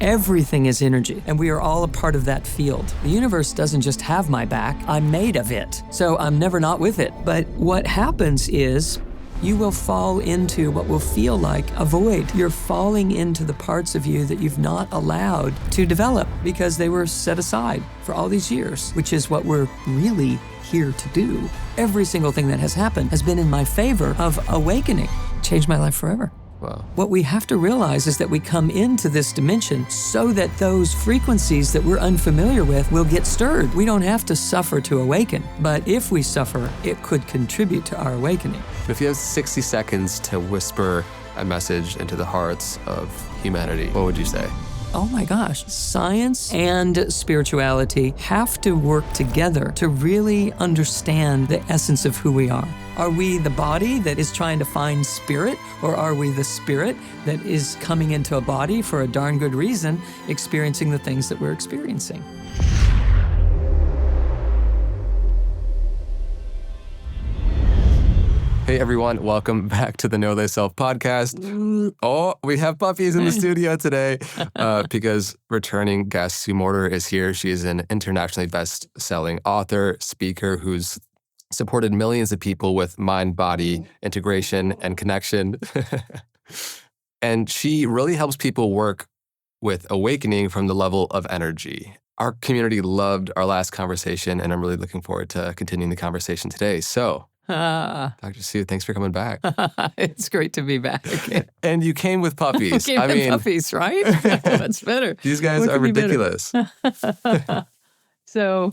Everything is energy, and we are all a part of that field. The universe doesn't just have my back, I'm made of it. So I'm never not with it. But what happens is you will fall into what will feel like a void. You're falling into the parts of you that you've not allowed to develop because they were set aside for all these years, which is what we're really here to do. Every single thing that has happened has been in my favor of awakening. Changed my life forever. Wow. What we have to realize is that we come into this dimension so that those frequencies that we're unfamiliar with will get stirred. We don't have to suffer to awaken, but if we suffer, it could contribute to our awakening. If you have 60 seconds to whisper a message into the hearts of humanity, what would you say? Oh my gosh, science and spirituality have to work together to really understand the essence of who we are. Are we the body that is trying to find spirit, or are we the spirit that is coming into a body for a darn good reason, experiencing the things that we're experiencing? Hey everyone, welcome back to the Know Thyself podcast. Oh, we have puppies in the studio today because returning guest Sue Morter is here. She is an internationally best-selling author, speaker who's supported millions of people with mind-body integration and connection. And she really helps people work with awakening from the level of energy. Our community loved our last conversation, and I'm really looking forward to continuing the conversation today. So, Dr. Sue, thanks for coming back. It's great to be back. And you came with puppies. Puppies, right? That's better. These guys are ridiculous. So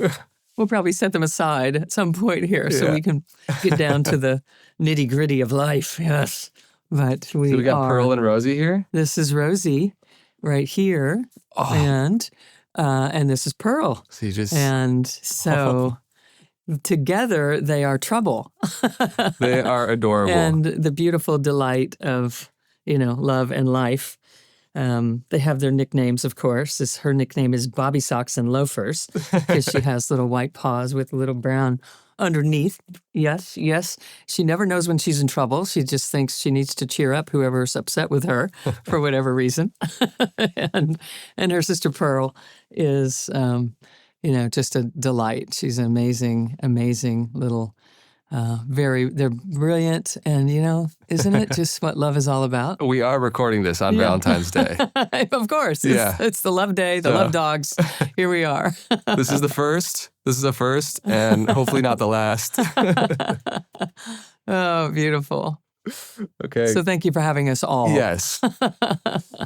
we'll probably set them aside at some point here so we can get down to the nitty gritty of life. Yes. But we got Pearl and Rosie here. This is Rosie right here. Oh. And this is Pearl. So together, they are trouble. They are adorable. And the beautiful delight of, love and life. They have their nicknames, of course. Her nickname is Bobby Socks and Loafers because she has little white paws with little brown underneath. Yes. She never knows when she's in trouble. She just thinks she needs to cheer up whoever's upset with her for whatever reason. and her sister Pearl is just a delight. She's an amazing little, they're brilliant. And, isn't it just what love is all about? We are recording this on Valentine's Day. Of course. It's the love day, the love dogs. Here we are. This is the first. This is the first, and hopefully not the last. Oh, beautiful. Okay. So thank you for having us all. Yes.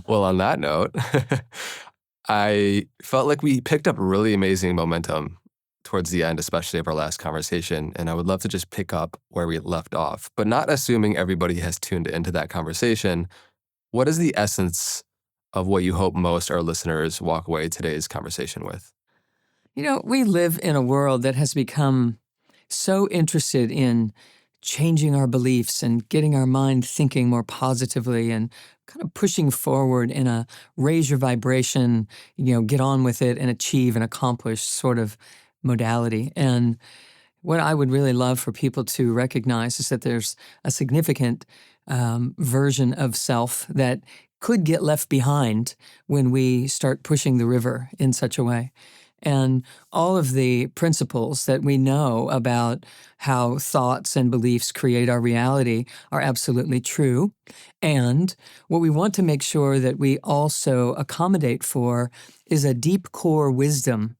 Well, on that note, I felt like we picked up really amazing momentum towards the end, especially of our last conversation. And I would love to just pick up where we left off, but not assuming everybody has tuned into that conversation. What is the essence of what you hope most our listeners walk away today's conversation with? We live in a world that has become so interested in changing our beliefs and getting our mind thinking more positively and kind of pushing forward in a raise your vibration, get on with it and achieve and accomplish sort of modality. And what I would really love for people to recognize is that there's a significant version of self that could get left behind when we start pushing the river in such a way. And all of the principles that we know about how thoughts and beliefs create our reality are absolutely true. And what we want to make sure that we also accommodate for is a deep core wisdom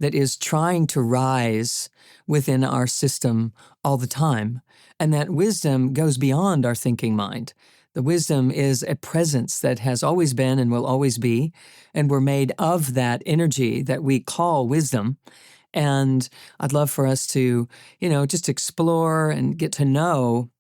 that is trying to rise within our system all the time. And that wisdom goes beyond our thinking mind. The wisdom is a presence that has always been and will always be, and we're made of that energy that we call wisdom. And I'd love for us to, just explore and get to know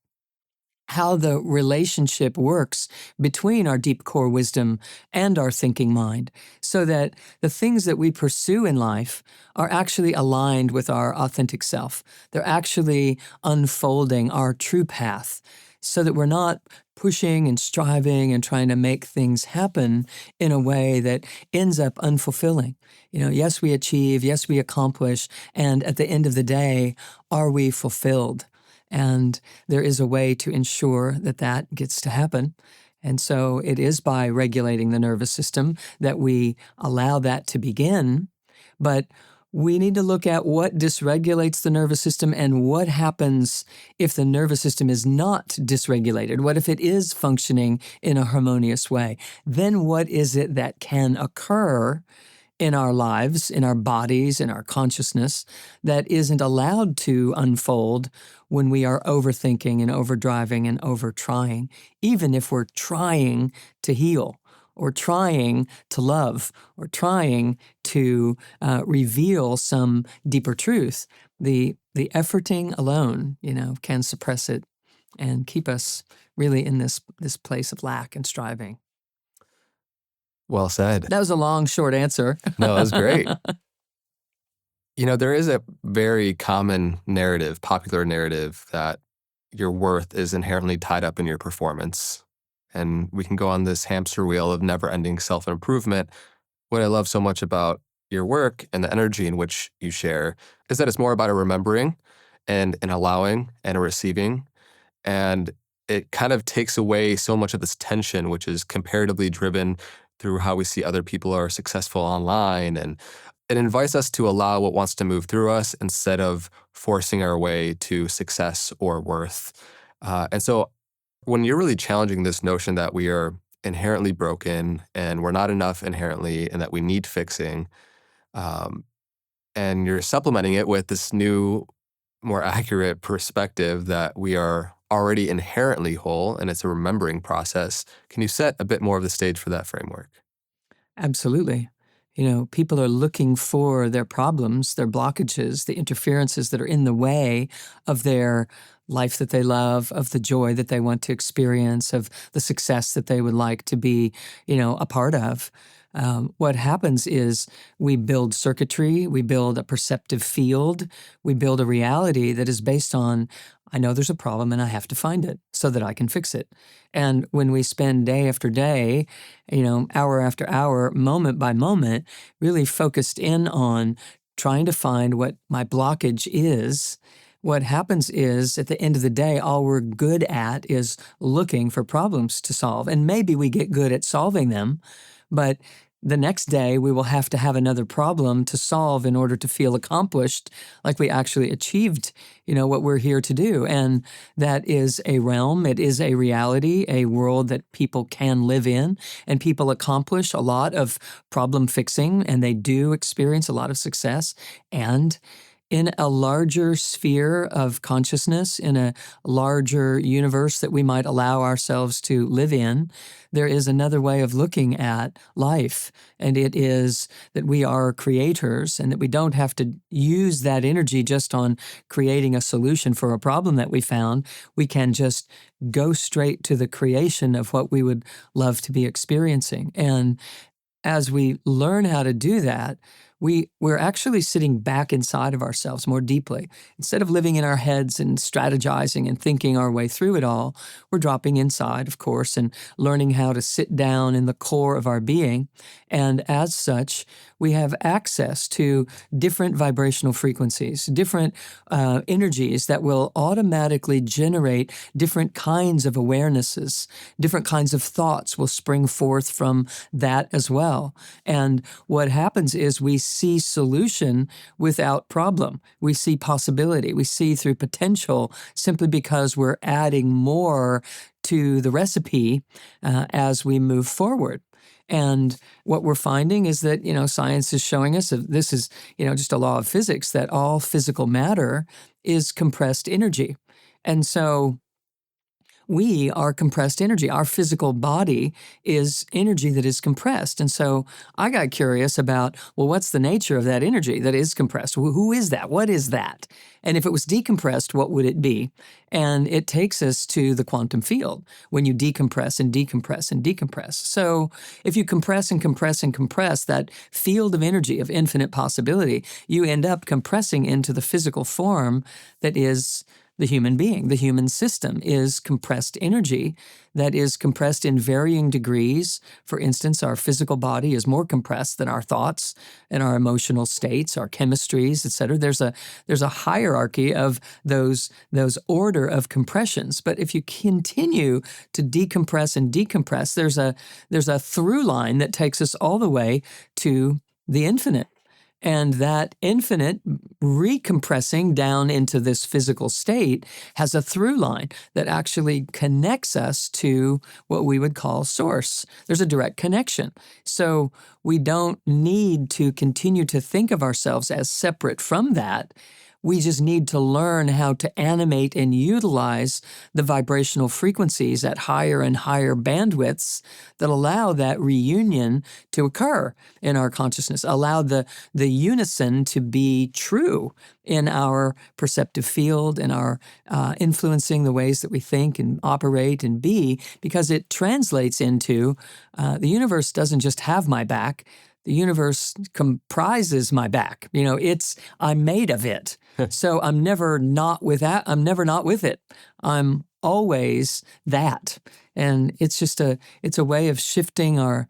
how the relationship works between our deep core wisdom and our thinking mind, so that the things that we pursue in life are actually aligned with our authentic self. They're actually unfolding our true path, so that we're not pushing and striving and trying to make things happen in a way that ends up unfulfilling. Yes, we achieve, yes, we accomplish, and at the end of the day, are we fulfilled? And there is a way to ensure that that gets to happen. And so it is by regulating the nervous system that we allow that to begin. But we need to look at what dysregulates the nervous system and what happens if the nervous system is not dysregulated. What if it is functioning in a harmonious way? Then what is it that can occur in our lives, in our bodies, in our consciousness that isn't allowed to unfold when we are overthinking and overdriving and overtrying, even if we're trying to heal or trying to love or trying to reveal some deeper truth. The efforting alone, can suppress it and keep us really in this place of lack and striving. Well said. That was a long, short answer. No, that was great. There is a very common narrative, popular narrative, that your worth is inherently tied up in your performance. And we can go on this hamster wheel of never-ending self-improvement. What I love so much about your work and the energy in which you share is that it's more about a remembering and an allowing and a receiving. And it kind of takes away so much of this tension, which is comparatively driven through how we see other people are successful online. And it invites us to allow what wants to move through us instead of forcing our way to success or worth. And so when you're really challenging this notion that we are inherently broken and we're not enough inherently and that we need fixing, and you're supplementing it with this new, more accurate perspective that we are already inherently whole and it's a remembering process, can you set a bit more of the stage for that framework? Absolutely. People are looking for their problems, their blockages, the interferences that are in the way of their life that they love, of the joy that they want to experience, of the success that they would like to be, a part of. What happens is we build circuitry, we build a perceptive field, we build a reality that is based on, I know there's a problem and I have to find it so that I can fix it. And when we spend day after day, hour after hour, moment by moment, really focused in on trying to find what my blockage is, what happens is at the end of the day, all we're good at is looking for problems to solve. And maybe we get good at solving them, but the next day we will have to have another problem to solve in order to feel accomplished, like we actually achieved, what we're here to do. And that is a realm, it is a reality, a world that people can live in, and people accomplish a lot of problem fixing, and they do experience a lot of success. And in a larger sphere of consciousness, in a larger universe that we might allow ourselves to live in, there is another way of looking at life. And it is that we are creators and that we don't have to use that energy just on creating a solution for a problem that we found. We can just go straight to the creation of what we would love to be experiencing. And as we learn how to do that, we're actually sitting back inside of ourselves more deeply. Instead of living in our heads and strategizing and thinking our way through it all, we're dropping inside, of course, and learning how to sit down in the core of our being. And as such, we have access to different vibrational frequencies, different energies that will automatically generate different kinds of awarenesses. Different kinds of thoughts will spring forth from that as well. And what happens is we see solution without problem. We see possibility. We see through potential simply because we're adding more to the recipe as we move forward. And what we're finding is that, science is showing us, this is, just a law of physics, that all physical matter is compressed energy. And so we are compressed energy. Our physical body is energy that is compressed. And so I got curious about, well, what's the nature of that energy that is compressed? Who is that? What is that? And if it was decompressed, what would it be? And it takes us to the quantum field when you decompress and decompress and decompress. So if you compress and compress and compress that field of energy of infinite possibility, you end up compressing into the physical form that is the human being. The human system is compressed energy that is compressed in varying degrees. For instance, our physical body is more compressed than our thoughts and our emotional states, our chemistries, et cetera. There's a hierarchy of those order of compressions. But if you continue to decompress and decompress, there's a through line that takes us all the way to the infinite. And that infinite recompressing down into this physical state has a through line that actually connects us to what we would call source. There's a direct connection. So we don't need to continue to think of ourselves as separate from that. We just need to learn how to animate and utilize the vibrational frequencies at higher and higher bandwidths that allow that reunion to occur in our consciousness, allow the unison to be true in our perceptive field, in our influencing the ways that we think and operate and be, because it translates into the universe doesn't just have my back. The universe comprises my back. I'm made of it. So I'm never not with that. I'm never not with it. I'm always that. And it's a way of shifting our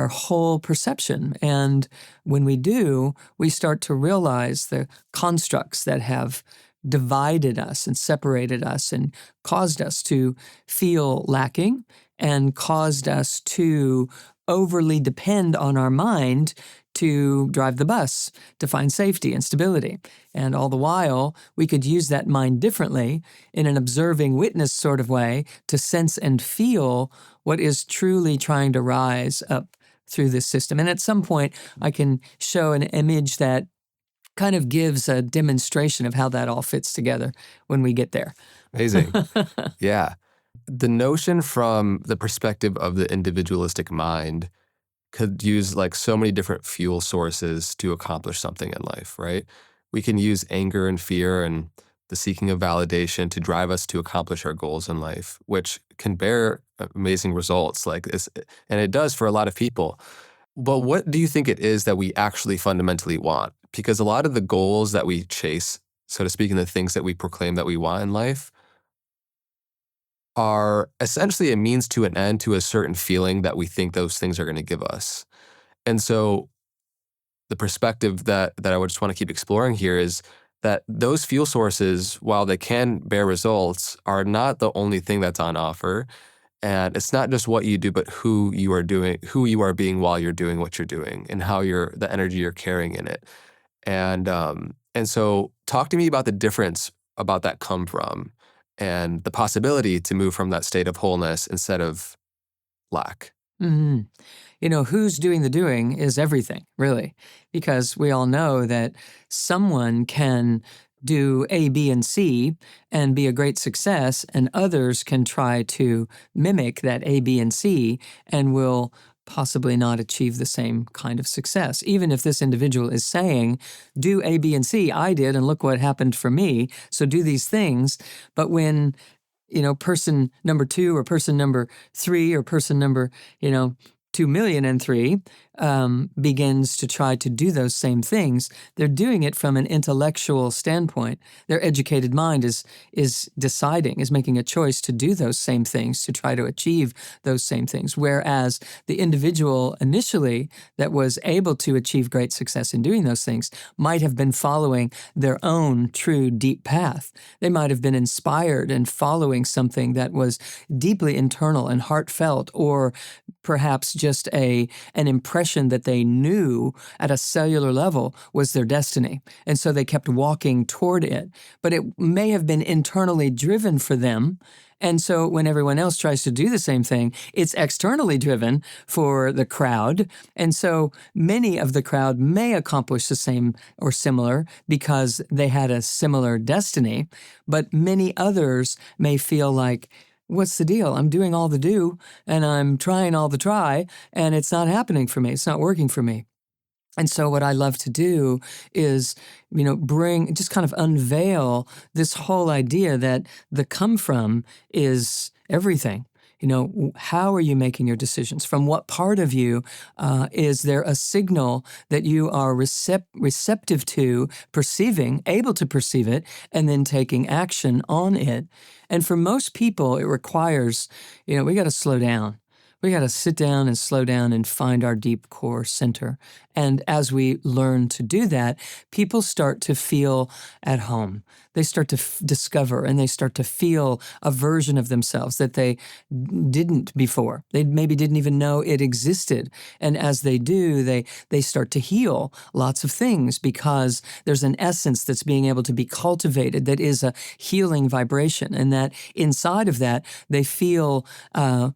whole perception. And when we do, we start to realize the constructs that have divided us and separated us and caused us to feel lacking and caused us to overly depend on our mind to drive the bus, to find safety and stability. And all the while, we could use that mind differently in an observing witness sort of way to sense and feel what is truly trying to rise up through this system. And at some point, I can show an image that kind of gives a demonstration of how that all fits together when we get there. Amazing. Yeah. The notion from the perspective of the individualistic mind could use like so many different fuel sources to accomplish something in life, right? We can use anger and fear and the seeking of validation to drive us to accomplish our goals in life, which can bear amazing results like this. And it does for a lot of people. But what do you think it is that we actually fundamentally want? Because a lot of the goals that we chase, so to speak, and the things that we proclaim that we want in life are essentially a means to an end to a certain feeling that we think those things are going to give us. And so the perspective that I would just want to keep exploring here is that those fuel sources, while they can bear results, are not the only thing that's on offer. And it's not just what you do, but who you are being while you're doing what you're doing and how the energy you're carrying in it. And so talk to me about the difference about that come from and the possibility to move from that state of wholeness instead of lack. Mm-hmm. Who's doing the doing is everything, really, because we all know that someone can do A, B, and C and be a great success, and others can try to mimic that A, B, and C and will possibly not achieve the same kind of success. Even if this individual is saying, do A, B, and C, I did, and look what happened for me, so do these things. But when, person number 2 or person number 3 or person number, 2,000,003 begins to try to do those same things, they're doing it from an intellectual standpoint. Their educated mind is making a choice to do those same things, to try to achieve those same things. Whereas the individual initially that was able to achieve great success in doing those things might have been following their own true deep path. They might have been inspired and following something that was deeply internal and heartfelt, or perhaps just an impression that they knew at a cellular level was their destiny. And so they kept walking toward it. But it may have been internally driven for them. And so when everyone else tries to do the same thing, it's externally driven for the crowd. And so many of the crowd may accomplish the same or similar because they had a similar destiny. But many others may feel like, what's the deal? I'm doing all the do, and I'm trying all the try, and it's not happening for me. It's not working for me. And so what I love to do is, just kind of unveil this whole idea that the come from is everything. How are you making your decisions? From what part of you is there a signal that you are receptive to, perceiving, able to perceive it, and then taking action on it? And for most people, it requires, we got to slow down. We got to sit down and slow down and find our deep core center. And as we learn to do that, people start to feel at home. They start to discover and they start to feel a version of themselves that they didn't before. They maybe didn't even know it existed. And as they do, they start to heal lots of things because there's an essence that's being able to be cultivated that is a healing vibration. And that inside of that, they feel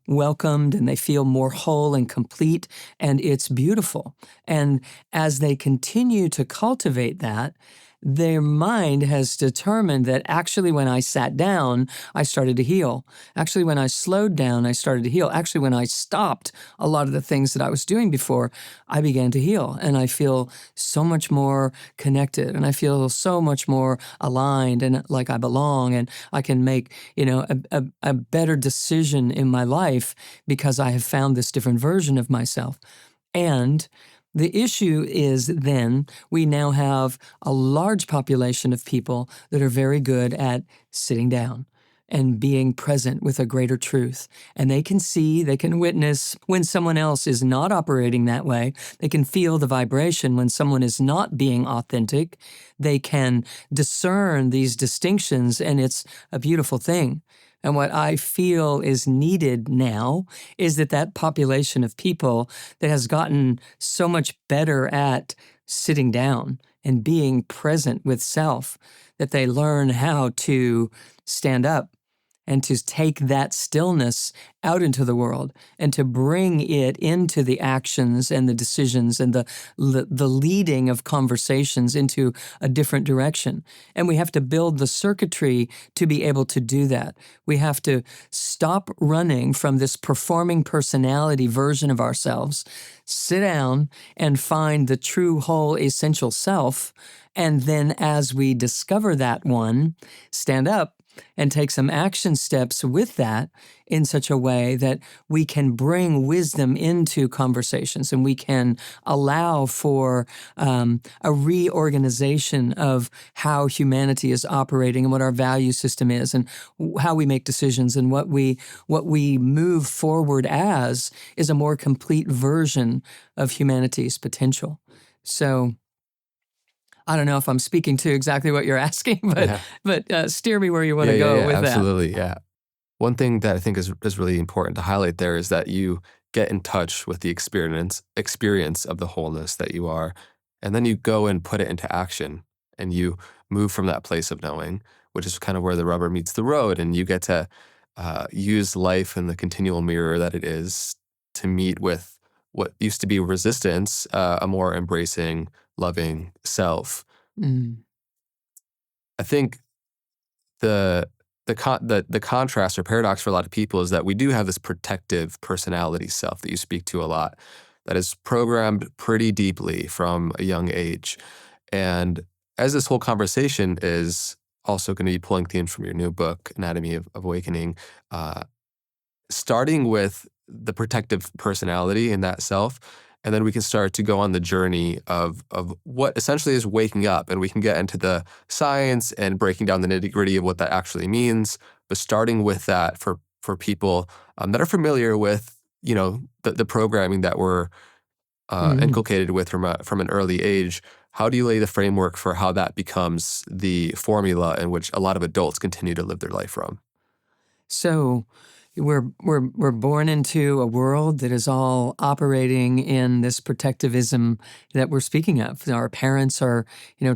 welcomed and they feel more whole and complete, and it's beautiful. And as they continue to cultivate that, their mind has determined that actually when I sat down, I started to heal. Actually, when I slowed down, I started to heal. Actually, when I stopped a lot of the things that I was doing before, I began to heal. And I feel so much more connected, and I feel so much more aligned and like I belong, and I can make, a better decision in my life because I have found this different version of myself. And the issue is then we now have a large population of people that are very good at sitting down and being present with a greater truth. And they can see, they can witness when someone else is not operating that way. They can feel the vibration when someone is not being authentic. They can discern these distinctions, and it's a beautiful thing. And what I feel is needed now is that population of people that has gotten so much better at sitting down and being present with self, that they learn how to stand up and to take that stillness out into the world and to bring it into the actions and the decisions and the leading of conversations into a different direction. And we have to build the circuitry to be able to do that. We have to stop running from this performing personality version of ourselves, sit down and find the true, whole, essential self. And then as we discover that one, stand up and take some action steps with that in such a way that we can bring wisdom into conversations and we can allow for a reorganization of how humanity is operating and what our value system is and how we make decisions, and what we move forward as is a more complete version of humanity's potential. So I don't know if I'm speaking to exactly what you're asking, but steer me where you want to go with absolutely, yeah. One thing that I think is really important to highlight there is that you get in touch with the experience of the wholeness that you are, and then you go and put it into action, and you move from that place of knowing, which is kind of where the rubber meets the road, and you get to use life in the continual mirror that it is to meet with what used to be resistance, a more embracing, loving self. I think the contrast or paradox for a lot of people is that we do have this protective personality self that you speak to a lot, that is programmed pretty deeply from a young age. And as this whole conversation is also going to be pulling themes from your new book, Anatomy of Awakening, starting with the protective personality in that self, and then we can start to go on the journey of what essentially is waking up, and we can get into the science and breaking down the nitty-gritty of what that actually means. But starting with that for people that are familiar with, the programming that we're inculcated with from an early age, how do you lay the framework for how that becomes the formula in which a lot of adults continue to live their life from? So we're born into a world that is all operating in this protectivism that we're speaking of. Our parents are,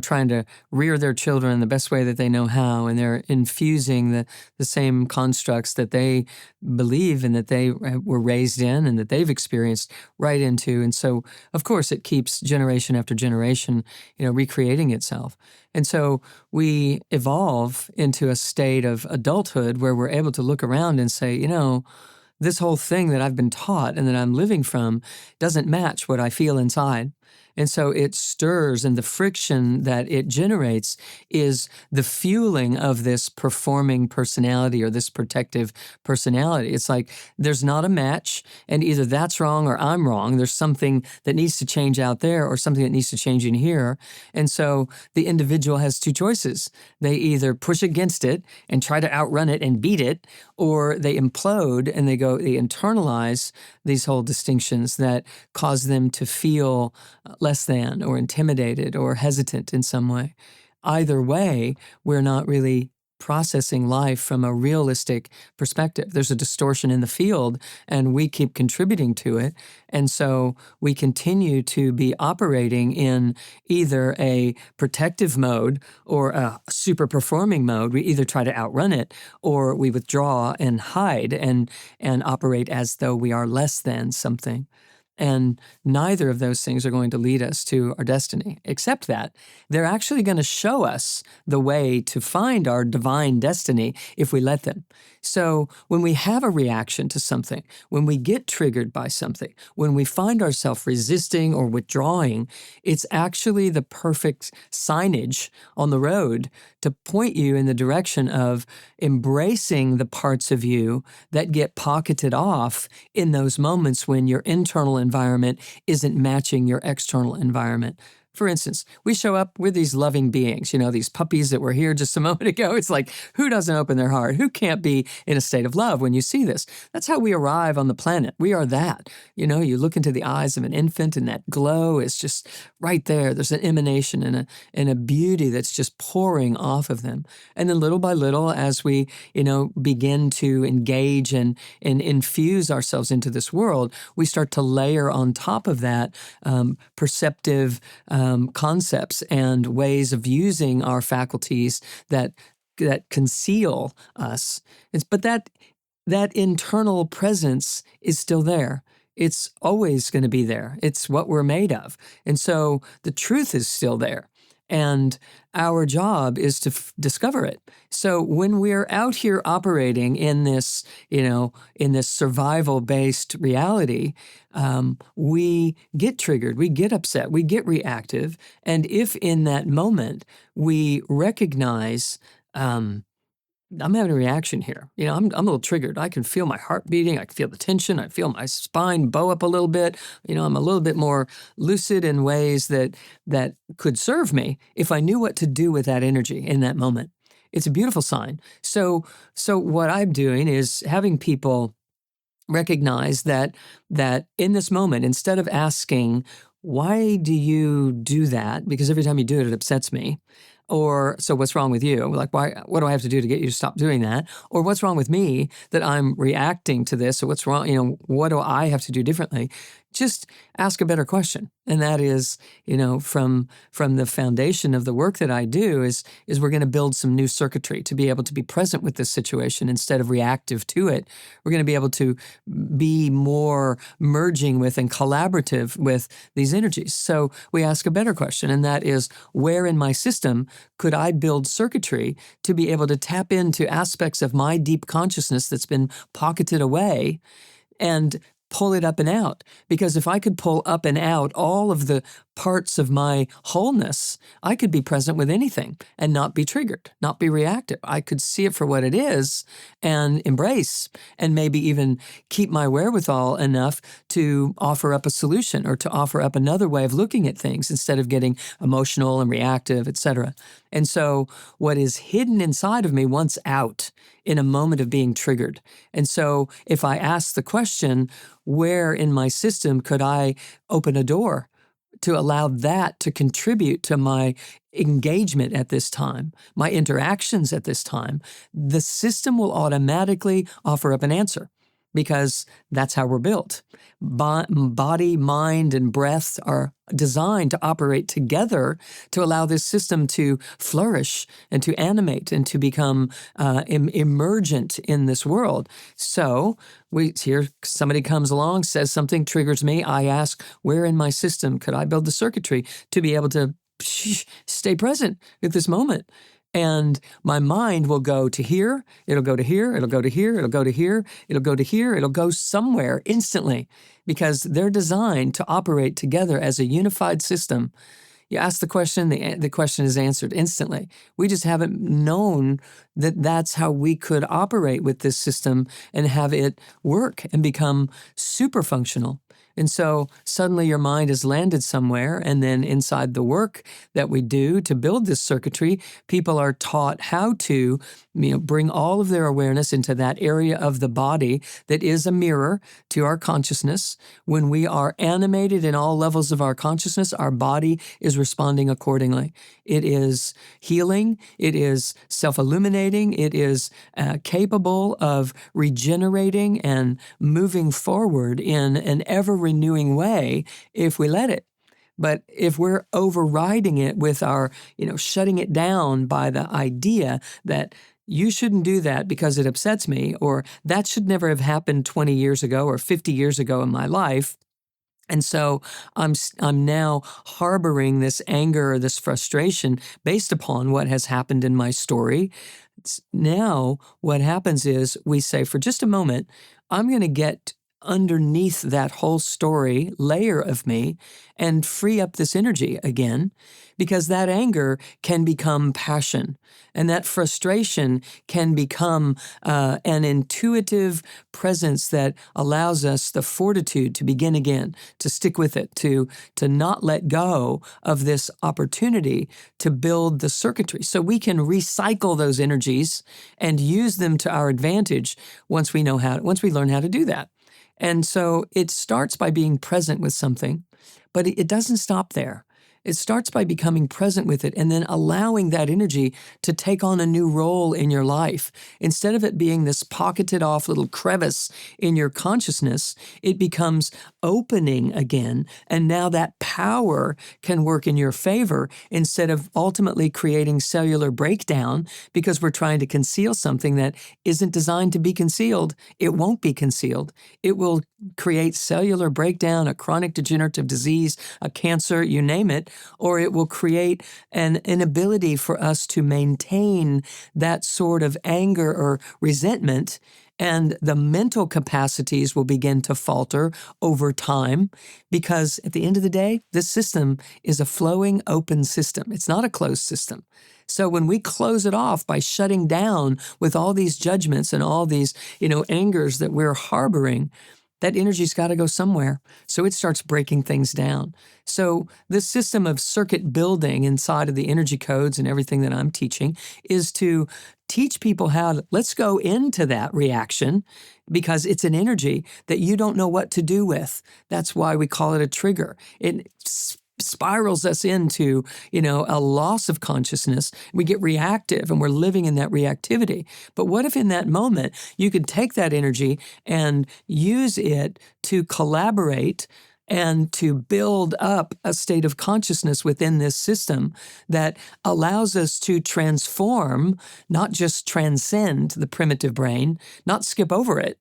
trying to rear their children the best way that they know how, and they're infusing the same constructs that they believe and that they were raised in and that they've experienced right into. And so, of course, it keeps generation after generation, recreating itself. And so we evolve into a state of adulthood where we're able to look around and say, this whole thing that I've been taught and that I'm living from doesn't match what I feel inside. And so it stirs, and the friction that it generates is the fueling of this performing personality or this protective personality. It's like there's not a match, and either that's wrong or I'm wrong. There's something that needs to change out there or something that needs to change in here. And so the individual has two choices. They either push against it and try to outrun it and beat it, or they implode and they internalize these whole distinctions that cause them to feel less than or intimidated or hesitant in some way. Either way, we're not really processing life from a realistic perspective. There's a distortion in the field, and we keep contributing to it. And so we continue to be operating in either a protective mode or a super performing mode. We either try to outrun it or we withdraw and hide and operate as though we are less than something. And neither of those things are going to lead us to our destiny, except that they're actually going to show us the way to find our divine destiny if we let them. So when we have a reaction to something, when we get triggered by something, when we find ourselves resisting or withdrawing, it's actually the perfect signage on the road to point you in the direction of embracing the parts of you that get pocketed off in those moments when your internal environment isn't matching your external environment. For instance, we show up with these loving beings, these puppies that were here just a moment ago. It's like, who doesn't open their heart? Who can't be in a state of love when you see this? That's how we arrive on the planet. We are that. You look into the eyes of an infant and that glow is just right there. There's an emanation and a beauty that's just pouring off of them. And then little by little, as we, begin to engage and infuse ourselves into this world, we start to layer on top of that perceptive concepts and ways of using our faculties that conceal us. But that internal presence is still there. It's always going to be there. It's what we're made of. And so the truth is still there. And our job is to discover it. So when we're out here operating in this, in this survival-based reality, we get triggered, we get upset, we get reactive. And if in that moment we recognize, I'm having a reaction here. I'm a little triggered. I can feel my heart beating. I can feel the tension. I feel my spine bow up a little bit. I'm a little bit more lucid in ways that could serve me if I knew what to do with that energy in that moment. It's a beautiful sign. So what I'm doing is having people recognize that in this moment, instead of asking, why do you do that? Because every time you do it, it upsets me. Or, so what's wrong with you? Like, what do I have to do to get you to stop doing that? Or what's wrong with me that I'm reacting to this? Or what's wrong, what do I have to do differently? Just ask a better question. And that is, from the foundation of the work that I do is we're going to build some new circuitry to be able to be present with this situation instead of reactive to it. We're going to be able to be more merging with and collaborative with these energies. So we ask a better question, and that is, where in my system could I build circuitry to be able to tap into aspects of my deep consciousness that's been pocketed away and pull it up and out? Because if I could pull up and out all of the parts of my wholeness, I could be present with anything and not be triggered, not be reactive. I could see it for what it is and embrace, and maybe even keep my wherewithal enough to offer up a solution or to offer up another way of looking at things instead of getting emotional and reactive, etc. And so what is hidden inside of me wants out in a moment of being triggered. And so if I ask the question, where in my system could I open a door to allow that to contribute to my engagement at this time, my interactions at this time, the system will automatically offer up an answer, because that's how we're built. Body, mind, and breath are designed to operate together to allow this system to flourish and to animate and to become emergent in this world. So here somebody comes along, says something, triggers me. I ask, where in my system could I build the circuitry to be able to stay present at this moment? And my mind will go to here, it'll go to here, it'll go to here, it'll go to here, it'll go to here, it'll go somewhere instantly, because they're designed to operate together as a unified system. You ask the question, the question is answered instantly. We just haven't known that that's how we could operate with this system and have it work and become super functional. And so suddenly your mind has landed somewhere, and then inside the work that we do to build this circuitry, people are taught how to bring all of their awareness into that area of the body that is a mirror to our consciousness. When we are animated in all levels of our consciousness, our body is responding accordingly. It is healing, it is self-illuminating, it is capable of regenerating and moving forward in an ever-renewing way if we let it. But if we're overriding it with our, shutting it down by the idea that you shouldn't do that because it upsets me, or that should never have happened 20 years ago or 50 years ago in my life, and so I'm now harboring this anger or this frustration based upon what has happened in my story. Now what happens is we say, for just a moment, I'm going to get underneath that whole story layer of me and free up this energy again, because that anger can become passion, and that frustration can become an intuitive presence that allows us the fortitude to begin again, to stick with it, to not let go of this opportunity to build the circuitry. So we can recycle those energies and use them to our advantage once we learn how to do that. And so it starts by being present with something, but it doesn't stop there. It starts by becoming present with it and then allowing that energy to take on a new role in your life. Instead of it being this pocketed off little crevice in your consciousness, it becomes opening again. And now that power can work in your favor instead of ultimately creating cellular breakdown because we're trying to conceal something that isn't designed to be concealed. It won't be concealed. It will create cellular breakdown, a chronic degenerative disease, a cancer, you name it, or it will create an inability for us to maintain that sort of anger or resentment, and the mental capacities will begin to falter over time, because at the end of the day, this system is a flowing, open system. It's not a closed system. So when we close it off by shutting down with all these judgments and all these, angers that we're harboring, that energy's got to go somewhere. So it starts breaking things down. So this system of circuit building inside of the energy codes and everything that I'm teaching is to teach people let's go into that reaction, because it's an energy that you don't know what to do with. That's why we call it a trigger. It spirals us into, a loss of consciousness. We get reactive and we're living in that reactivity. But what if in that moment you could take that energy and use it to collaborate and to build up a state of consciousness within this system that allows us to transform, not just transcend the primitive brain, not skip over it,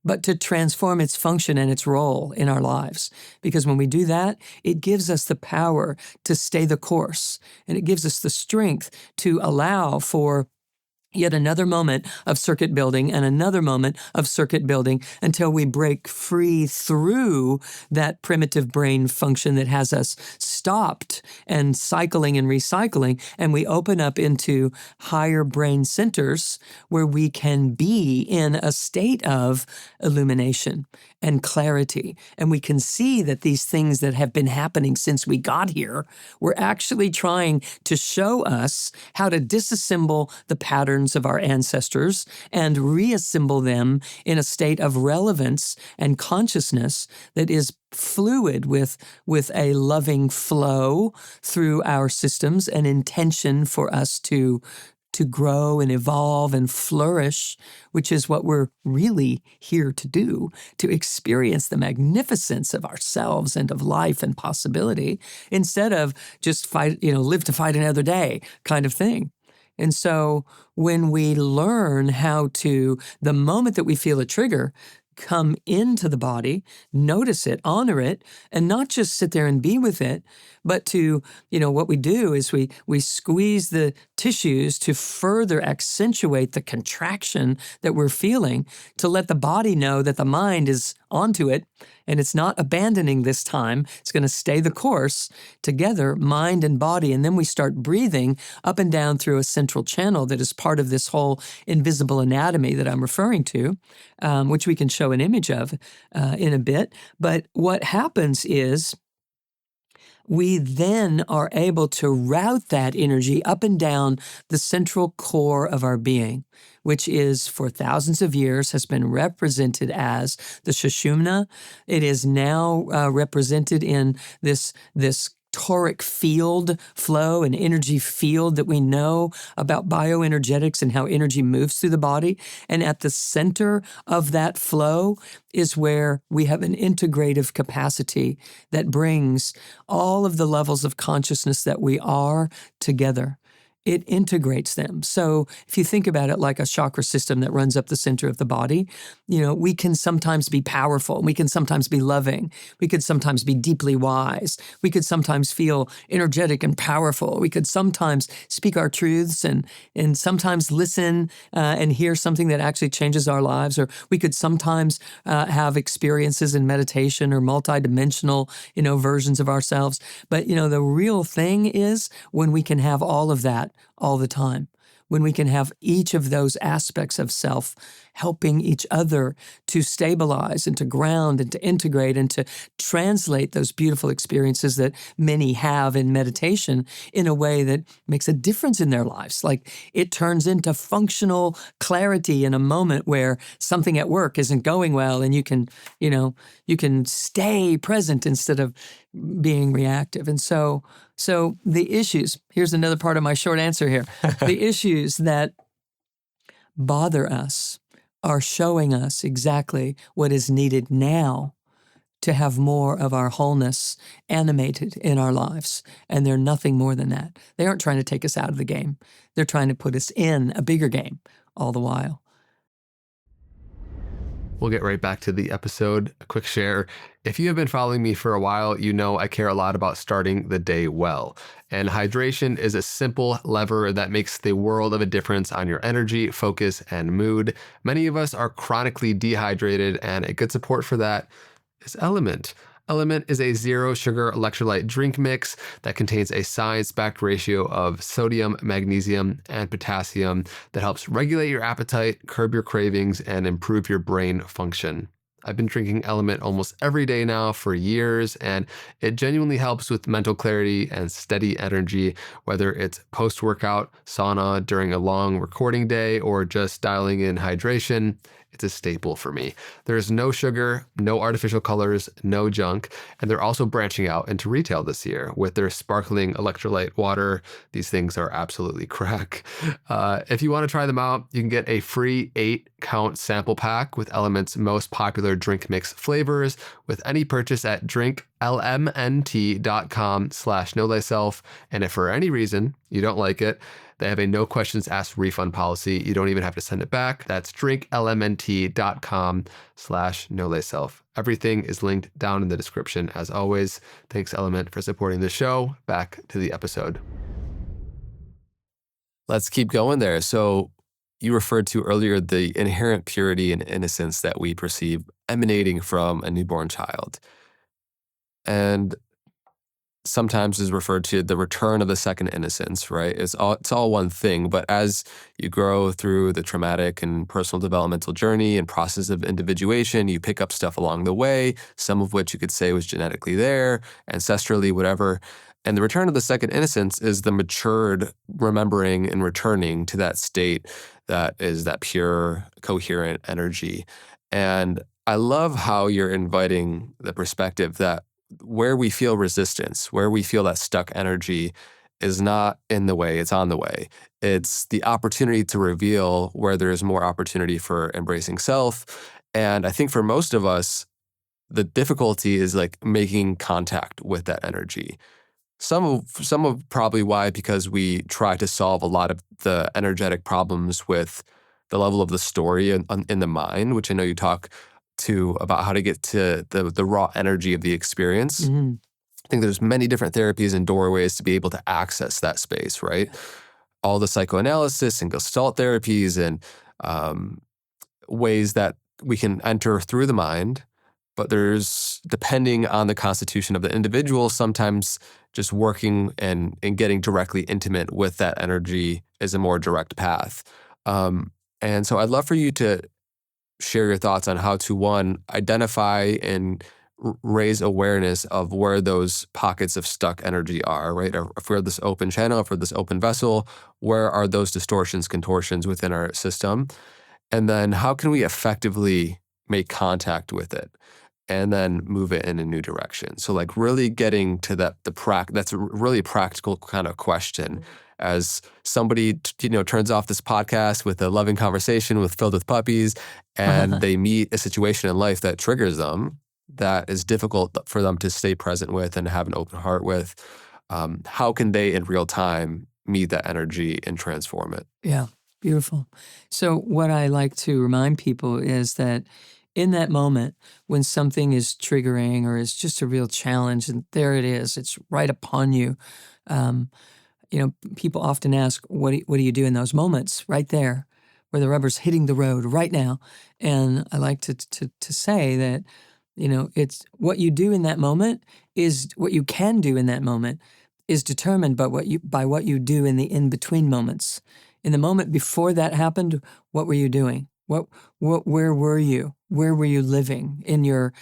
but to transform its function and its role in our lives. Because when we do that, it gives us the power to stay the course, and it gives us the strength to allow for yet another moment of circuit building and another moment of circuit building until we break free through that primitive brain function that has us stopped and cycling and recycling, and we open up into higher brain centers where we can be in a state of illumination and clarity. And we can see that these things that have been happening since we got here were actually trying to show us how to disassemble the patterns of our ancestors and reassemble them in a state of relevance and consciousness that is fluid with a loving flow through our systems, an intention for us to grow and evolve and flourish, which is what we're really here to do, to experience the magnificence of ourselves and of life and possibility, instead of just live to fight another day kind of thing. And so when we learn how to, the moment that we feel a trigger, come into the body, notice it, honor it, and not just sit there and be with it, but to, what we do is we squeeze the tissues to further accentuate the contraction that we're feeling, to let the body know that the mind is onto it and it's not abandoning this time. It's going to stay the course together, mind and body. And then we start breathing up and down through a central channel that is part of this whole invisible anatomy that I'm referring to, which we can show an image of in a bit. But what happens is we then are able to route that energy up and down the central core of our being, which is for thousands of years has been represented as the Shoshumna. It is now represented in this toric field flow and energy field that we know about bioenergetics and how energy moves through the body. And at the center of that flow is where we have an integrative capacity that brings all of the levels of consciousness that we are together. It integrates them. So if you think about it like a chakra system that runs up the center of the body, we can sometimes be powerful. We can sometimes be loving. We could sometimes be deeply wise. We could sometimes feel energetic and powerful. We could sometimes speak our truths and sometimes listen and hear something that actually changes our lives. Or we could sometimes have experiences in meditation or multidimensional, versions of ourselves. But, the real thing is when we can have all of that all the time, when we can have each of those aspects of self helping each other to stabilize and to ground and to integrate and to translate those beautiful experiences that many have in meditation in a way that makes a difference in their lives. Like it turns into functional clarity in a moment where something at work isn't going well and you can stay present instead of being reactive. And so the issues, here's another part of my short answer here. The issues that bother us are showing us exactly what is needed now to have more of our wholeness animated in our lives. And they're nothing more than that. They aren't trying to take us out of the game. They're trying to put us in a bigger game all the while. We'll get right back to the episode. A quick share. If you have been following me for a while, you know I care a lot about starting the day well. And hydration is a simple lever that makes the world of a difference on your energy, focus, and mood. Many of us are chronically dehydrated, and a good support for that is LMNT. LMNT is a zero-sugar electrolyte drink mix that contains a science-backed ratio of sodium, magnesium, and potassium that helps regulate your appetite, curb your cravings, and improve your brain function. I've been drinking LMNT almost every day now for years, and it genuinely helps with mental clarity and steady energy, whether it's post-workout, sauna during a long recording day, or just dialing in hydration. It's a staple for me. There's no sugar, no artificial colors, no junk, and they're also branching out into retail this year with their sparkling electrolyte water. These things are absolutely crack. If you want to try them out, you can get a free 8-count sample pack with LMNT's most popular drink mix flavors with any purchase at drinklmnt.com/knowthyself. And if for any reason you don't like it, they have a no questions asked refund policy. You don't even have to send it back. That's drinklmnt.com/knowthyself. Everything is linked down in the description as always. Thanks LMNT for supporting the show. Back to the episode. Let's keep going there. So you referred to earlier the inherent purity and innocence that we perceive emanating from a newborn child. And sometimes is referred to the return of the second innocence, right? It's all one thing, but as you grow through the traumatic and personal developmental journey and process of individuation, you pick up stuff along the way, some of which you could say was genetically there, ancestrally, whatever. And the return of the second innocence is the matured remembering and returning to that state that is that pure, coherent energy. And I love how you're inviting the perspective that where we feel resistance, where we feel that stuck energy is not in the way, it's on the way. It's the opportunity to reveal where there's more opportunity for embracing self. And I think for most of us, the difficulty is like making contact with that energy. Some of probably why, because we try to solve a lot of the energetic problems with the level of the story in the mind, which I know you talk to about how to get to the raw energy of the experience. Mm-hmm. I think there's many different therapies and doorways to be able to access that space, right? all the psychoanalysis and Gestalt therapies and ways that we can enter through the mind. But there's, depending on the constitution of the individual, sometimes just working and getting directly intimate with that energy is a more direct path. And so I'd love for you to share your thoughts on how to, one, identify and raise awareness of where those pockets of stuck energy are, right? If we're this open channel, if we're this open vessel, where are those distortions, contortions within our system? And then how can we effectively make contact with it and then move it in a new direction? So like really getting to that's a really practical kind of question. As somebody, turns off this podcast with a loving conversation filled with puppies, and they meet a situation in life that triggers them, that is difficult for them to stay present with and have an open heart with, how can they in real time meet that energy and transform it? Yeah, beautiful. So what I like to remind people is that in that moment when something is triggering or is just a real challenge, and there it is, it's right upon you. People often ask, what do you do in those moments right there where the rubber's hitting the road right now? And I like to say that, it's what you do in that moment is what you can do in that moment is determined by what you do in the in-between moments. In the moment before that happened, what were you doing? Where were you? Where were you living in your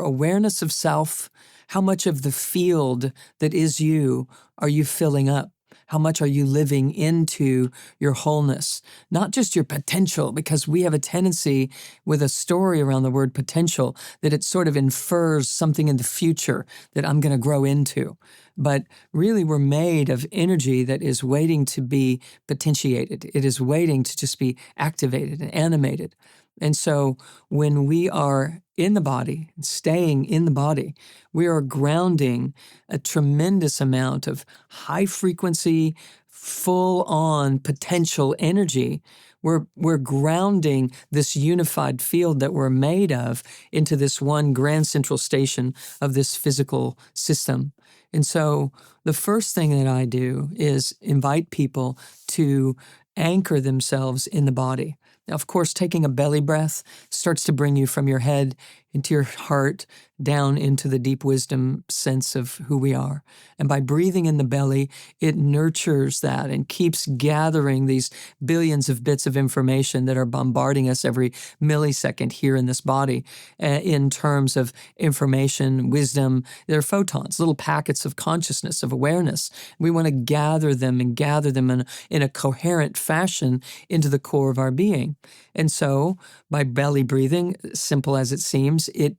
awareness of self? How much of the field that is you are you filling up? How much are you living into your wholeness? Not just your potential, because we have a tendency with a story around the word potential that it sort of infers something in the future that I'm going to grow into. But really, we're made of energy that is waiting to be potentiated. It is waiting to just be activated and animated. And so when we are in the body, staying in the body, we are grounding a tremendous amount of high frequency, full on potential energy. We're grounding this unified field that we're made of into this one grand central station of this physical system. And so the first thing that I do is invite people to anchor themselves in the body. Now, of course, taking a belly breath starts to bring you from your head into your heart, down into the deep wisdom sense of who we are. And by breathing in the belly, it nurtures that and keeps gathering these billions of bits of information that are bombarding us every millisecond here in this body in terms of information, wisdom. They're photons, little packets of consciousness, of awareness. We want to gather them in a coherent fashion into the core of our being. And so by belly breathing, simple as it seems, it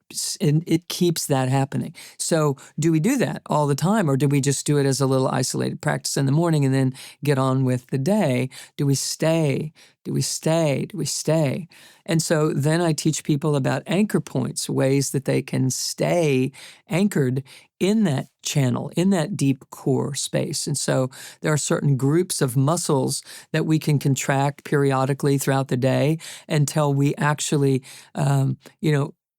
keeps that happening. So do we do that all the time, or do we just do it as a little isolated practice in the morning and then get on with the day? Do we stay? Do we stay? Do we stay? And so then I teach people about anchor points, ways that they can stay anchored in that channel, in that deep core space. And so there are certain groups of muscles that we can contract periodically throughout the day until we actually,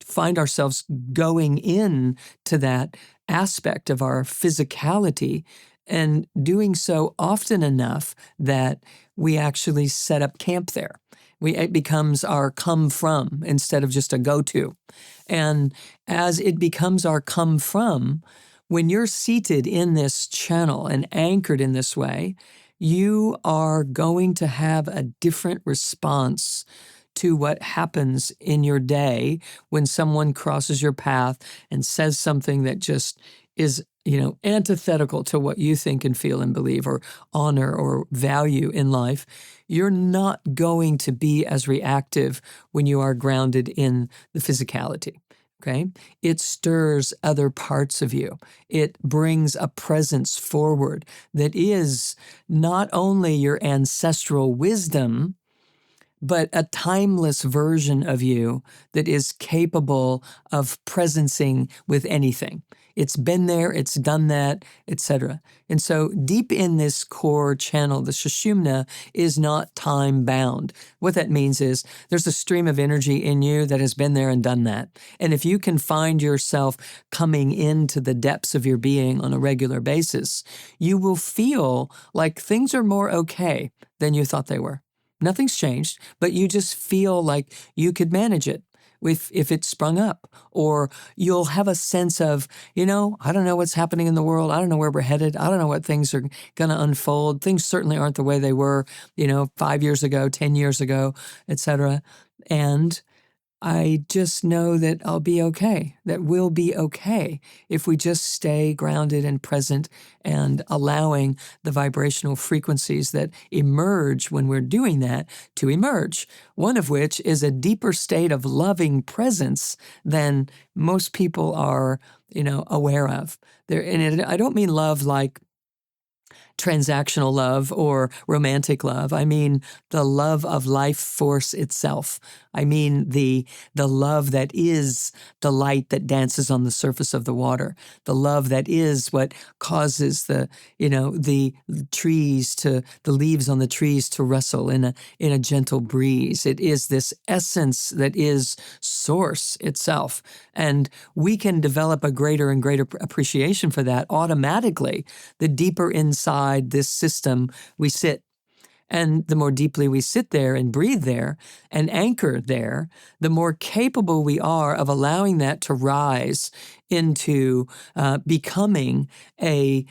find ourselves going in to that aspect of our physicality and doing so often enough that we actually set up camp there. It becomes our come from instead of just a go-to. And as it becomes our come from, when you're seated in this channel and anchored in this way, you are going to have a different response to what happens in your day when someone crosses your path and says something that just is, antithetical to what you think and feel and believe or honor or value in life. You're not going to be as reactive when you are grounded in the physicality. Okay? It stirs other parts of you. It brings a presence forward that is not only your ancestral wisdom, but a timeless version of you that is capable of presencing with anything. It's been there, it's done that, etc. And so deep in this core channel, the Shoshumna is not time bound. What that means is there's a stream of energy in you that has been there and done that. And if you can find yourself coming into the depths of your being on a regular basis, you will feel like things are more okay than you thought they were. Nothing's changed, but you just feel like you could manage it if it sprung up. Or you'll have a sense of, I don't know what's happening in the world. I don't know where we're headed. I don't know what things are going to unfold. Things certainly aren't the way they were, 5 years ago, 10 years ago, etc. And I just know that I'll be okay, that we'll be okay if we just stay grounded and present and allowing the vibrational frequencies that emerge when we're doing that to emerge, one of which is a deeper state of loving presence than most people are, aware of. And I don't mean love like transactional love or romantic love. I mean the love of life force itself. I mean the love that is the light that dances on the surface of the water. The love that is what causes the leaves on the trees to rustle in a gentle breeze. It is this essence that is source itself. And we can develop a greater and greater appreciation for that automatically the deeper inside this system we sit. And the more deeply we sit there and breathe there and anchor there, the more capable we are of allowing that to rise into becoming an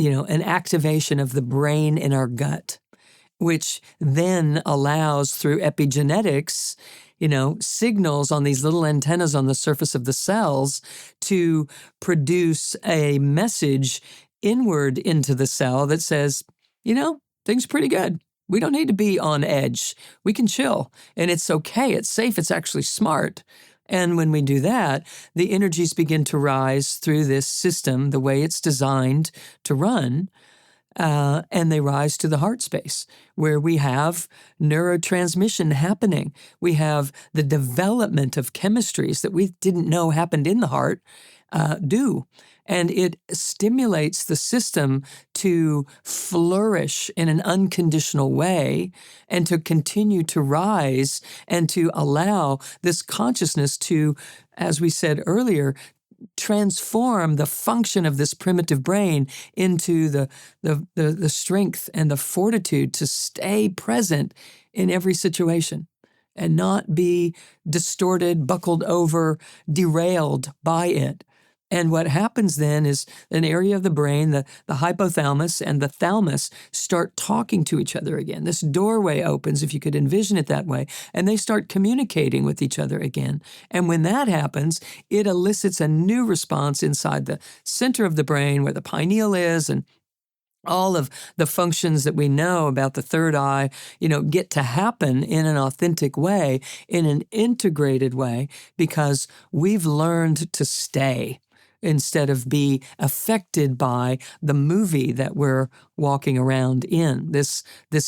activation of the brain in our gut, which then allows through epigenetics, signals on these little antennas on the surface of the cells to produce a message inward into the cell that says, things are pretty good. We don't need to be on edge. We can chill. And it's okay. It's safe. It's actually smart. And when we do that, the energies begin to rise through this system the way it's designed to run. And they rise to the heart space where we have neurotransmission happening. We have the development of chemistries that we didn't know happened in the heart do. And it stimulates the system to flourish in an unconditional way and to continue to rise and to allow this consciousness to, as we said earlier, transform the function of this primitive brain into the strength and the fortitude to stay present in every situation and not be distorted, buckled over, derailed by it. And what happens then is an area of the brain, the hypothalamus and the thalamus start talking to each other again. This doorway opens, if you could envision it that way, and they start communicating with each other again. And when that happens, it elicits a new response inside the center of the brain where the pineal is, and all of the functions that we know about the third eye, get to happen in an authentic way, in an integrated way, because we've learned to stay instead of be affected by the movie that we're walking around in, this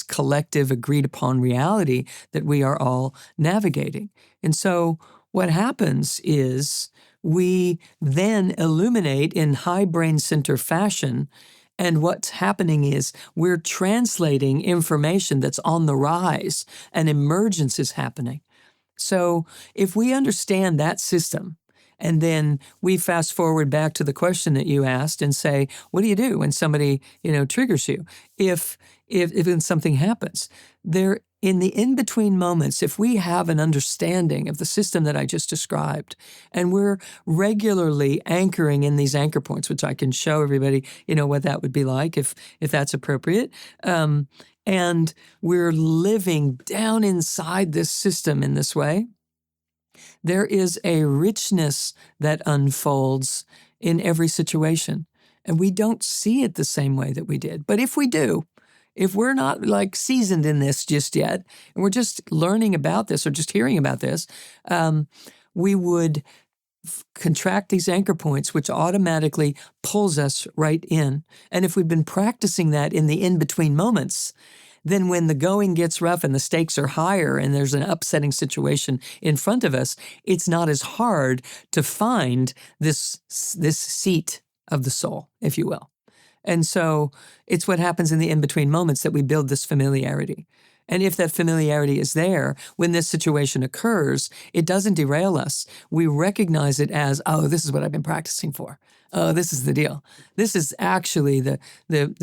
collective agreed upon reality that we are all navigating. And so what happens is we then illuminate in high brain center fashion. And what's happening is we're translating information that's on the rise, and emergence is happening. So if we understand that system, and then we fast forward back to the question that you asked and say, what do you do when somebody, triggers you? If something happens, there in the in-between moments, if we have an understanding of the system that I just described, and we're regularly anchoring in these anchor points, which I can show everybody, what that would be like if that's appropriate, and we're living down inside this system in this way, there is a richness that unfolds in every situation. And we don't see it the same way that we did. But if we do, if we're not seasoned in this just yet, and we're just learning about this or just hearing about this, we would contract these anchor points, which automatically pulls us right in. And if we've been practicing that in the in-between moments, then when the going gets rough and the stakes are higher and there's an upsetting situation in front of us, it's not as hard to find this seat of the soul, if you will. And so it's what happens in the in-between moments that we build this familiarity. And if that familiarity is there, when this situation occurs, it doesn't derail us. We recognize it as, oh, this is what I've been practicing for. Oh, this is the deal. This is actually the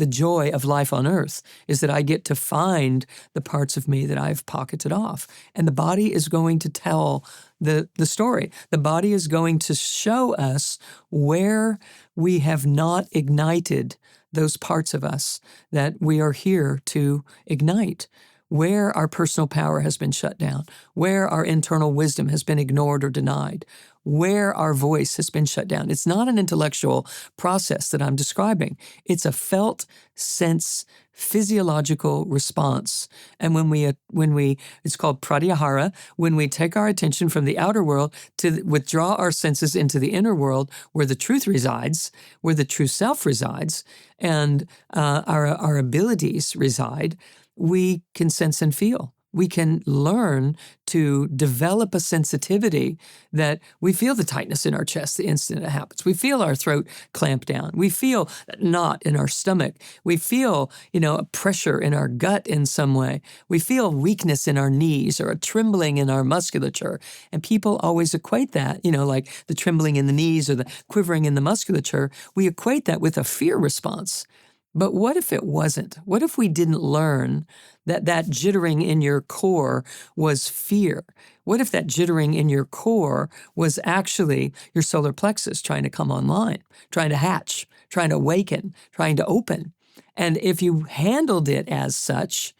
joy of life on earth, is that I get to find the parts of me that I've pocketed off. And the body is going to tell the story. The body is going to show us where we have not ignited those parts of us that we are here to ignite, where our personal power has been shut down, where our internal wisdom has been ignored or denied, where our voice has been shut down. It's not an intellectual process that I'm describing. It's a felt sense, physiological response. And when we, it's called pratyahara, when we take our attention from the outer world to withdraw our senses into the inner world where the truth resides, where the true self resides, and our abilities reside, we can sense and feel. We can learn to develop a sensitivity that we feel the tightness in our chest the instant it happens. We feel our throat clamp down. We feel a knot in our stomach. We feel, a pressure in our gut in some way. We feel weakness in our knees or a trembling in our musculature. And people always equate that, like the trembling in the knees or the quivering in the musculature. We equate that with a fear response. But what if it wasn't? What if we didn't learn that jittering in your core was fear? What if that jittering in your core was actually your solar plexus trying to come online, trying to hatch, trying to awaken, trying to open? And if you handled it as such,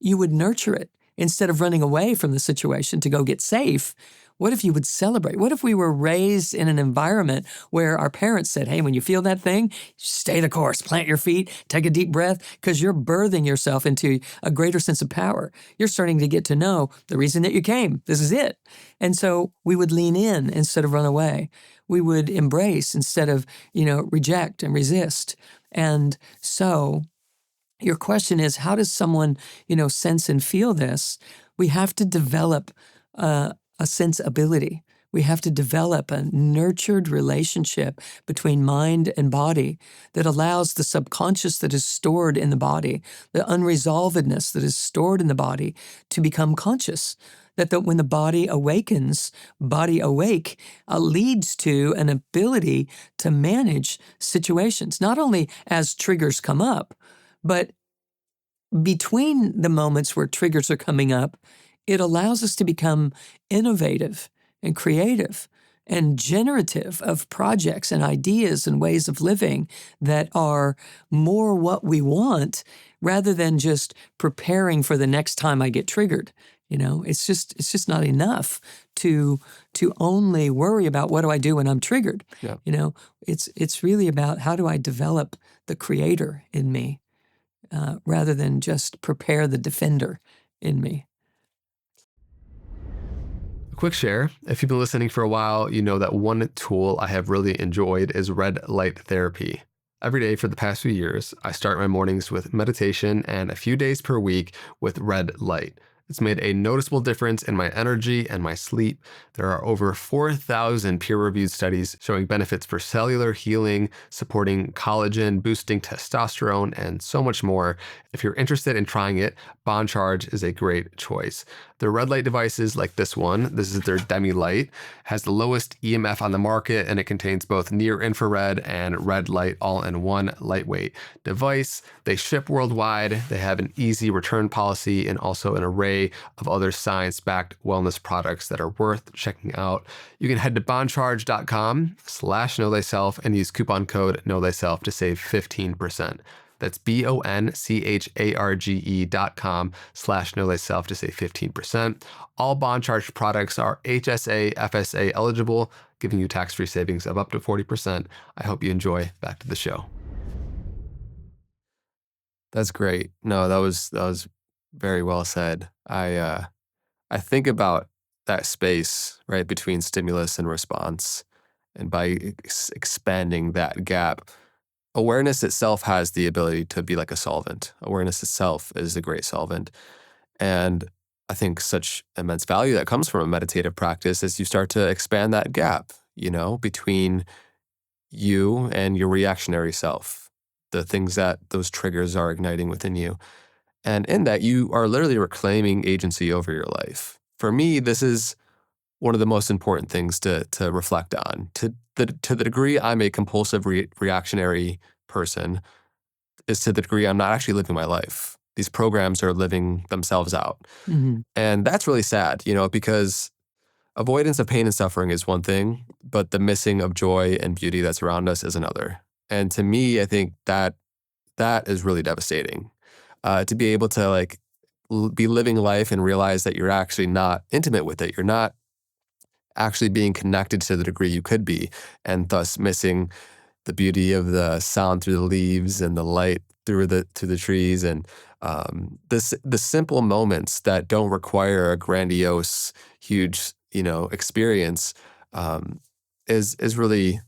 you would nurture it. Instead of running away from the situation to go get safe, what if you would celebrate? What if we were raised in an environment where our parents said, hey, when you feel that thing, stay the course, plant your feet, take a deep breath, because you're birthing yourself into a greater sense of power. You're starting to get to know the reason that you came. This is it. And so we would lean in instead of run away. We would embrace instead of, reject and resist. And so your question is, how does someone, sense and feel this? We have to develop a sensibility. We have to develop a nurtured relationship between mind and body that allows the subconscious that is stored in the body, the unresolvedness that is stored in the body, to become conscious. That when the body awakens, body awake, leads to an ability to manage situations, not only as triggers come up, but between the moments where triggers are coming up, it allows us to become innovative and creative and generative of projects and ideas and ways of living that are more what we want rather than just preparing for the next time I get triggered. It's just not enough to only worry about what do I do when I'm triggered. Yeah. It's really about how do I develop the creator in me rather than just prepare the defender in me. A quick share. If you've been listening for a while, you know that one tool I have really enjoyed is red light therapy. Every day for the past few years, I start my mornings with meditation and a few days per week with red light. It's made a noticeable difference in my energy and my sleep. There are over 4,000 peer-reviewed studies showing benefits for cellular healing, supporting collagen, boosting testosterone, and so much more. If you're interested in trying it, Bond Charge is a great choice. The red light devices like this one, this is their Demi Light, has the lowest EMF on the market, and it contains both near infrared and red light all in one lightweight device. They ship worldwide. They have an easy return policy and also an array of other science-backed wellness products that are worth checking out. You can head to bondcharge.com/knowthyself and use coupon code knowthyself to save 15%. That's BONCHARGE.com/knowthyself to save 15%. All Bond Charge products are HSA, FSA eligible, giving you tax-free savings of up to 40%. I hope you enjoy. Back to the show. That's great. No, that was very well said. I think about that space right between stimulus and response, and by expanding that gap, awareness itself has the ability to be like a solvent. Awareness itself is a great solvent. And I think such immense value that comes from a meditative practice is you start to expand that gap, between you and your reactionary self, the things that those triggers are igniting within you. And in that, you are literally reclaiming agency over your life. For me, this is one of the most important things to reflect on. To the degree I'm a compulsive reactionary person is to the degree I'm not actually living my life. These programs are living themselves out. Mm-hmm. And that's really sad, because avoidance of pain and suffering is one thing, but the missing of joy and beauty that's around us is another. And to me, I think that is really devastating. To be able to be living life and realize that you're actually not intimate with it. You're not actually being connected to the degree you could be, and thus missing the beauty of the sound through the leaves and the light through the trees, and the simple moments that don't require a grandiose, huge, experience is really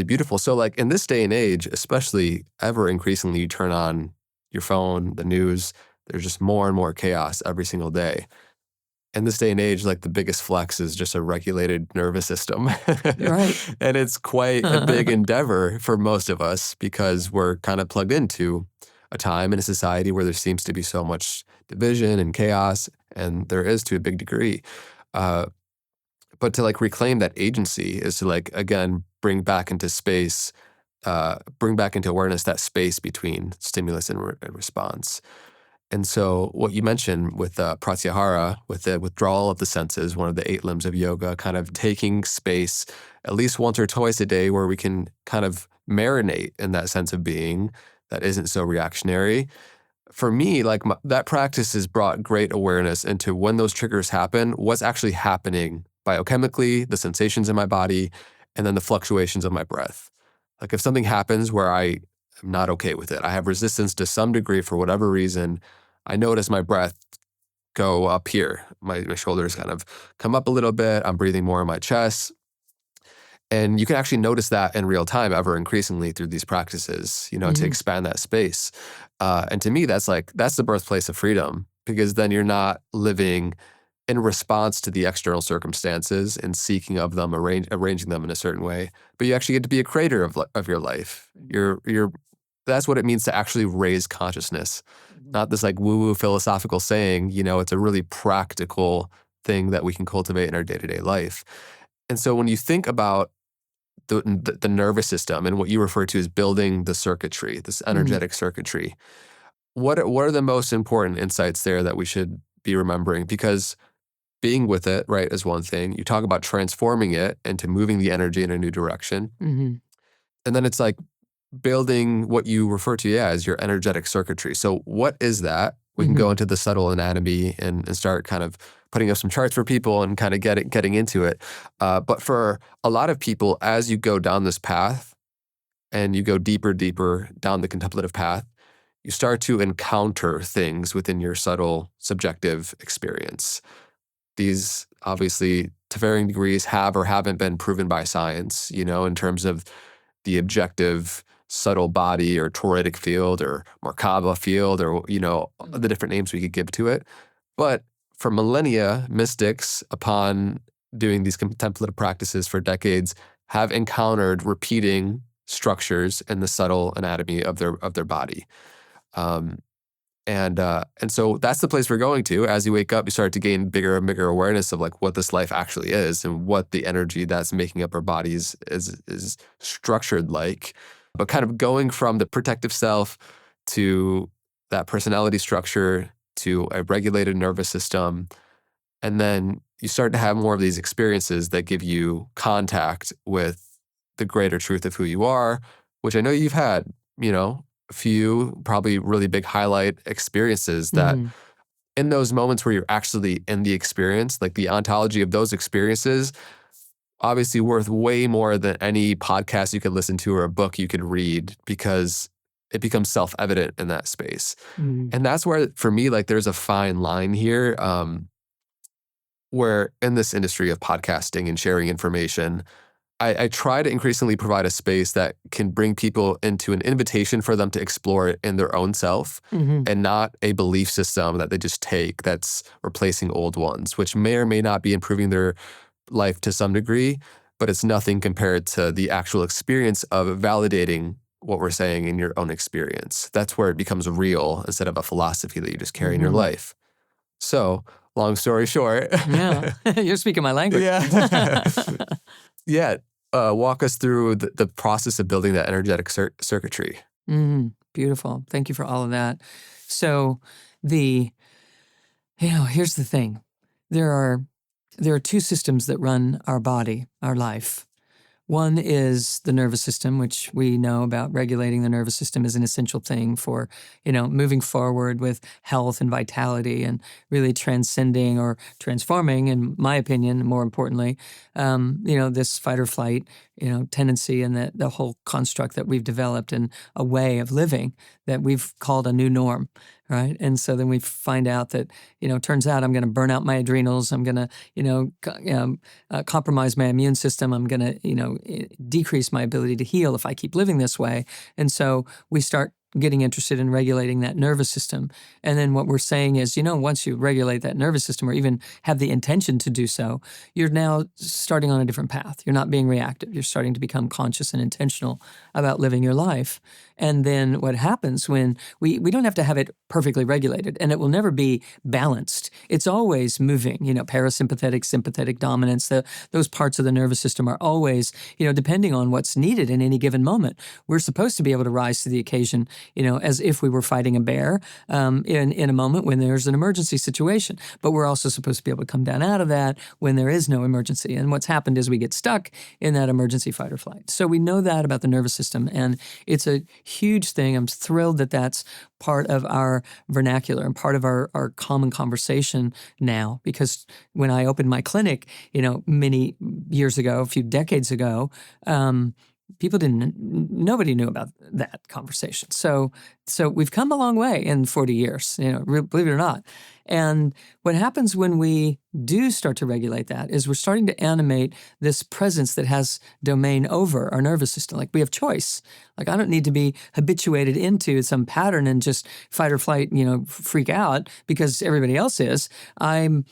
beautiful. So in this day and age, especially ever increasingly, you turn on your phone, the news. There's just more and more chaos every single day. In this day and age, the biggest flex is just a regulated nervous system. Right. And it's quite a big endeavor for most of us because we're kind of plugged into a time in a society where there seems to be so much division and chaos, and there is to a big degree. But to reclaim that agency is to again, bring back into space, bring back into awareness that space between stimulus and response. And so what you mentioned with pratyahara, with the withdrawal of the senses, one of the 8 limbs of yoga, kind of taking space at least once or twice a day where we can kind of marinate in that sense of being that isn't so reactionary. For me, that practice has brought great awareness into when those triggers happen, what's actually happening biochemically, the sensations in my body, and then the fluctuations of my breath. If something happens where I am not okay with it, I have resistance to some degree for whatever reason, I notice my breath go up here. My shoulders kind of come up a little bit. I'm breathing more in my chest. And you can actually notice that in real time ever increasingly through these practices, to expand that space. And to me, that's the birthplace of freedom, because then you're not living in response to the external circumstances and seeking of them, arranging them in a certain way, but you actually get to be a creator of your life. That's what it means to actually raise consciousness. Not this woo-woo philosophical saying, it's a really practical thing that we can cultivate in our day-to-day life. And so when you think about the nervous system and what you refer to as building the circuitry, this energetic circuitry, what are the most important insights there that we should be remembering? Because being with it, right, is one thing. You talk about transforming it into moving the energy in a new direction. Mm-hmm. And then it's building what you refer to as your energetic circuitry. So what is that? We can go into the subtle anatomy and start kind of putting up some charts for people and kind of getting into it. But for a lot of people, as you go down this path and you go deeper down the contemplative path, you start to encounter things within your subtle subjective experience. These obviously, to varying degrees, have or haven't been proven by science, in terms of the objective subtle body or toridic field or Merkaba field or, the different names we could give to it. But for millennia, mystics, upon doing these contemplative practices for decades, have encountered repeating structures in the subtle anatomy of their body. And so that's the place we're going to. As you wake up, you start to gain bigger and bigger awareness of what this life actually is and what the energy that's making up our bodies is structured like. But kind of going from the protective self to that personality structure to a regulated nervous system. And then you start to have more of these experiences that give you contact with the greater truth of who you are, which I know you've had, a few probably really big highlight experiences that in those moments where you're actually in the experience, the ontology of those experiences, obviously worth way more than any podcast you could listen to or a book you could read, because it becomes self-evident in that space. And that's where, for me, there's a fine line here, where in this industry of podcasting and sharing information, I try to increasingly provide a space that can bring people into an invitation for them to explore it in their own self and not a belief system that they just take that's replacing old ones, which may or may not be improving their life to some degree, but it's nothing compared to the actual experience of validating what we're saying in your own experience. That's where it becomes real instead of a philosophy that you just carry in your life. So, long story short. Yeah, you're speaking my language. Yeah. Yeah. Walk us through the process of building that energetic circuitry. Beautiful. Thank you for all of that. So here's the thing. There are two systems that run our body, our life. One is the nervous system, which we know about. Regulating the nervous system is an essential thing for, moving forward with health and vitality and really transcending or transforming, in my opinion, more importantly, this fight or flight, tendency and the whole construct that we've developed and a way of living that we've called a new norm, right? And so then we find out that, turns out I'm going to burn out my adrenals. I'm going to, compromise my immune system. I'm going to, decrease my ability to heal if I keep living this way. And so we start getting interested in regulating that nervous system. And then what we're saying is, once you regulate that nervous system or even have the intention to do so, you're now starting on a different path. You're not being reactive. You're starting to become conscious and intentional about living your life. And then what happens when we don't have to have it perfectly regulated, and it will never be balanced. It's always moving, parasympathetic, sympathetic dominance. Those parts of the nervous system are always, depending on what's needed in any given moment. We're supposed to be able to rise to the occasion, as if we were fighting a bear in a moment when there's an emergency situation. But we're also supposed to be able to come down out of that when there is no emergency. And what's happened is we get stuck in that emergency fight or flight. So we know that about the nervous system, and it's a huge thing. I'm thrilled that that's part of our vernacular and part of our common conversation now, because when I opened my clinic, many years ago, a few decades ago, nobody knew about that conversation. So we've come a long way in 40 years, believe it or not. And what happens when we do start to regulate that is we're starting to animate this presence that has domain over our nervous system. Like we have choice. Like I don't need to be habituated into some pattern and just fight or flight, freak out because everybody else is. Now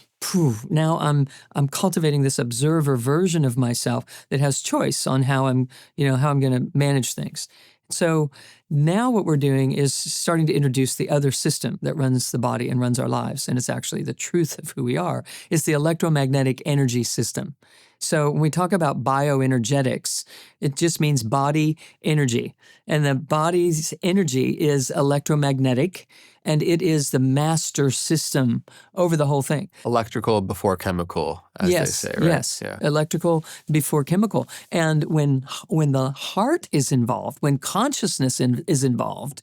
I'm cultivating this observer version of myself that has choice on how I'm going to manage things. So now what we're doing is starting to introduce the other system that runs the body and runs our lives, and it's actually the truth of who we are. It's the electromagnetic energy system. So when we talk about bioenergetics, it just means body energy. And the body's energy is electromagnetic, and it is the master system over the whole thing. Electrical before chemical, as they say, right? Yes, yeah. Electrical before chemical. And when the heart is involved, when consciousness is involved,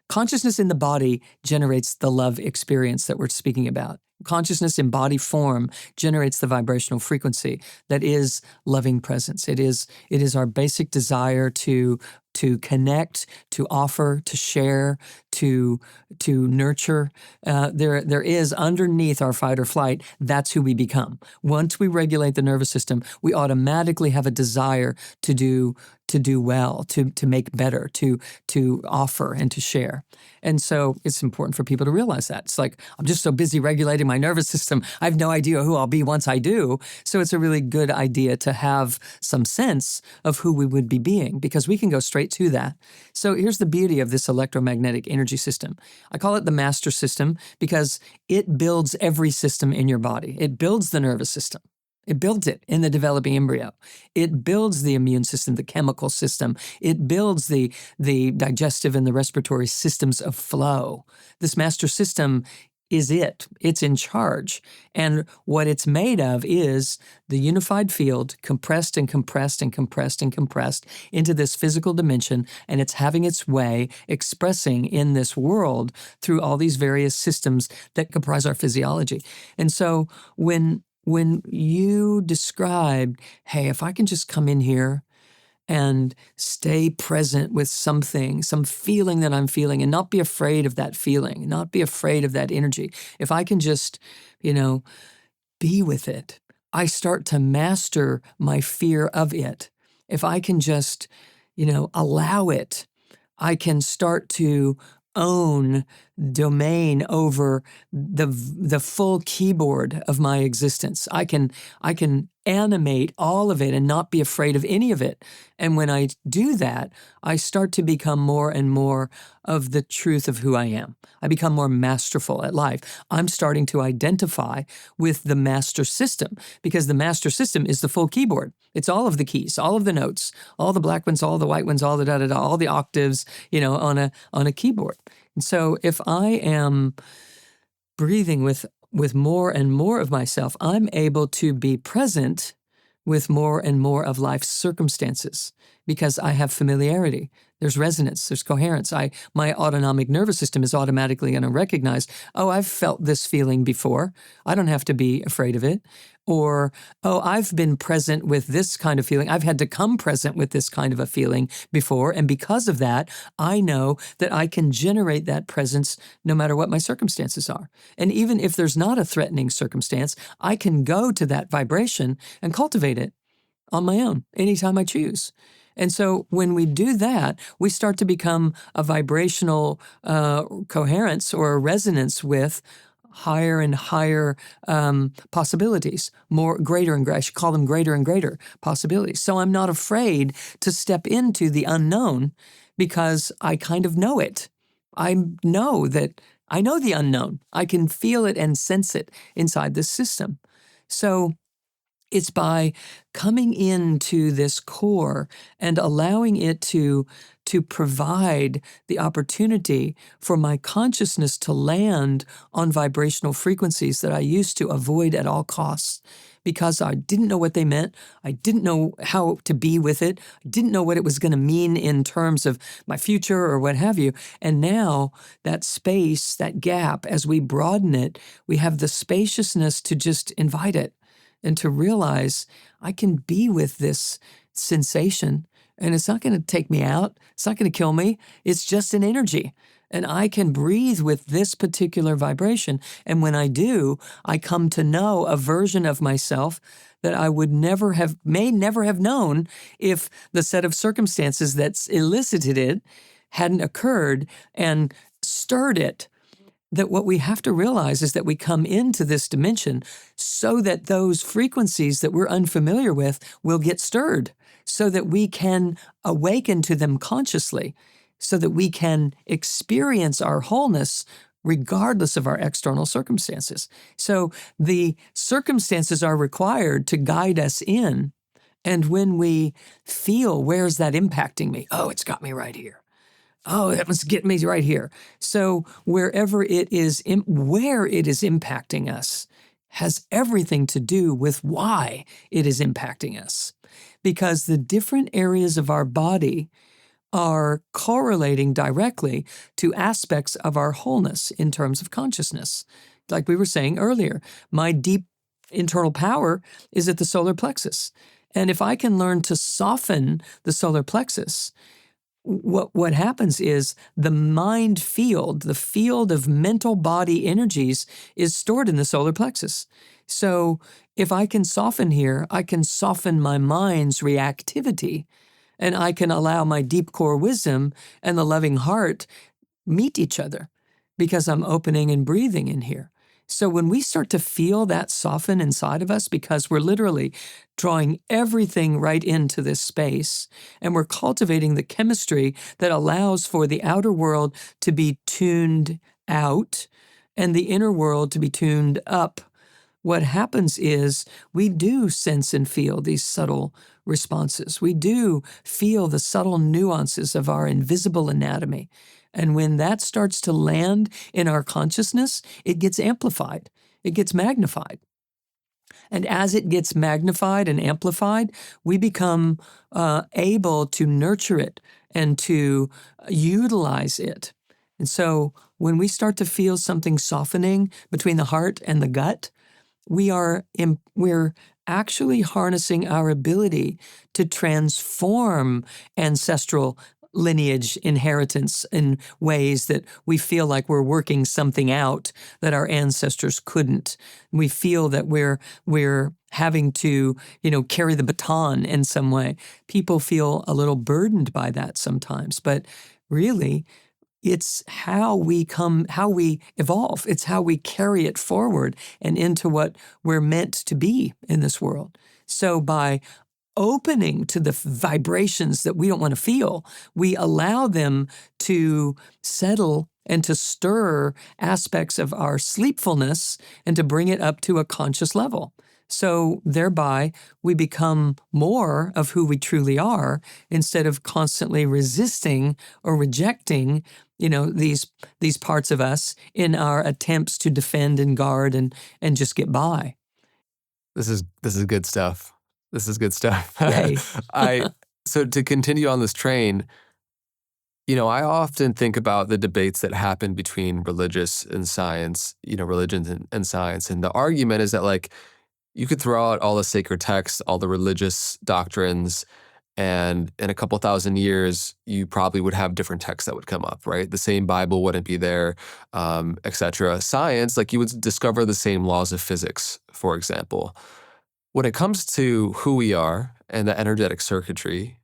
consciousness in the body generates the love experience that we're speaking about. Consciousness in body form generates the vibrational frequency that is loving presence. It is our basic desire to connect, to offer, to share, to nurture. There is underneath our fight or flight, that's who we become. Once we regulate the nervous system, we automatically have a desire to do well, to make better, to offer and to share. And so it's important for people to realize that. It's like, I'm just so busy regulating my nervous system, I have no idea who I'll be once I do. So it's a really good idea to have some sense of who we would be being, because we can go straight to that. So here's the beauty of this electromagnetic energy system. I call it the master system because it builds every system in your body. It builds the nervous system. It builds it in the developing embryo. It builds the immune system, the chemical system. It builds the digestive and the respiratory systems of flow. This master system is it. It's in charge. And what it's made of is the unified field compressed and compressed and compressed and compressed into this physical dimension, and it's having its way expressing in this world through all these various systems that comprise our physiology. And so when you described, hey, if I can just come in here and stay present with something, some feeling that I'm feeling, and not be afraid of that feeling, not be afraid of that energy. If I can just, be with it, I start to master my fear of it. If I can just, allow it, I can start to own domain over the full keyboard of my existence. I can animate all of it and not be afraid of any of it. And when I do that, I start to become more and more of the truth of who I am. I become more masterful at life. I'm starting to identify with the master system, because the master system is the full keyboard. It's all of the keys, all of the notes, all the black ones, all the white ones, all the da-da-da, all the octaves, on a keyboard. And so if I am breathing with more and more of myself, I'm able to be present with more and more of life's circumstances because I have familiarity. There's resonance, there's coherence. My autonomic nervous system is automatically going to recognize, oh, I've felt this feeling before. I don't have to be afraid of it. Or, oh, I've been present with this kind of feeling. I've had to come present with this kind of a feeling before. And because of that, I know that I can generate that presence no matter what my circumstances are. And even if there's not a threatening circumstance, I can go to that vibration and cultivate it on my own anytime I choose. And so when we do that, we start to become a vibrational coherence or a resonance with higher and higher possibilities, greater and greater. I should call them greater and greater possibilities. So I'm not afraid to step into the unknown because I kind of know it. I know the unknown. I can feel it and sense it inside this system. So it's by coming into this core and allowing it to provide the opportunity for my consciousness to land on vibrational frequencies that I used to avoid at all costs because I didn't know what they meant. I didn't know how to be with it. I didn't know what it was going to mean in terms of my future or what have you. And now that space, that gap, as we broaden it, we have the spaciousness to just invite it. And to realize I can be with this sensation and it's not going to take me out. It's not going to kill me. It's just an energy. And I can breathe with this particular vibration. And when I do, I come to know a version of myself that I may never have known if the set of circumstances that's elicited it hadn't occurred and stirred it. That what we have to realize is that we come into this dimension so that those frequencies that we're unfamiliar with will get stirred, so that we can awaken to them consciously, so that we can experience our wholeness regardless of our external circumstances. So the circumstances are required to guide us in. And when we feel, where's that impacting me? Oh, it's got me right here. Oh, that must get me right here. So where it is impacting us has everything to do with why it is impacting us. Because the different areas of our body are correlating directly to aspects of our wholeness in terms of consciousness. Like we were saying earlier, my deep internal power is at the solar plexus. And if I can learn to soften the solar plexus, what happens is the mind field, the field of mental body energies is stored in the solar plexus. So if I can soften here, I can soften my mind's reactivity and I can allow my deep core wisdom and the loving heart meet each other because I'm opening and breathing in here. So when we start to feel that soften inside of us, because we're literally drawing everything right into this space, and we're cultivating the chemistry that allows for the outer world to be tuned out and the inner world to be tuned up, what happens is we do sense and feel these subtle responses. We do feel the subtle nuances of our invisible anatomy. And when that starts to land in our consciousness, it gets amplified. It gets magnified. And as it gets magnified and amplified, we become able to nurture it and to utilize it. And so when we start to feel something softening between the heart and the gut, we're actually harnessing our ability to transform ancestral lineage inheritance in ways that we feel like we're working something out that our ancestors couldn't. We feel that we're having to, carry the baton in some way. People feel a little burdened by that sometimes, but really, it's how we evolve. It's how we carry it forward and into what we're meant to be in this world. So by opening to the vibrations that we don't want to feel, we allow them to settle and to stir aspects of our sleepfulness and to bring it up to a conscious level. So thereby, we become more of who we truly are instead of constantly resisting or rejecting, these parts of us in our attempts to defend and guard and just get by. This is good stuff. This is good stuff. Yay. So to continue on this train, I often think about the debates that happen between religious and science, religion and science. And the argument is that you could throw out all the sacred texts, all the religious doctrines, and in a couple thousand years, you probably would have different texts that would come up, right? The same Bible wouldn't be there, et cetera. Science, you would discover the same laws of physics, for example. When it comes to who we are and the energetic circuitry,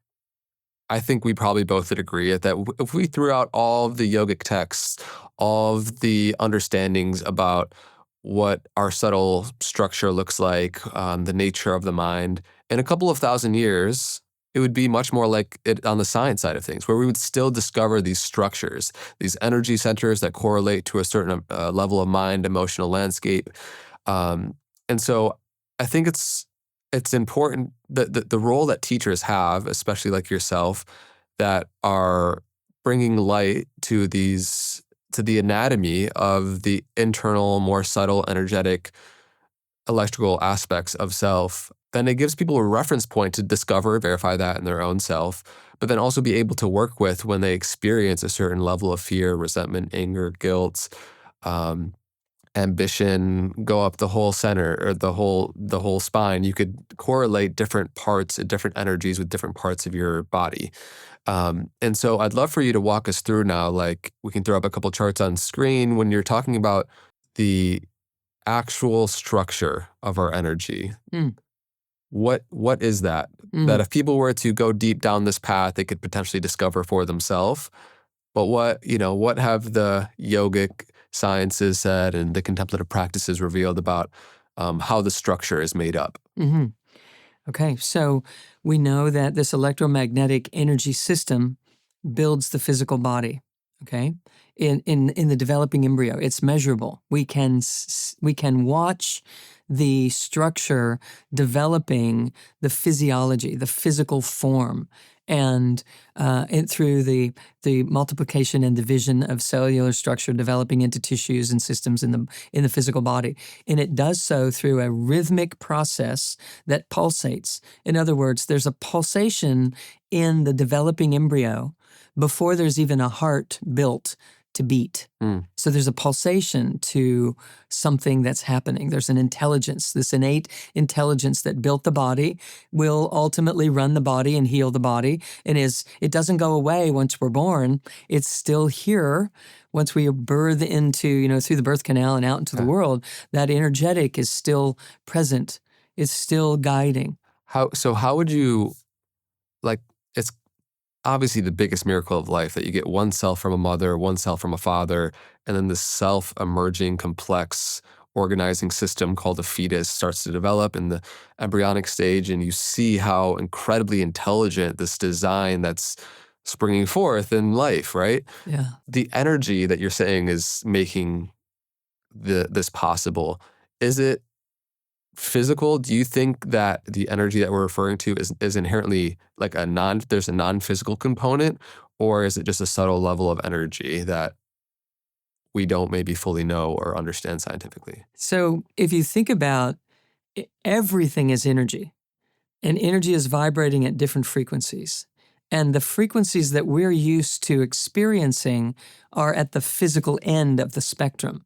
I think we probably both would agree that if we threw out all of the yogic texts, all of the understandings about what our subtle structure looks like, the nature of the mind, in a couple of thousand years, it would be much more like it on the science side of things, where we would still discover these structures, these energy centers that correlate to a certain level of mind, emotional landscape. And so I think it's important that the role that teachers have, especially like yourself, that are bringing light to the anatomy of the internal, more subtle, energetic, electrical aspects of self, then it gives people a reference point to discover, verify that in their own self, but then also be able to work with when they experience a certain level of fear, resentment, anger, guilt, ambition, go up the whole center or the whole spine. You could correlate different parts and different energies with different parts of your body. And so I'd love for you to walk us through now, we can throw up a couple charts on screen when you're talking about the actual structure of our energy. What is that? That if people were to go deep down this path, they could potentially discover for themselves. But what have the yogic sciences said and the contemplative practices revealed about how the structure is made up? Mm-hmm. Okay, so we know that this electromagnetic energy system builds the physical body. Okay, in the developing embryo, it's measurable. We can watch the structure developing the physiology, the physical form, and through the multiplication and division of cellular structure developing into tissues and systems in the physical body. And it does so through a rhythmic process that pulsates. In other words, there's a pulsation in the developing embryo before there's even a heart built to beat. So there's a pulsation to something that's happening. There's an intelligence, this innate intelligence that built the body will ultimately run the body and heal the body. And it doesn't go away once we're born. It's still here once we birth into, through the birth canal and out into the world. That energetic is still present. It's still guiding. How would you, it's obviously the biggest miracle of life that you get one cell from a mother, one cell from a father, and then this self-emerging, complex, organizing system called a fetus starts to develop in the embryonic stage, and you see how incredibly intelligent this design that's springing forth in life, right? Yeah. The energy that you're saying is making this possible. Is it physical? Do you think that the energy that we're referring to is inherently there's a non-physical component, or is it just a subtle level of energy that we don't maybe fully know or understand scientifically? So if you think about everything is energy, and energy is vibrating at different frequencies. And the frequencies that we're used to experiencing are at the physical end of the spectrum.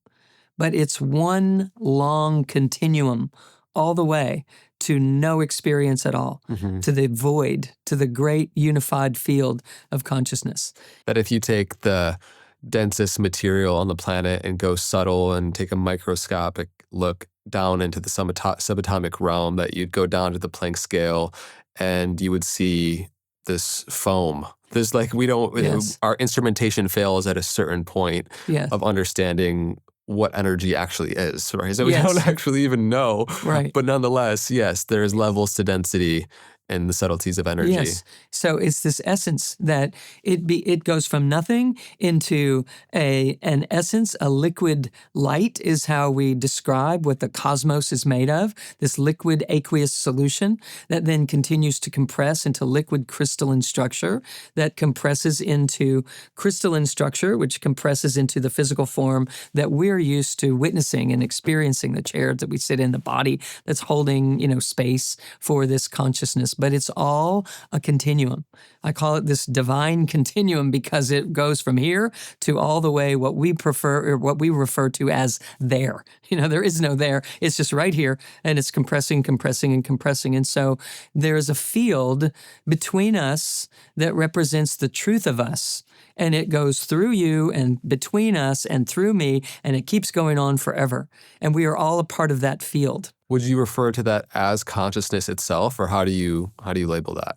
But it's one long continuum all the way to no experience at all, to the void, to the great unified field of consciousness. That if you take the densest material on the planet and go subtle and take a microscopic look down into the subatomic realm, that you'd go down to the Planck scale and you would see this foam. There's like, Yes. our instrumentation fails at a certain point Yes. of understanding what energy actually is, right? So we Yes. don't actually even know. Right. But nonetheless, yes, there's levels to density and the subtleties of energy. Yes. So it's this essence that it goes from nothing into an essence. A liquid light is how we describe what the cosmos is made of, this liquid aqueous solution that then continues to compress into liquid crystalline structure, that compresses into crystalline structure, which compresses into the physical form that we're used to witnessing and experiencing, the chair that we sit in, the body that's holding, space for this consciousness. But it's all a continuum. I call it this divine continuum because it goes from here to all the way what we prefer, or what we refer to as there. There is no there. It's just right here, and it's compressing, compressing, and compressing. And so there's a field between us that represents the truth of us. And it goes through you and between us and through me, and it keeps going on forever. And we are all a part of that field. Would you refer to that as consciousness itself, or how do you label that?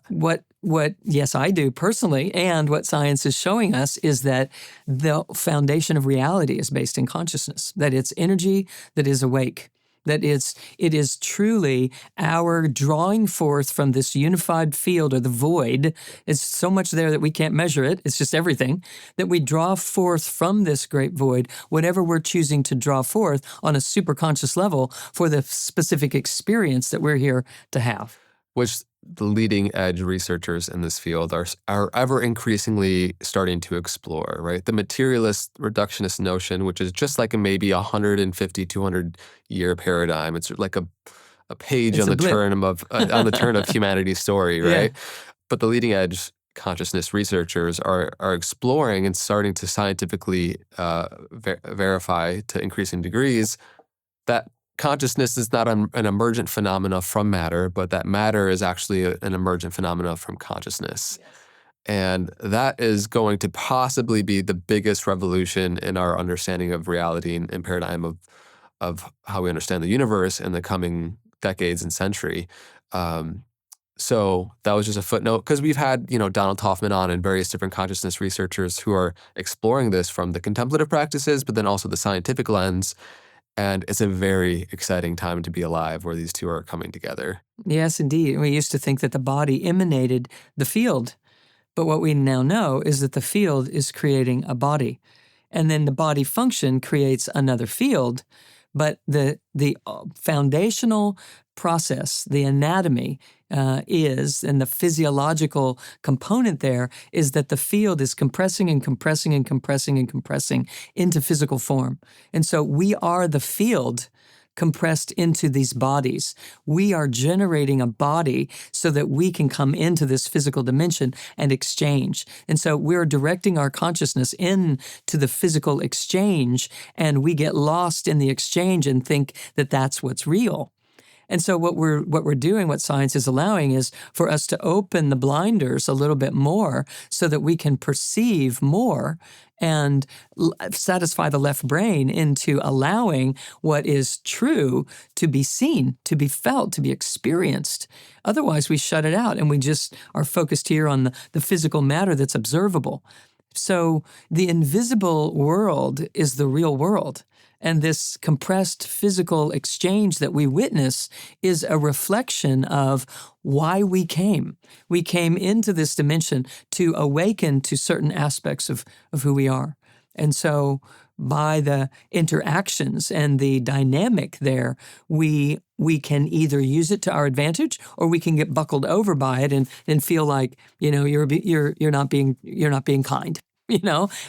Yes, I do personally, and what science is showing us is that the foundation of reality is based in consciousness, that it's energy that is awake. That it is truly our drawing forth from this unified field, or the void. It's so much there that we can't measure it. It's just everything. That we draw forth from this great void whatever we're choosing to draw forth on a superconscious level for the specific experience that we're here to have. Which the leading edge researchers in this field are ever increasingly starting to explore, right? The materialist reductionist notion, which is just like a maybe 150, 200 year paradigm. It's like a page on the turn of humanity's story, right? Yeah. But the leading edge consciousness researchers are exploring and starting to scientifically verify to increasing degrees that consciousness is not an emergent phenomena from matter, but that matter is actually an emergent phenomena from consciousness. Yes. And that is going to possibly be the biggest revolution in our understanding of reality and paradigm of how we understand the universe in the coming decades and century. So that was just a footnote, because we've had, Donald Hoffman on and various different consciousness researchers who are exploring this from the contemplative practices, but then also the scientific lens. And it's a very exciting time to be alive where these two are coming together. Yes, indeed. We used to think that the body emanated the field. But what we now know is that the field is creating a body. And then the body function creates another field. But the foundational process, the anatomy and the physiological component there is that the field is compressing and compressing and compressing and compressing into physical form. And so we are the field compressed into these bodies. We are generating a body so that we can come into this physical dimension and exchange. And so we're directing our consciousness into the physical exchange, and we get lost in the exchange and think that that's what's real. And so what we're doing, what science is allowing, is for us to open the blinders a little bit more so that we can perceive more and satisfy the left brain into allowing what is true to be seen, to be felt, to be experienced. Otherwise, we shut it out and we just are focused here on the physical matter that's observable. So the invisible world is the real world. And this compressed physical exchange that we witness is a reflection of why we came. We came into this dimension to awaken to certain aspects of who we are. And so by the interactions and the dynamic there, we can either use it to our advantage, or we can get buckled over by it and feel like, you're not being kind.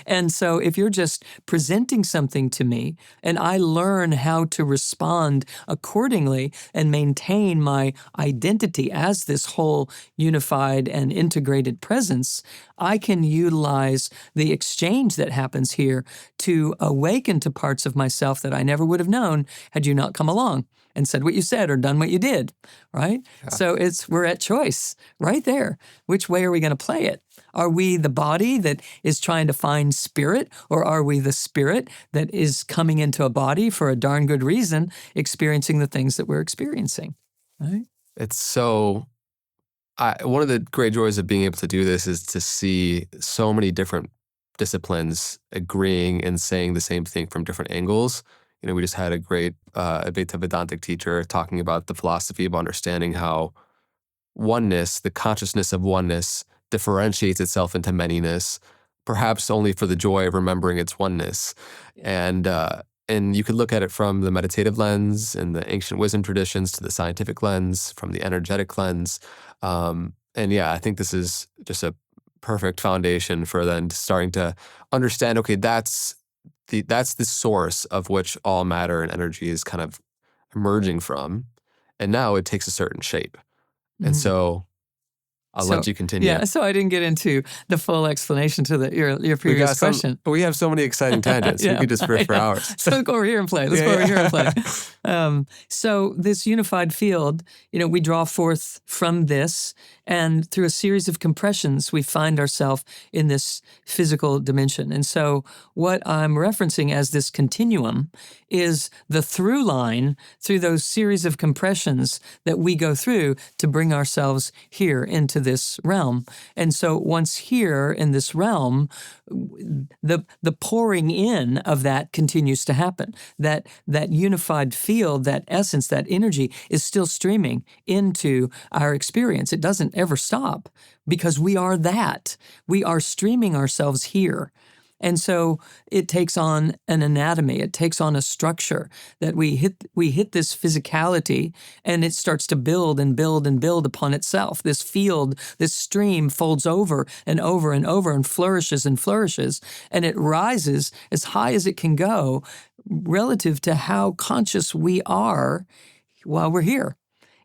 And so if you're just presenting something to me and I learn how to respond accordingly and maintain my identity as this whole unified and integrated presence, I can utilize the exchange that happens here to awaken to parts of myself that I never would have known had you not come along and said what you said or done what you did, right? Yeah. So we're at choice right there. Which way are we going to play it? Are we the body that is trying to find spirit, or are we the spirit that is coming into a body for a darn good reason, experiencing the things that we're experiencing? Right? It's so, one of the great joys of being able to do this is to see so many different disciplines agreeing and saying the same thing from different angles. We just had a great Advaita Vedantic teacher talking about the philosophy of understanding how oneness, the consciousness of oneness, differentiates itself into manyness, perhaps only for the joy of remembering its oneness. And you could look at it from the meditative lens and the ancient wisdom traditions to the scientific lens, from the energetic lens. And yeah, I think this is just a perfect foundation for then starting to understand, okay, that's the source of which all matter and energy is kind of emerging from. And now it takes a certain shape. And so I'll let you continue. Yeah, so I didn't get into the full explanation to your previous question. We have so many exciting tangents. We could just riff for hours. So go over here and play. Let's go over here and play. So this unified field, we draw forth from this, and through a series of compressions, we find ourselves in this physical dimension. And so what I'm referencing as this continuum is the through line through those series of compressions that we go through to bring ourselves here into this realm. And so once here in this realm, the pouring in of that continues to happen. That unified field, that essence, that energy is still streaming into our experience. It doesn't ever stop because we are that. We are streaming ourselves here. And so it takes on an anatomy. It takes on a structure that we hit this physicality, and it starts to build and build and build upon itself. This field, this stream folds over and over and over and flourishes, and it rises as high as it can go relative to how conscious we are while we're here.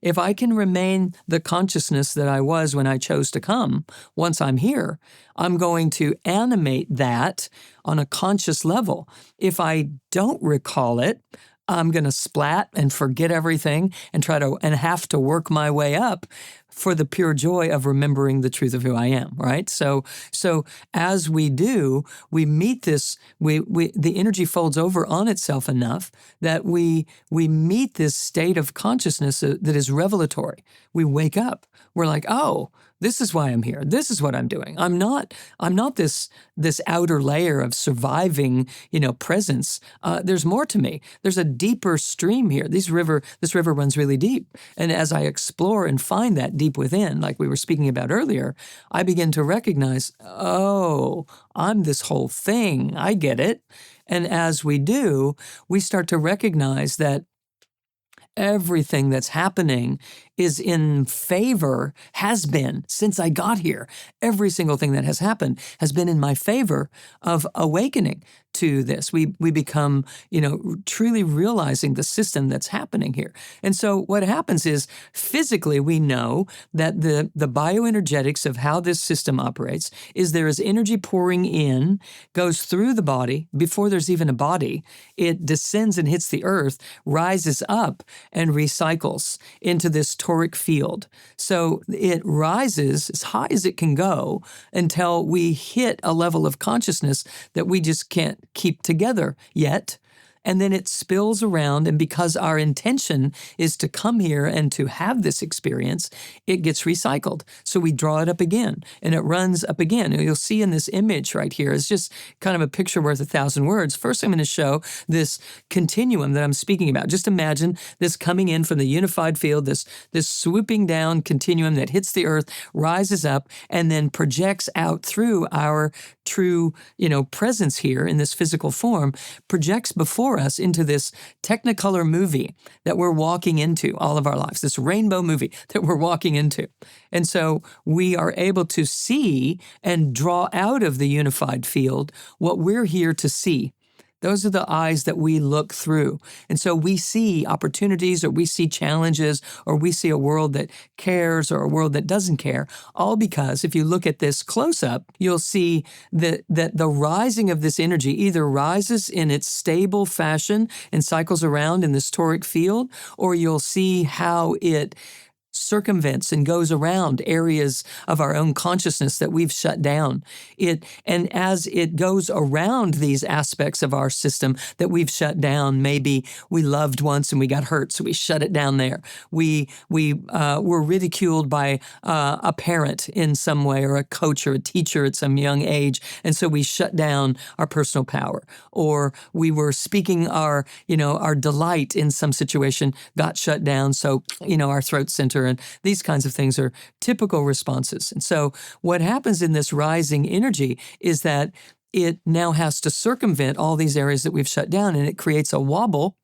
If I can remain the consciousness that I was when I chose to come, once I'm here, I'm going to animate that on a conscious level. If I don't recall it, I'm going to splat and forget everything and have to work my way up for the pure joy of remembering the truth of who I am, right? So as we do, we meet this, the energy folds over on itself enough that we meet this state of consciousness that is revelatory. We wake up. We're like, oh, this is why I'm here. This is what I'm doing. I'm not this outer layer of surviving, presence. There's more to me. There's a deeper stream here. This river runs really deep. And as I explore and find that deep within, like we were speaking about earlier, I begin to recognize, oh, I'm this whole thing. I get it. And as we do, we start to recognize that everything that's happening is in favor, has been since I got here. Every single thing that has happened has been in my favor of awakening to this. We become, truly realizing the system that's happening here. And so what happens is physically we know that the bioenergetics of how this system operates is there is energy pouring in, goes through the body before there's even a body. It descends and hits the earth, rises up and recycles into this toric field. So it rises as high as it can go until we hit a level of consciousness that we just can't keep together yet. And then it spills around, and because our intention is to come here and to have this experience, it gets recycled. So we draw it up again, and it runs up again. And you'll see in this image right here, it's just kind of a picture worth 1,000 words. First, I'm going to show this continuum that I'm speaking about. Just imagine this coming in from the unified field, this swooping down continuum that hits the earth, rises up, and then projects out through our true, presence here in this physical form, projects before us into this technicolor movie that we're walking into all of our lives, this rainbow movie that we're walking into. And so we are able to see and draw out of the unified field what we're here to see. Those are the eyes that we look through. And so we see opportunities, or we see challenges, or we see a world that cares or a world that doesn't care, all because if you look at this close up, you'll see that the rising of this energy either rises in its stable fashion and cycles around in this toric field, or you'll see how it circumvents and goes around areas of our own consciousness that we've shut down. And as it goes around these aspects of our system that we've shut down, maybe we loved once and we got hurt, so we shut it down there. We were ridiculed by a parent in some way, or a coach or a teacher at some young age, and so we shut down our personal power. Or we were speaking our delight in some situation, got shut down, so our throat center, and these kinds of things are typical responses. And so what happens in this rising energy is that it now has to circumvent all these areas that we've shut down, and it creates a wobble,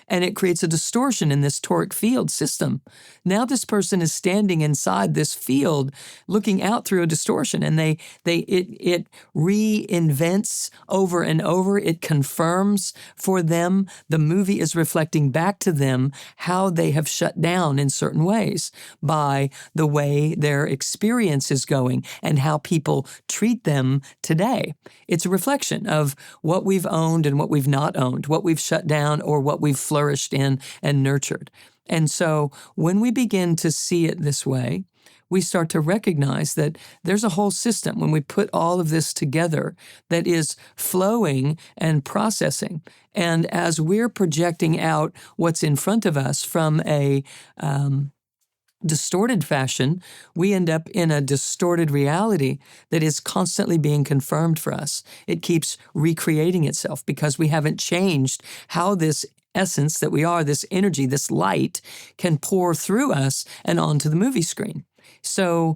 and it creates a distortion in this toric field system. Now this person is standing inside this field looking out through a distortion, and it reinvents over and over. It confirms for them. The movie is reflecting back to them how they have shut down in certain ways by the way their experience is going and how people treat them today. It's a reflection of what we've owned and what we've not owned, what we've shut down or what we've flourished in and nurtured. And so when we begin to see it this way, we start to recognize that there's a whole system when we put all of this together that is flowing and processing. And as we're projecting out what's in front of us from a distorted fashion, we end up in a distorted reality that is constantly being confirmed for us. It keeps recreating itself because we haven't changed how this essence that we are, this energy, this light, can pour through us and onto the movie screen. So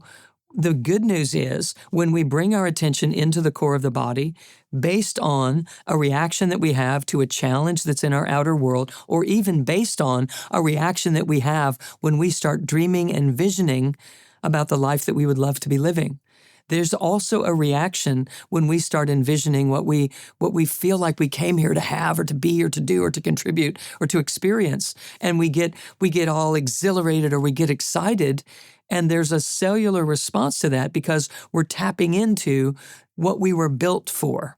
the good news is when we bring our attention into the core of the body based on a reaction that we have to a challenge that's in our outer world, or even based on a reaction that we have when we start dreaming and visioning about the life that we would love to be living. There's also a reaction when we start envisioning what we feel like we came here to have or to be or to do or to contribute or to experience. And we get all exhilarated or we get excited. And there's a cellular response to that because we're tapping into what we were built for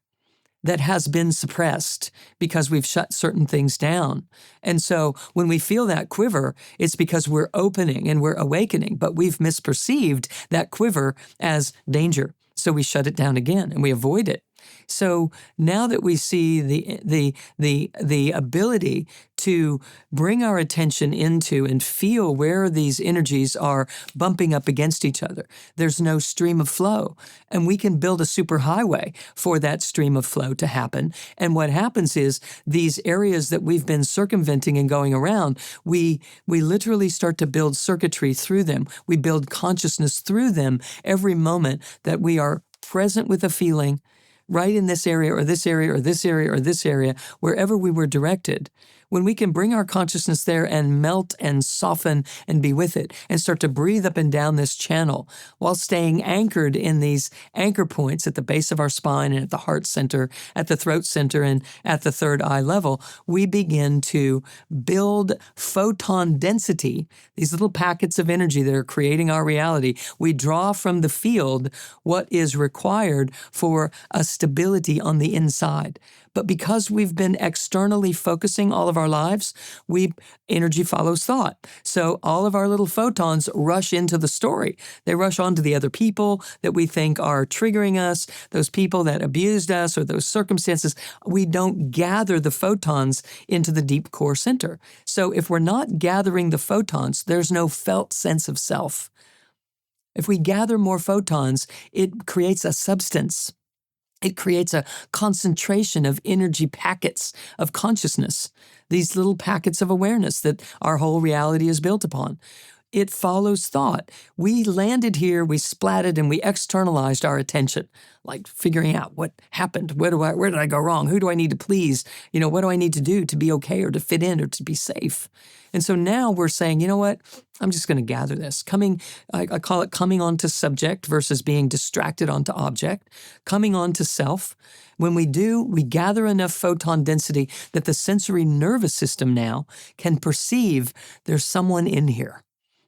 that has been suppressed because we've shut certain things down. And so when we feel that quiver, it's because we're opening and we're awakening, but we've misperceived that quiver as danger. So we shut it down again and we avoid it. So now that we see the ability to bring our attention into and feel where these energies are bumping up against each other, there's no stream of flow. And we can build a superhighway for that stream of flow to happen. And what happens is these areas that we've been circumventing and going around, we literally start to build circuitry through them. We build consciousness through them every moment that we are present with a feeling right in this area or this area or this area or this area, wherever we were directed. When we can bring our consciousness there and melt and soften and be with it and start to breathe up and down this channel while staying anchored in these anchor points at the base of our spine and at the heart center, at the throat center, and at the third eye level, we begin to build photon density, these little packets of energy that are creating our reality. We draw from the field what is required for a stability on the inside. But because we've been externally focusing all of our lives, energy follows thought. So all of our little photons rush into the story. They rush onto the other people that we think are triggering us, those people that abused us or those circumstances. We don't gather the photons into the deep core center. So if we're not gathering the photons, there's no felt sense of self. If we gather more photons, it creates a substance. It creates a concentration of energy packets of consciousness, these little packets of awareness that our whole reality is built upon. It follows thought. We landed here, we splatted, and we externalized our attention, like figuring out what happened, where did I go wrong, who do I need to please, what do I need to do to be okay or to fit in or to be safe. And so now we're saying, you know what, I'm just going to gather this. I call it coming onto subject versus being distracted onto object, coming onto self. When we do, we gather enough photon density that the sensory nervous system now can perceive there's someone in here.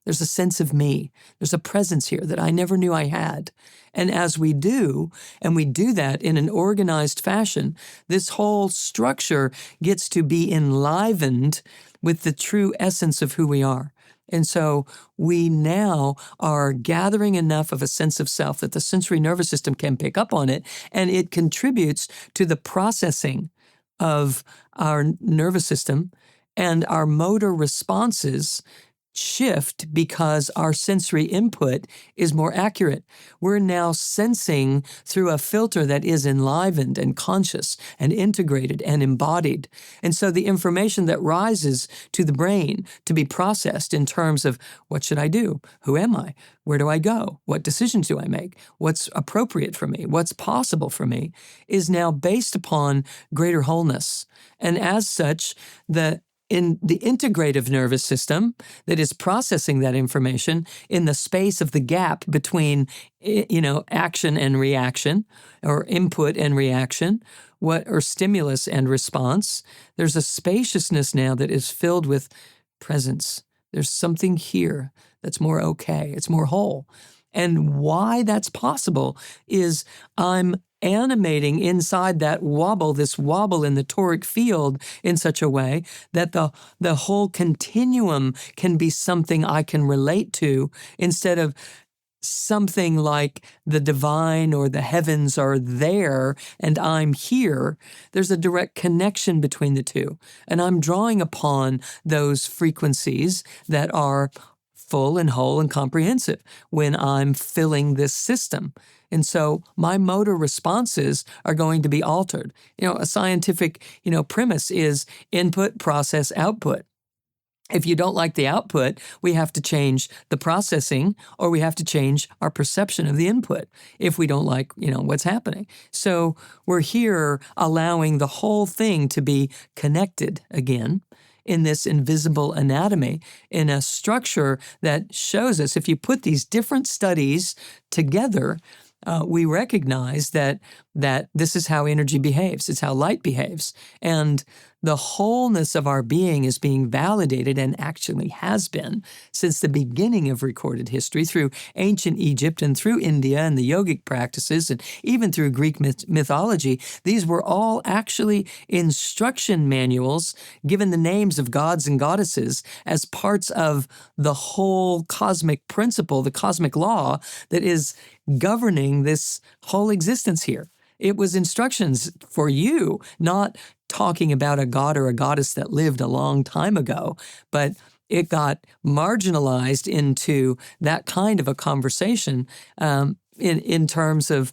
There's a sense of me. There's a presence here that I never knew I had. And as we do, and we do that in an organized fashion, this whole structure gets to be enlivened with the true essence of who we are. And so we now are gathering enough of a sense of self that the sensory nervous system can pick up on it, and it contributes to the processing of our nervous system, and our motor responses shift because our sensory input is more accurate. We're now sensing through a filter that is enlivened and conscious and integrated and embodied. And so the information that rises to the brain to be processed in terms of what should I do? Who am I? Where do I go? What decisions do I make? What's appropriate for me? What's possible for me? Is now based upon greater wholeness. And as such, in the integrative nervous system that is processing that information in the space of the gap between, action and reaction, or input and reaction, or stimulus and response, there's a spaciousness now that is filled with presence. There's something here that's more okay. It's more whole. And why that's possible is I'm animating inside that wobble, this wobble in the toric field in such a way that the whole continuum can be something I can relate to, instead of something like the divine or the heavens are there and I'm here. There's a direct connection between the two. And I'm drawing upon those frequencies that are full and whole and comprehensive when I'm filling this system. And so my motor responses are going to be altered. A scientific, premise is input, process, output. If you don't like the output, we have to change the processing, or we have to change our perception of the input if we don't like, what's happening. So we're here allowing the whole thing to be connected again in this invisible anatomy, in a structure that shows us, if you put these different studies together, we recognize that this is how energy behaves. It's how light behaves. And the wholeness of our being is being validated, and actually has been since the beginning of recorded history, through ancient Egypt and through India and the yogic practices, and even through Greek mythology. These were all actually instruction manuals given the names of gods and goddesses as parts of the whole cosmic principle, the cosmic law that is governing this whole existence here. It was instructions for you, not talking about a god or a goddess that lived a long time ago, but it got marginalized into that kind of a conversation in terms of,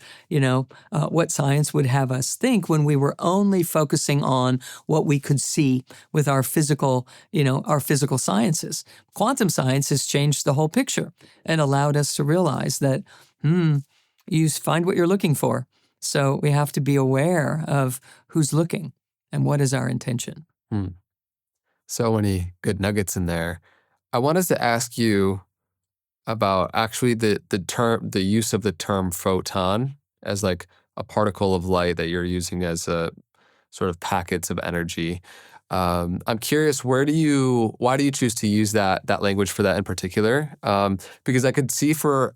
what science would have us think when we were only focusing on what we could see with our physical, our physical sciences. Quantum science has changed the whole picture and allowed us to realize that, you find what you're looking for. So we have to be aware of who's looking and what is our intention. So many good nuggets in there. I want us to ask you about actually the use of the term photon as like a particle of light that you're using as a sort of packets of energy. I'm curious, why do you choose to use that language for that in particular? Because I could see for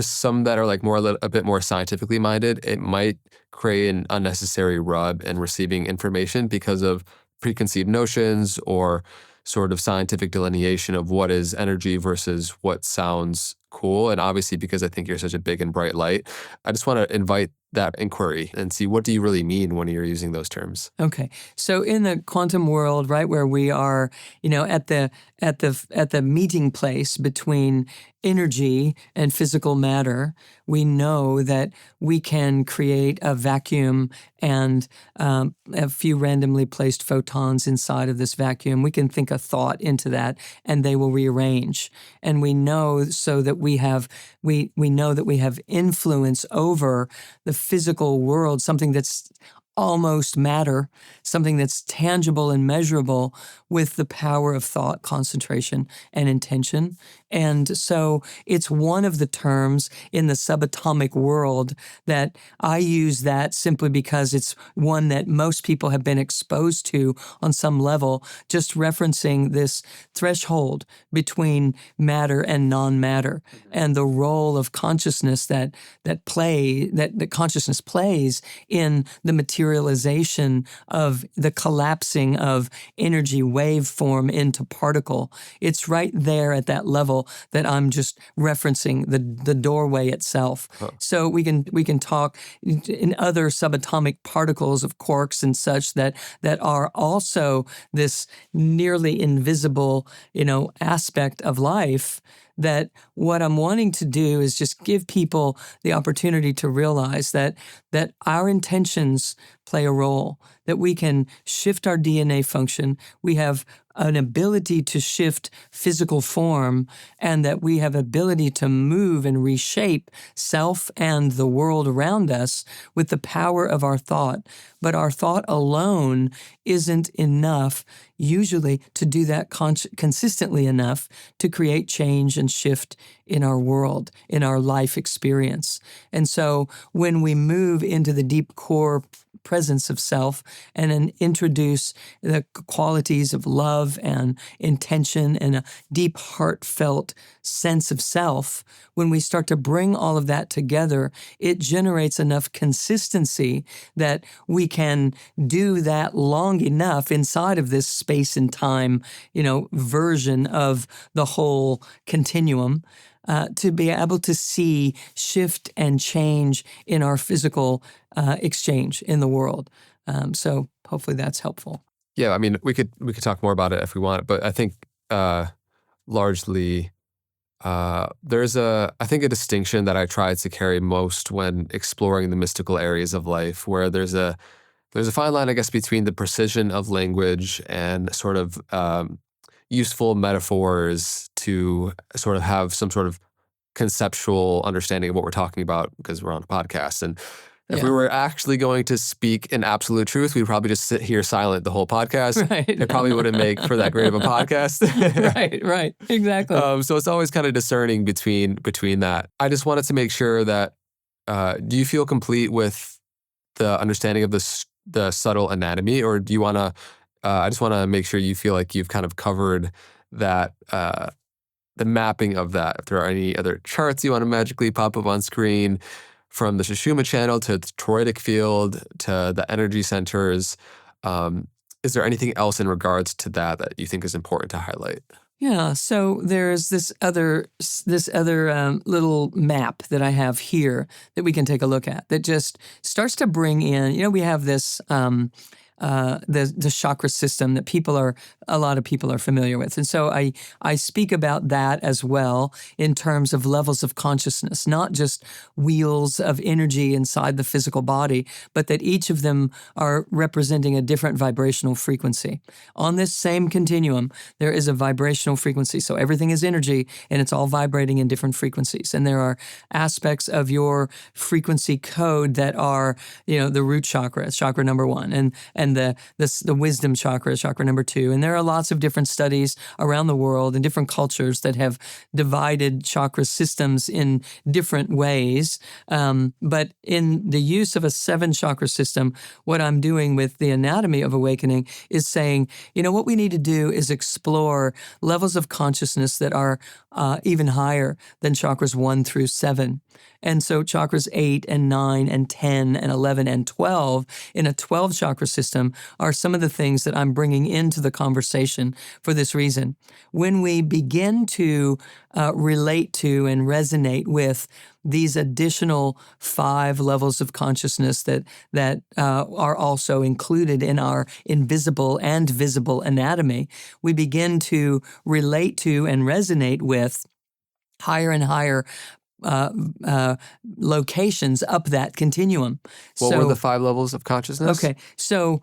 some that are like a bit more scientifically minded, it might create an unnecessary rub in receiving information because of preconceived notions or sort of scientific delineation of what is energy versus what sounds cool. And obviously, because I think you're such a big and bright light, I just want to invite that inquiry and see, what do you really mean when you're using those terms? Okay. So in the quantum world, right, where we are, at the meeting place between energy and physical matter, we know that we can create a vacuum and a few randomly placed photons inside of this vacuum. We can think a thought into that, and they will rearrange. And we know so that we know that we have influence over the physical world, something that's almost matter, something that's tangible and measurable, with the power of thought, concentration, and intention. And so it's one of the terms in the subatomic world that I use that simply because it's one that most people have been exposed to on some level, just referencing this threshold between matter and non-matter and the role of consciousness that consciousness plays in the materialization of the collapsing of energy waveform into particle. It's right there at that level that I'm just referencing the doorway itself. Huh. So we can talk in other subatomic particles of quarks and such that are also this nearly invisible, aspect of life. That what I'm wanting to do is just give people the opportunity to realize that our intentions play a role, that we can shift our DNA function. We have an ability to shift physical form, and that we have ability to move and reshape self and the world around us with the power of our thought. But our thought alone isn't enough, usually, to do that consistently enough to create change and shift in our world, in our life experience. And so when we move into the deep core presence of self and then introduce the qualities of love and intention and a deep heartfelt sense of self, when we start to bring all of that together, it generates enough consistency that we can do that long enough inside of this space and time, version of the whole continuum, to be able to see shift and change in our physical exchange in the world. So hopefully that's helpful. Yeah, I mean, we could talk more about it if we want, but I think largely there's a distinction that I try to carry most when exploring the mystical areas of life, where there's a fine line, I guess, between the precision of language and sort of useful metaphors to sort of have some sort of conceptual understanding of what we're talking about, because we're on a podcast. And if we were actually going to speak in absolute truth, we'd probably just sit here silent the whole podcast. Right. It probably wouldn't make for that great of a podcast. Right, exactly. So it's always kind of discerning between that. I just wanted to make sure that, do you feel complete with the understanding of the subtle anatomy, or do you want to, I just want to make sure you feel like you've kind of covered that, the mapping of that. If there are any other charts you want to magically pop up on screen, from the Shoshumna channel to the toroidic field to the energy centers, is there anything else in regards to that you think is important to highlight? Yeah, so there's this other little map that I have here that we can take a look at that just starts to bring in, we have this the chakra system that a lot of people are familiar with. And so I speak about that as well in terms of levels of consciousness, not just wheels of energy inside the physical body, but that each of them are representing a different vibrational frequency. On this same continuum, there is a vibrational frequency. So everything is energy, and it's all vibrating in different frequencies. And there are aspects of your frequency code that are, the root chakra, chakra number 1, and the wisdom chakra, chakra number 2. And there are lots of different studies around the world and different cultures that have divided chakra systems in different ways. But in the use of a 7 chakra system, what I'm doing with the anatomy of awakening is saying, what we need to do is explore levels of consciousness that are even higher than chakras 1 through 7. And so chakras 8 and 9 and 10 and 11 and 12 in a 12 chakra system are some of the things that I'm bringing into the conversation for this reason. When we begin to relate to and resonate with these additional 5 levels of consciousness that are also included in our invisible and visible anatomy, we begin to relate to and resonate with higher and higher locations up that continuum. What were the 5 levels of consciousness? Okay, so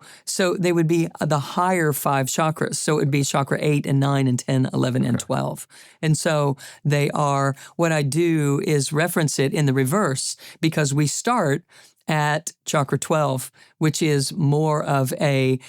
they would be the higher 5 chakras. So it would be chakra 8 and 9 and 10, 11, and 12. And so they are, what I do is reference it in the reverse, because we start at chakra 12, which is more of a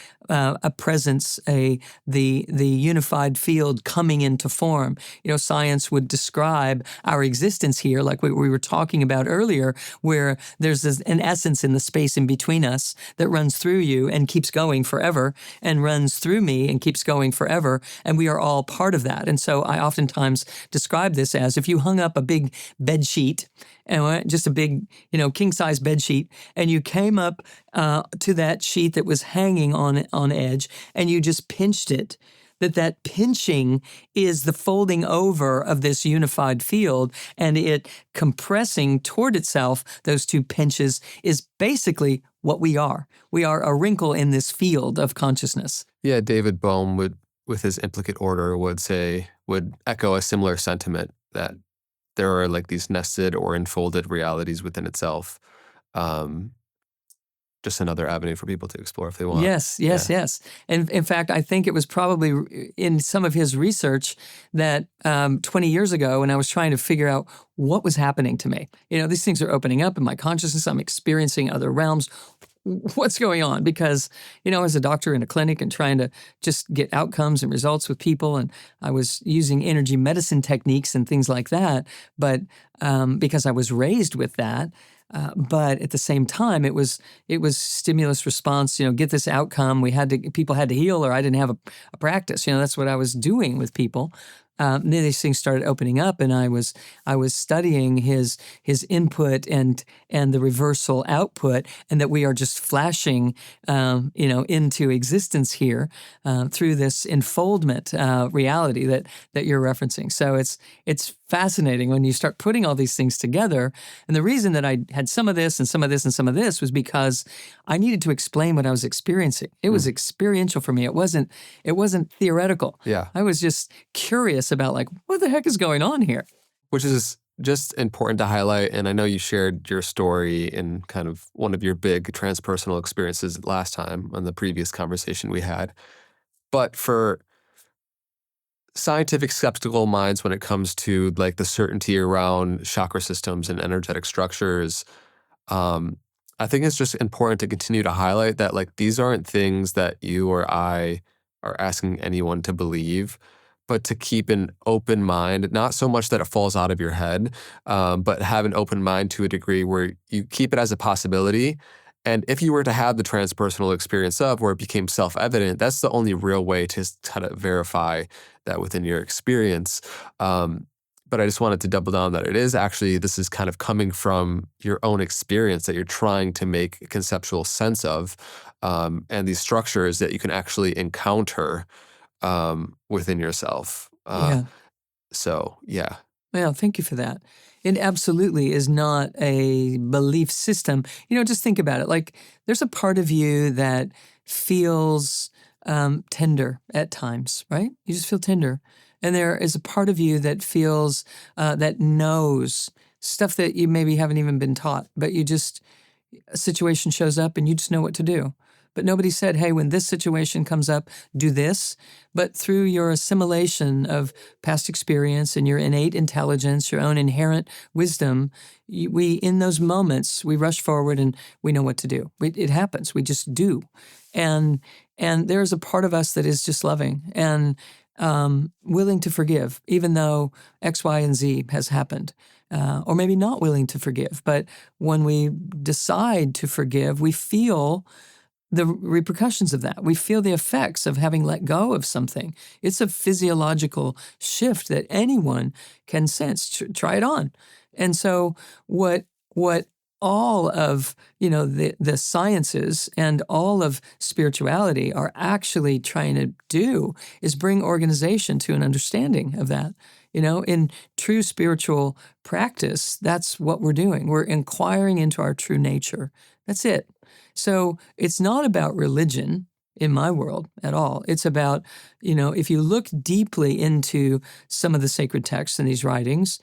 presence, the unified field coming into form. Science would describe our existence here, like we were talking about earlier, where there's an essence in the space in between us that runs through you and keeps going forever, and runs through me and keeps going forever, and we are all part of that. And so I oftentimes describe this as if you hung up a big bed sheet, and just a big, king-size bed sheet, and you came up to that sheet that was hanging on edge, and you just pinched it, that pinching is the folding over of this unified field, and it compressing toward itself, those two pinches, is basically what we are. We are a wrinkle in this field of consciousness. Yeah, David Bohm would, with his implicate order, would echo a similar sentiment that there are like these nested or enfolded realities within itself. Just another avenue for people to explore if they want. Yes. And in fact, I think it was probably in some of his research that 20 years ago, when I was trying to figure out what was happening to me, these things are opening up in my consciousness. I'm experiencing other realms. What's going on? Because, as a doctor in a clinic and trying to just get outcomes and results with people, and I was using energy medicine techniques and things like that, but because I was raised with that, but at the same time, it was stimulus response. Get this outcome. People had to heal, or I didn't have a practice. That's what I was doing with people. Then these things started opening up, and I was studying his input and the reversal output, and that we are just flashing, into existence here through this enfoldment reality that you're referencing. So it's fascinating when you start putting all these things together. And the reason that I had some of this and some of this and some of this was because I needed to explain what I was experiencing. It was experiential for me. It wasn't theoretical. Yeah. I was just curious about what the heck is going on here? Which is just important to highlight. And I know you shared your story in kind of one of your big transpersonal experiences last time on the previous conversation we had. But for scientific skeptical minds, when it comes to the certainty around chakra systems and energetic structures, I think it's just important to continue to highlight that these aren't things that you or I are asking anyone to believe, but to keep an open mind, not so much that it falls out of your head, but have an open mind to a degree where you keep it as a possibility. And if you were to have the transpersonal experience where it became self-evident, that's the only real way to kind of verify that within your experience. But I just wanted to double down that this is kind of coming from your own experience that you're trying to make a conceptual sense of, and these structures that you can actually encounter within yourself. So, yeah. Well, thank you for that. It absolutely is not a belief system. Just think about it. There's a part of you that feels tender at times, right? You just feel tender. And there is a part of you that feels, that knows stuff that you maybe haven't even been taught, but a situation shows up and you just know what to do. But nobody said, hey, when this situation comes up, do this. But through your assimilation of past experience and your innate intelligence, your own inherent wisdom, in those moments, we rush forward and we know what to do. It happens. We just do. And there's a part of us that is just loving and willing to forgive, even though X, Y, and Z has happened. Or maybe not willing to forgive. But when we decide to forgive, we feel the repercussions of that. We feel the effects of having let go of something. It's a physiological shift that anyone can sense. Try it on. And so what all of the sciences and all of spirituality are actually trying to do is bring organization to an understanding of that. In true spiritual practice, that's what we're doing. We're inquiring into our true nature. That's it. So it's not about religion in my world at all. It's about, if you look deeply into some of the sacred texts in these writings,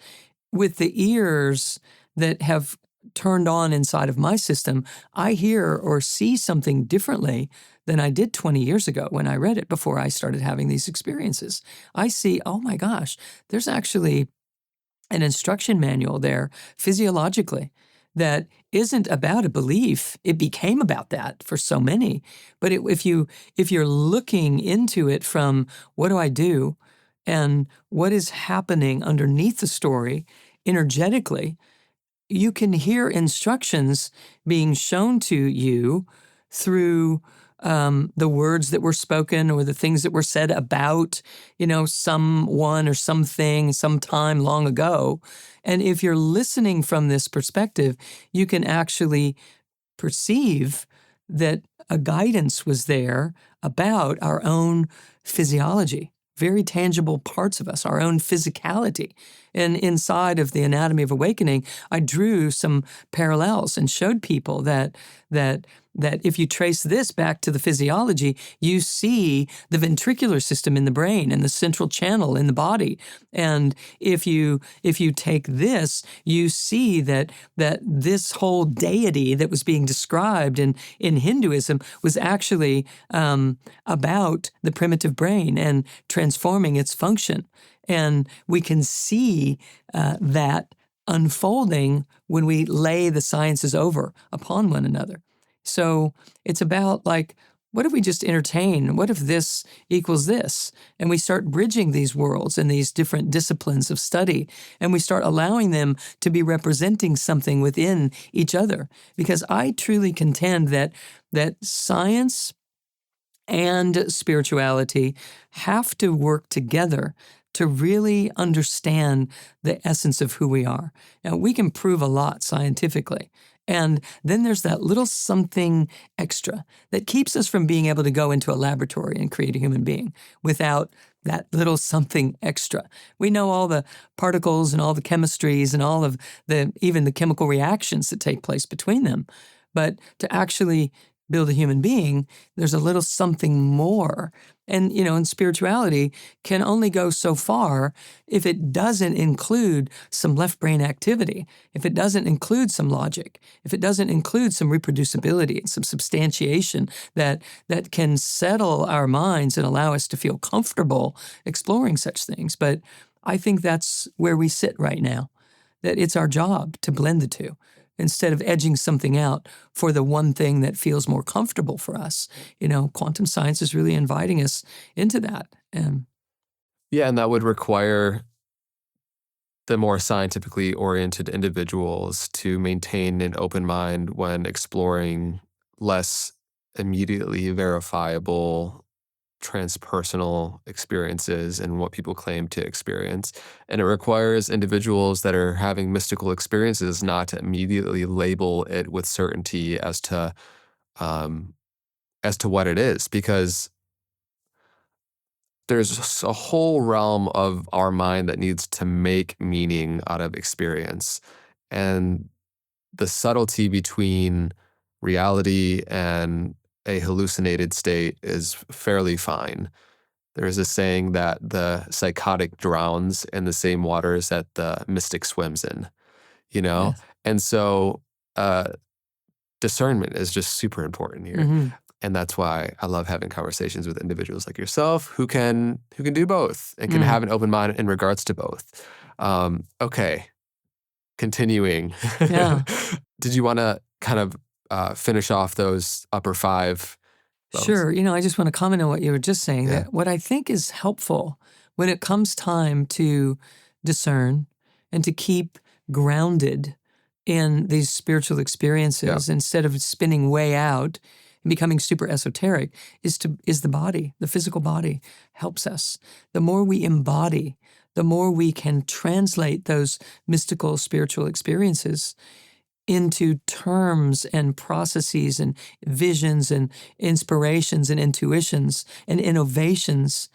with the ears that have turned on inside of my system, I hear or see something differently than I did 20 years ago when I read it before I started having these experiences. I see, oh my gosh, there's actually an instruction manual there physiologically that isn't about a belief. It became about that for so many. But if you're looking into it from what do I do and what is happening underneath the story energetically, you can hear instructions being shown to you through the words that were spoken or the things that were said about, someone or something sometime long ago. And if you're listening from this perspective, you can actually perceive that a guidance was there about our own physiology, very tangible parts of us, our own physicality. And inside of the Anatomy of Awakening, I drew some parallels and showed people that if you trace this back to the physiology, you see the ventricular system in the brain and the central channel in the body. And if you take this, you see that this whole deity that was being described in Hinduism was actually about the primitive brain and transforming its function. And we can see that unfolding when we lay the sciences over upon one another. So it's about what if we just entertain? What if this equals this? And we start bridging these worlds and these different disciplines of study, and we start allowing them to be representing something within each other. Because I truly contend that science and spirituality have to work together to really understand the essence of who we are. Now, we can prove a lot scientifically. And then there's that little something extra that keeps us from being able to go into a laboratory and create a human being without that little something extra. We know all the particles and all the chemistries and all of even the chemical reactions that take place between them. But to actually build a human being, there's a little something more. And, in spirituality can only go so far if it doesn't include some left brain activity, if it doesn't include some logic, if it doesn't include some reproducibility and some substantiation that can settle our minds and allow us to feel comfortable exploring such things. But I think that's where we sit right now, that it's our job to blend the two, instead of edging something out for the one thing that feels more comfortable for us. Quantum science is really inviting us into that. And that would require the more scientifically oriented individuals to maintain an open mind when exploring less immediately verifiable transpersonal experiences and what people claim to experience. And it requires individuals that are having mystical experiences not to immediately label it with certainty as to what it is, because there's a whole realm of our mind that needs to make meaning out of experience. And the subtlety between reality and a hallucinated state is fairly fine. There's a saying that the psychotic drowns in the same waters that the mystic swims in, Yes. And so discernment is just super important here. Mm-hmm. And that's why I love having conversations with individuals like yourself who can do both and can have an open mind in regards to both. Okay, continuing. Yeah. Did you want to kind of finish off those upper five levels? Sure. I just want to comment on what you were just saying, that what I think is helpful when it comes time to discern and to keep grounded in these spiritual experiences instead of spinning way out and becoming super esoteric is the body. The physical body helps us. The more we embody, the more we can translate those mystical spiritual experiences into terms and processes and visions and inspirations and intuitions and innovations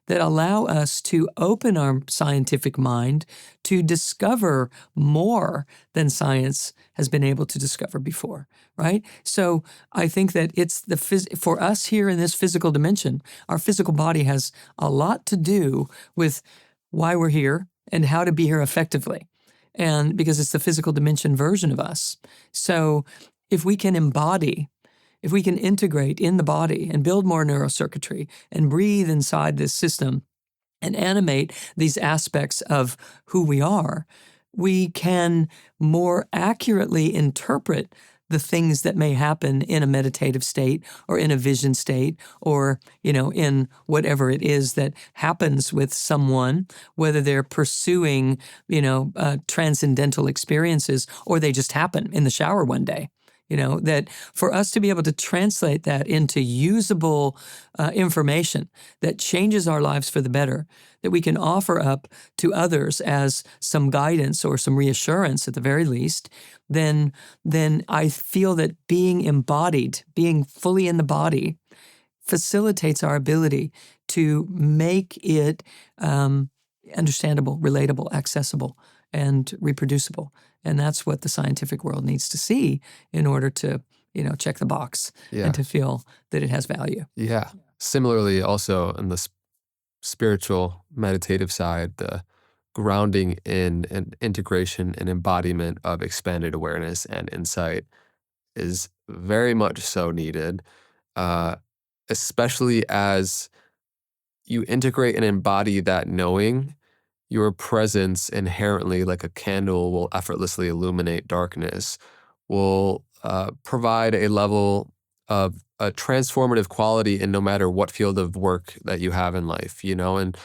that allow us to open our scientific mind to discover more than science has been able to discover before, right? So I think that it's for us here in this physical dimension, our physical body has a lot to do with why we're here and how to be here effectively. And because it's the physical dimension version of us. So if we can embody, if we can integrate in the body and build more neurocircuitry and breathe inside this system and animate these aspects of who we are, we can more accurately interpret the things that may happen in a meditative state or in a vision state or, in whatever it is that happens with someone, whether they're pursuing, transcendental experiences or they just happen in the shower one day. That for us to be able to translate that into usable information that changes our lives for the better, that we can offer up to others as some guidance or some reassurance at the very least, then I feel that being embodied, being fully in the body, facilitates our ability to make it understandable, relatable, accessible, and reproducible. And that's what the scientific world needs to see in order to, check the box and to feel that it has value. Yeah. Similarly, also on the spiritual meditative side, the grounding in and integration and embodiment of expanded awareness and insight is very much so needed, especially as you integrate and embody that knowing. Your presence inherently, like a candle, will effortlessly illuminate darkness, will provide a level of a transformative quality in no matter what field of work that you have in life, And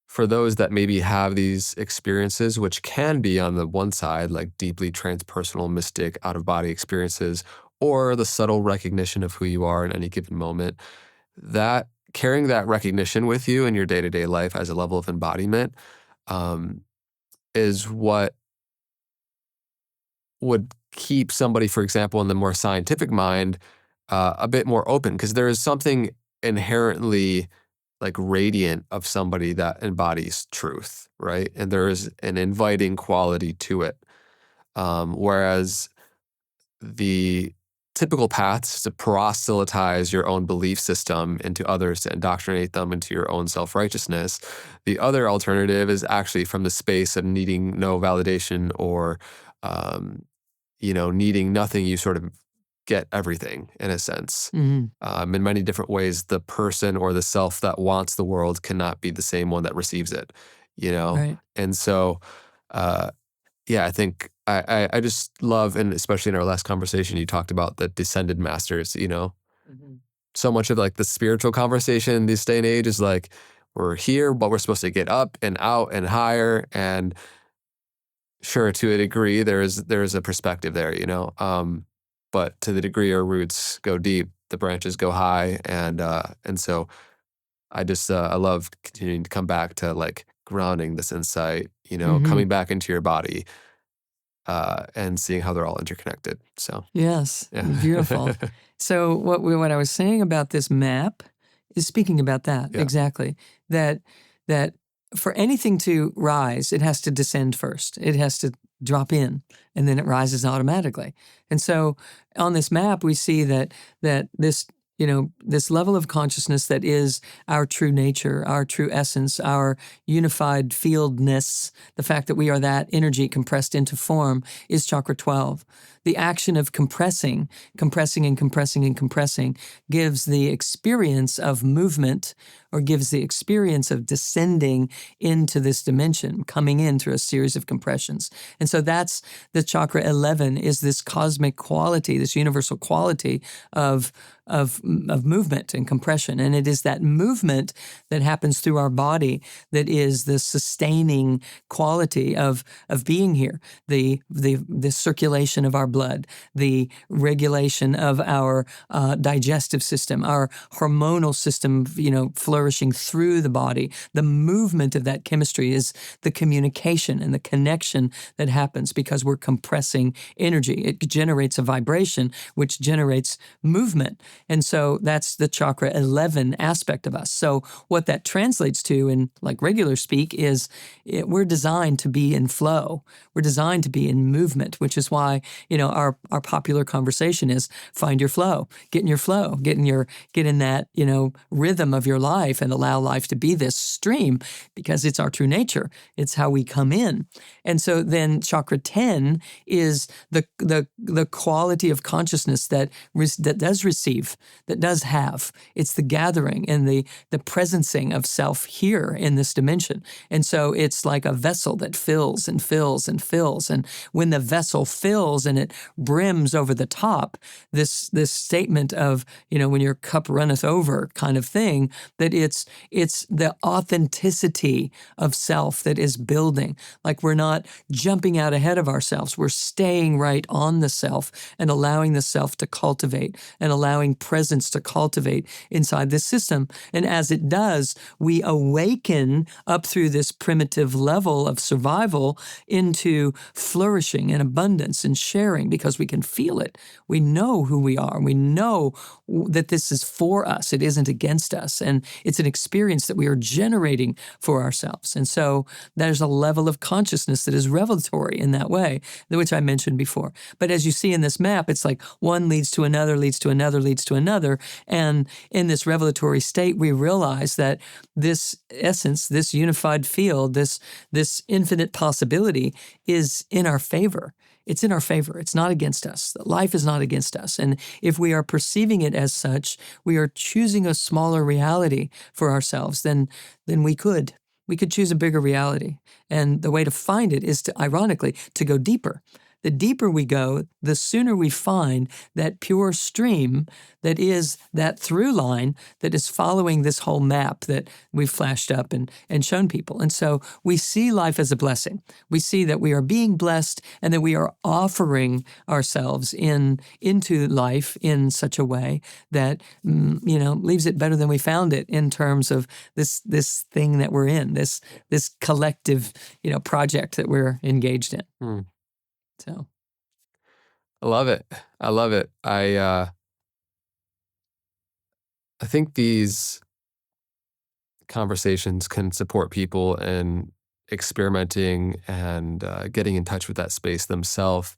for those that maybe have these experiences, which can be on the one side, like deeply transpersonal, mystic, out-of-body experiences, or the subtle recognition of who you are in any given moment, that carrying that recognition with you in your day-to-day life as a level of embodiment is what would keep somebody, for example, in the more scientific mind, a bit more open, because there is something inherently like radiant of somebody that embodies truth, right? And there is an inviting quality to it. Whereas the typical paths is to proselytize your own belief system into others, to indoctrinate them into your own self-righteousness. The other alternative is actually from the space of needing no validation or, needing nothing. You sort of get everything in a sense. Mm-hmm. In many different ways, the person or the self that wants the world cannot be the same one that receives it, Right. And so, I think I just love, and especially in our last conversation, you talked about the descended masters, Mm-hmm. So much of like the spiritual conversation this day and age is like, we're here, but we're supposed to get up and out and higher. And sure, to a degree, there's a perspective there, but to the degree our roots go deep, the branches go high. And so I just, I love continuing to come back to like grounding this insight, Mm-hmm. coming back into your body, and seeing how they're all interconnected. So Yes, yeah. beautiful. So what I was saying about this map is speaking about that, Yeah. exactly. That for anything to rise, it has to descend first. It has to drop in, and then it rises automatically. And so on this map, we see that this, this level of consciousness that is our true nature, our true essence, our unified fieldness, the fact that we are that energy compressed into form, is chakra 12. The action of compressing and compressing and compressing gives the experience of movement, or gives the experience of descending into this dimension, coming in through a series of compressions. And so that's the chakra 11, is this cosmic quality, this universal quality of movement and compression. And it is that movement that happens through our body that is the sustaining quality of being here. The circulation of our blood, the regulation of our digestive system, our hormonal system, flourishing through the body. The movement of that chemistry is the communication and the connection that happens because we're compressing energy. It generates a vibration, which generates movement. And so that's the chakra 11 aspect of us. So what that translates to in like regular speak is we're designed to be in flow. We're designed to be in movement, which is why, our popular conversation is find your flow, get in your flow, get in that, rhythm of your life life and allow life to be this stream because it's our true nature. It's how we come in. And so then chakra 10 is the quality of consciousness that does receive, that does have. It's the gathering and the presencing of self here in this dimension. And so it's like a vessel that fills and fills and fills. And when the vessel fills and it brims over the top, this statement of, when your cup runneth over kind of thing, that it's the authenticity of self that is building. Like we're not jumping out ahead of ourselves. We're staying right on the self and allowing the self to cultivate and allowing presence to cultivate inside this system. And as it does, we awaken up through this primitive level of survival into flourishing and abundance and sharing because we can feel it. We know who we are. We know that this is for us. It isn't against us. And it's an experience that we are generating for ourselves. And so there's a level of consciousness that is revelatory in that way, which I mentioned before. But as you see in this map, it's like one leads to another, leads to another, leads to another. And in this revelatory state, we realize that this essence, this unified field, this infinite possibility is in our favor. It's in our favor. It's not against us. Life is not against us. And if we are perceiving it as such, we are choosing a smaller reality for ourselves than we could. We could choose a bigger reality. And the way to find it is to, ironically, to go deeper. The deeper we go, the sooner we find that pure stream that is that through line that is following this whole map that we've flashed up and shown people. And so we see life as a blessing. We see that we are being blessed and that we are offering ourselves into life in such a way that, leaves it better than we found it in terms of this thing that we're in, this collective, project that we're engaged in. Hmm. So, I love it. I love it. I think these conversations can support people in experimenting and getting in touch with that space themselves.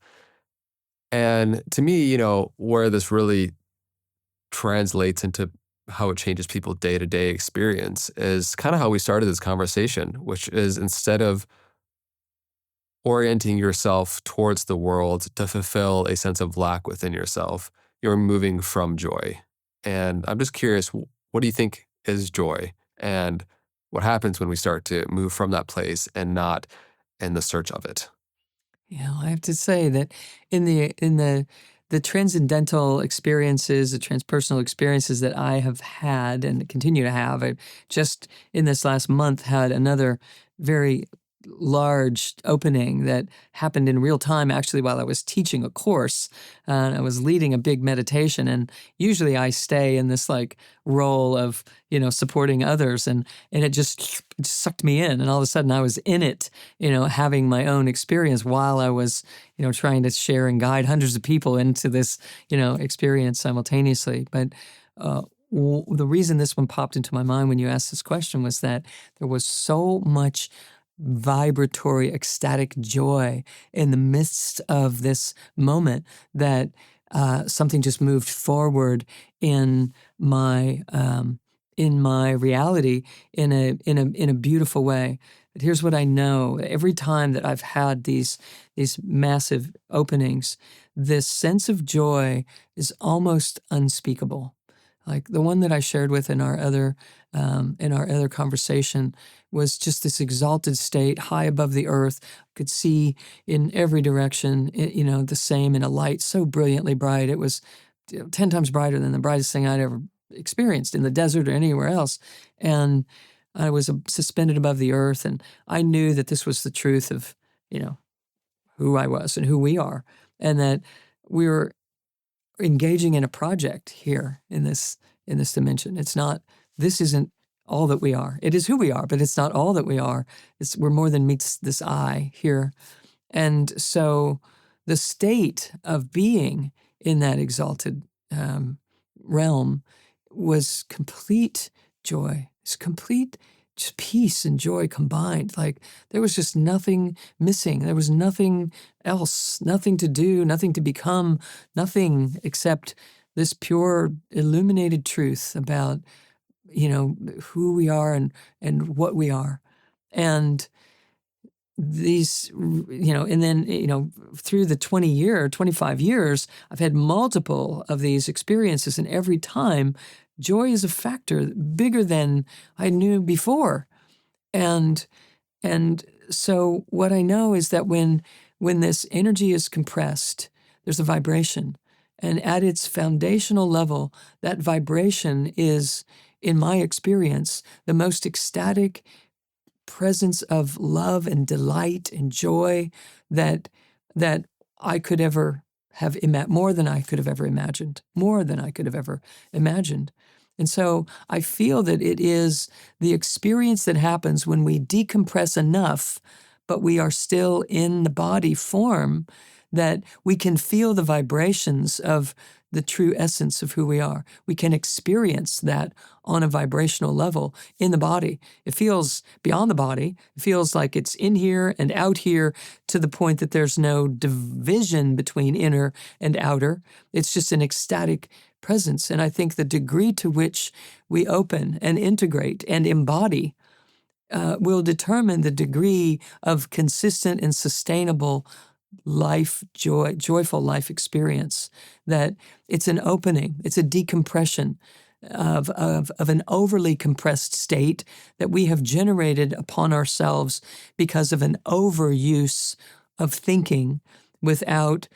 And to me, where this really translates into how it changes people's day-to-day experience is kind of how we started this conversation, which is instead of orienting yourself towards the world to fulfill a sense of lack within yourself, you're moving from joy. And I'm just curious, what do you think is joy? And what happens when we start to move from that place and not in the search of it? I have to say that in the transcendental experiences, the transpersonal experiences that I have had and continue to have, I just in this last month had another very large opening that happened in real time actually while I was teaching a course. I was leading a big meditation, and usually I stay in this role of supporting others, and it just sucked me in, and all of a sudden I was in it, having my own experience while I was trying to share and guide hundreds of people into this experience simultaneously. But the reason this one popped into my mind when you asked this question was that there was so much vibratory, ecstatic joy in the midst of this moment that something just moved forward in my reality in a beautiful way. But here's what I know: every time that I've had these massive openings, this sense of joy is almost unspeakable. Like the one that I shared with in our other conversation was just this exalted state, high above the earth. Could see in every direction, the same in a light so brilliantly bright. It was 10 times brighter than the brightest thing I'd ever experienced in the desert or anywhere else. And I was suspended above the earth, and I knew that this was the truth of, who I was and who we are, and that we were engaging in a project here in this dimension. This isn't all that we are. It is who we are, but it's not all that we are. We're more than meets this eye here. And so the state of being in that exalted realm was complete joy. It's complete just peace and joy combined. Like there was just nothing missing. There was nothing else, nothing to do, nothing to become, nothing except this pure illuminated truth about who we are and what we are. And these, and then, through the 25 years, I've had multiple of these experiences, and every time joy is a factor bigger than I knew before. And so what I know is that when this energy is compressed, there's a vibration. And at its foundational level, that vibration is, in my experience, the most ecstatic presence of love and delight and joy that I could ever have more than I could have ever imagined, more than I could have ever imagined. And so I feel that it is the experience that happens when we decompress enough, but we are still in the body form, that we can feel the vibrations of the true essence of who we are. We can experience that on a vibrational level in the body. It feels beyond the body. It feels like it's in here and out here, to the point that there's no division between inner and outer. It's just an ecstatic presence. And I think the degree to which we open and integrate and embody will determine the degree of consistent and sustainable life, joyful life experience. That it's an opening, it's a decompression of an overly compressed state that we have generated upon ourselves because of an overuse of thinking, without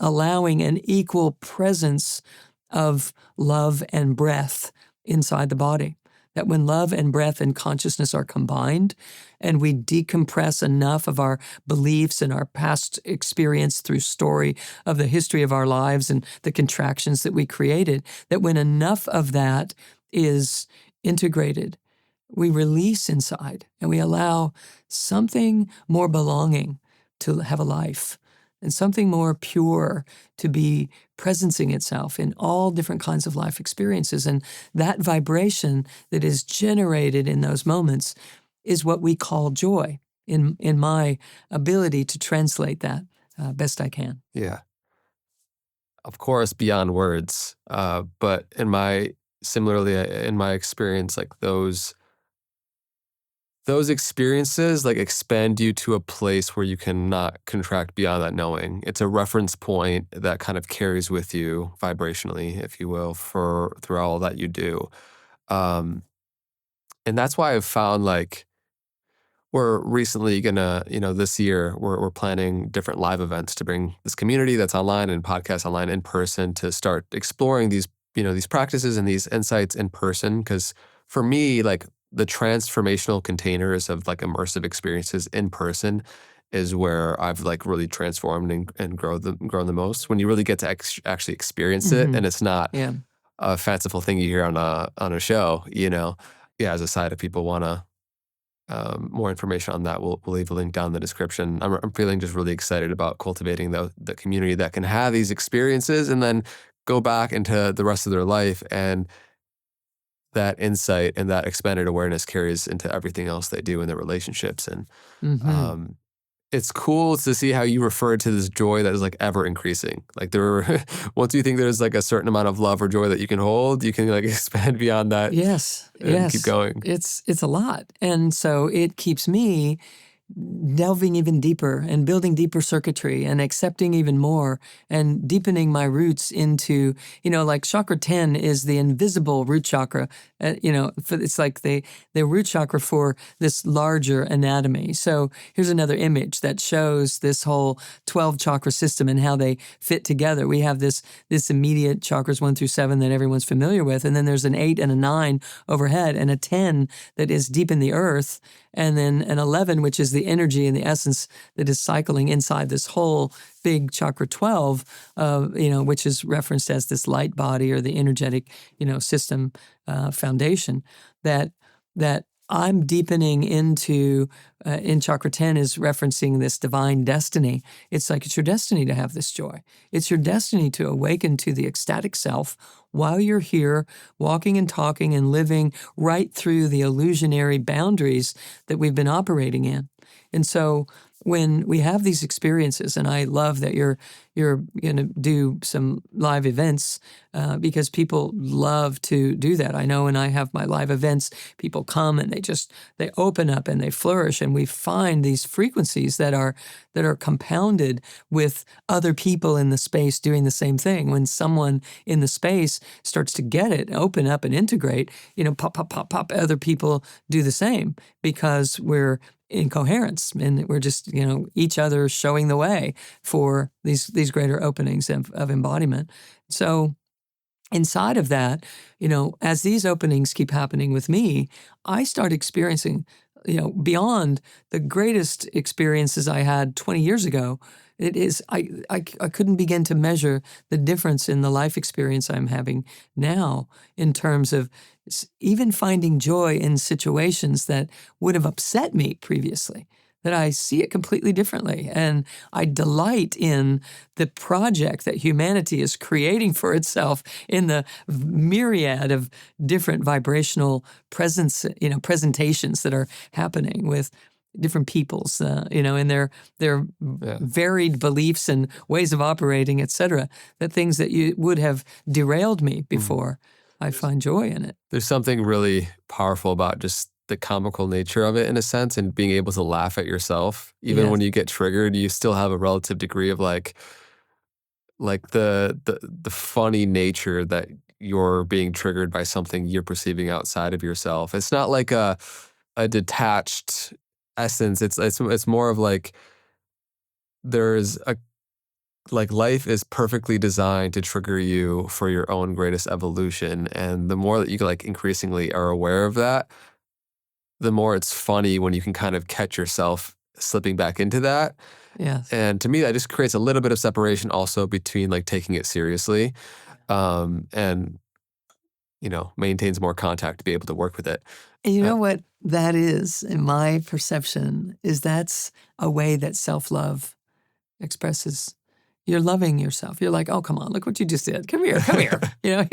allowing an equal presence of love and breath inside the body. That when love and breath and consciousness are combined, and we decompress enough of our beliefs and our past experience through story of the history of our lives and the contractions that we created, that when enough of that is integrated, we release inside and we allow something more belonging to have a life, and something more pure to be presencing itself in all different kinds of life experiences. And that vibration that is generated in those moments is what we call joy, in my ability to translate that best I can. Yeah. Of course, beyond words. But similarly, in my experience, like those experiences like expand you to a place where you cannot contract beyond that knowing. It's a reference point that kind of carries with you vibrationally, if you will, through all that you do. And that's why I've found, like, we're recently gonna, this year we're planning different live events to bring this community that's online and podcast online in person to start exploring these practices and these insights in person. Because for me, like, the transformational containers of like immersive experiences in person is where I've like really transformed and grown the most. When you really get to actually experience it, and it's not a fanciful thing you hear on a show, Yeah, as a side, if people want to more information on that, we'll leave a link down in the description. I'm feeling just really excited about cultivating the community that can have these experiences and then go back into the rest of their life, and that insight and that expanded awareness carries into everything else they do in their relationships. And it's cool to see how you refer to this joy that is like ever increasing. Like once you think there's like a certain amount of love or joy that you can hold, you can like expand beyond that. Yes. Keep going. It's a lot. And so it keeps me delving even deeper and building deeper circuitry and accepting even more and deepening my roots into, like chakra 10 is the invisible root chakra, it's like the root chakra for this larger anatomy. So here's another image that shows this whole 12 chakra system and how they fit together. We have this immediate chakras 1 through 7 that everyone's familiar with, and then there's an 8 and a 9 overhead, and a 10 that is deep in the earth, and then an 11, which is the energy and the essence that is cycling inside this whole big chakra 12, which is referenced as this light body or the energetic, system foundation that I'm deepening into. In chakra 10 is referencing this divine destiny. It's like it's your destiny to have this joy. It's your destiny to awaken to the ecstatic self while you're here, walking and talking and living right through the illusionary boundaries that we've been operating in. And so when we have these experiences, and I love that you're you're going to do some live events because people love to do that. I know when I have my live events, people come and they open up and they flourish, and we find these frequencies that are compounded with other people in the space doing the same thing. When someone in the space starts to get it, open up and integrate, pop, pop, pop, pop, other people do the same because we're in coherence and we're just, each other showing the way for these greater openings of embodiment. So inside of that, as these openings keep happening with me, I start experiencing, beyond the greatest experiences I had 20 years ago. It is, I couldn't begin to measure the difference in the life experience I'm having now in terms of even finding joy in situations that would have upset me previously, that I see it completely differently. And I delight in the project that humanity is creating for itself in the myriad of different vibrational presentations that are happening with different peoples, in their varied beliefs and ways of operating, et cetera, that things that you would have derailed me before, I find joy in it. There's something really powerful about just the comical nature of it in a sense, and being able to laugh at yourself. Even when you get triggered, you still have a relative degree of like the funny nature that you're being triggered by something you're perceiving outside of yourself. It's not like a detached essence. It's more of like there's a life is perfectly designed to trigger you for your own greatest evolution. And the more that you increasingly are aware of that, the more it's funny when you can kind of catch yourself slipping back into that. Yes. And to me, that just creates a little bit of separation also between taking it seriously and, maintains more contact to be able to work with it. And you know what that is, in my perception, is that's a way that self-love expresses. You're loving yourself. You're like, oh, come on, look what you just did. Come here.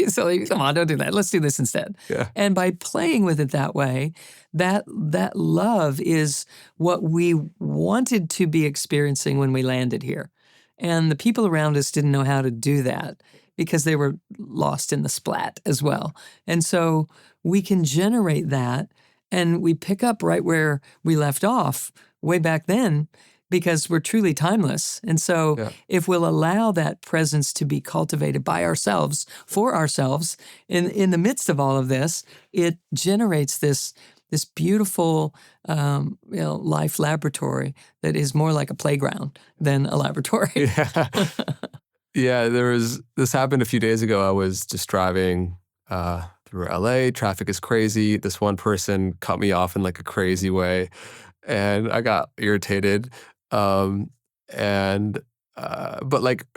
So come on, don't do that. Let's do this instead. Yeah. And by playing with it that way, that love is what we wanted to be experiencing when we landed here. And the people around us didn't know how to do that because they were lost in the splat as well. And so we can generate that, and we pick up right where we left off way back then, because we're truly timeless. And so if we'll allow that presence to be cultivated by ourselves, for ourselves, in the midst of all of this, it generates this beautiful life laboratory that is more like a playground than a laboratory. Yeah, this happened a few days ago. I was just driving through LA. Traffic is crazy. This one person cut me off in a crazy way, and I got irritated. But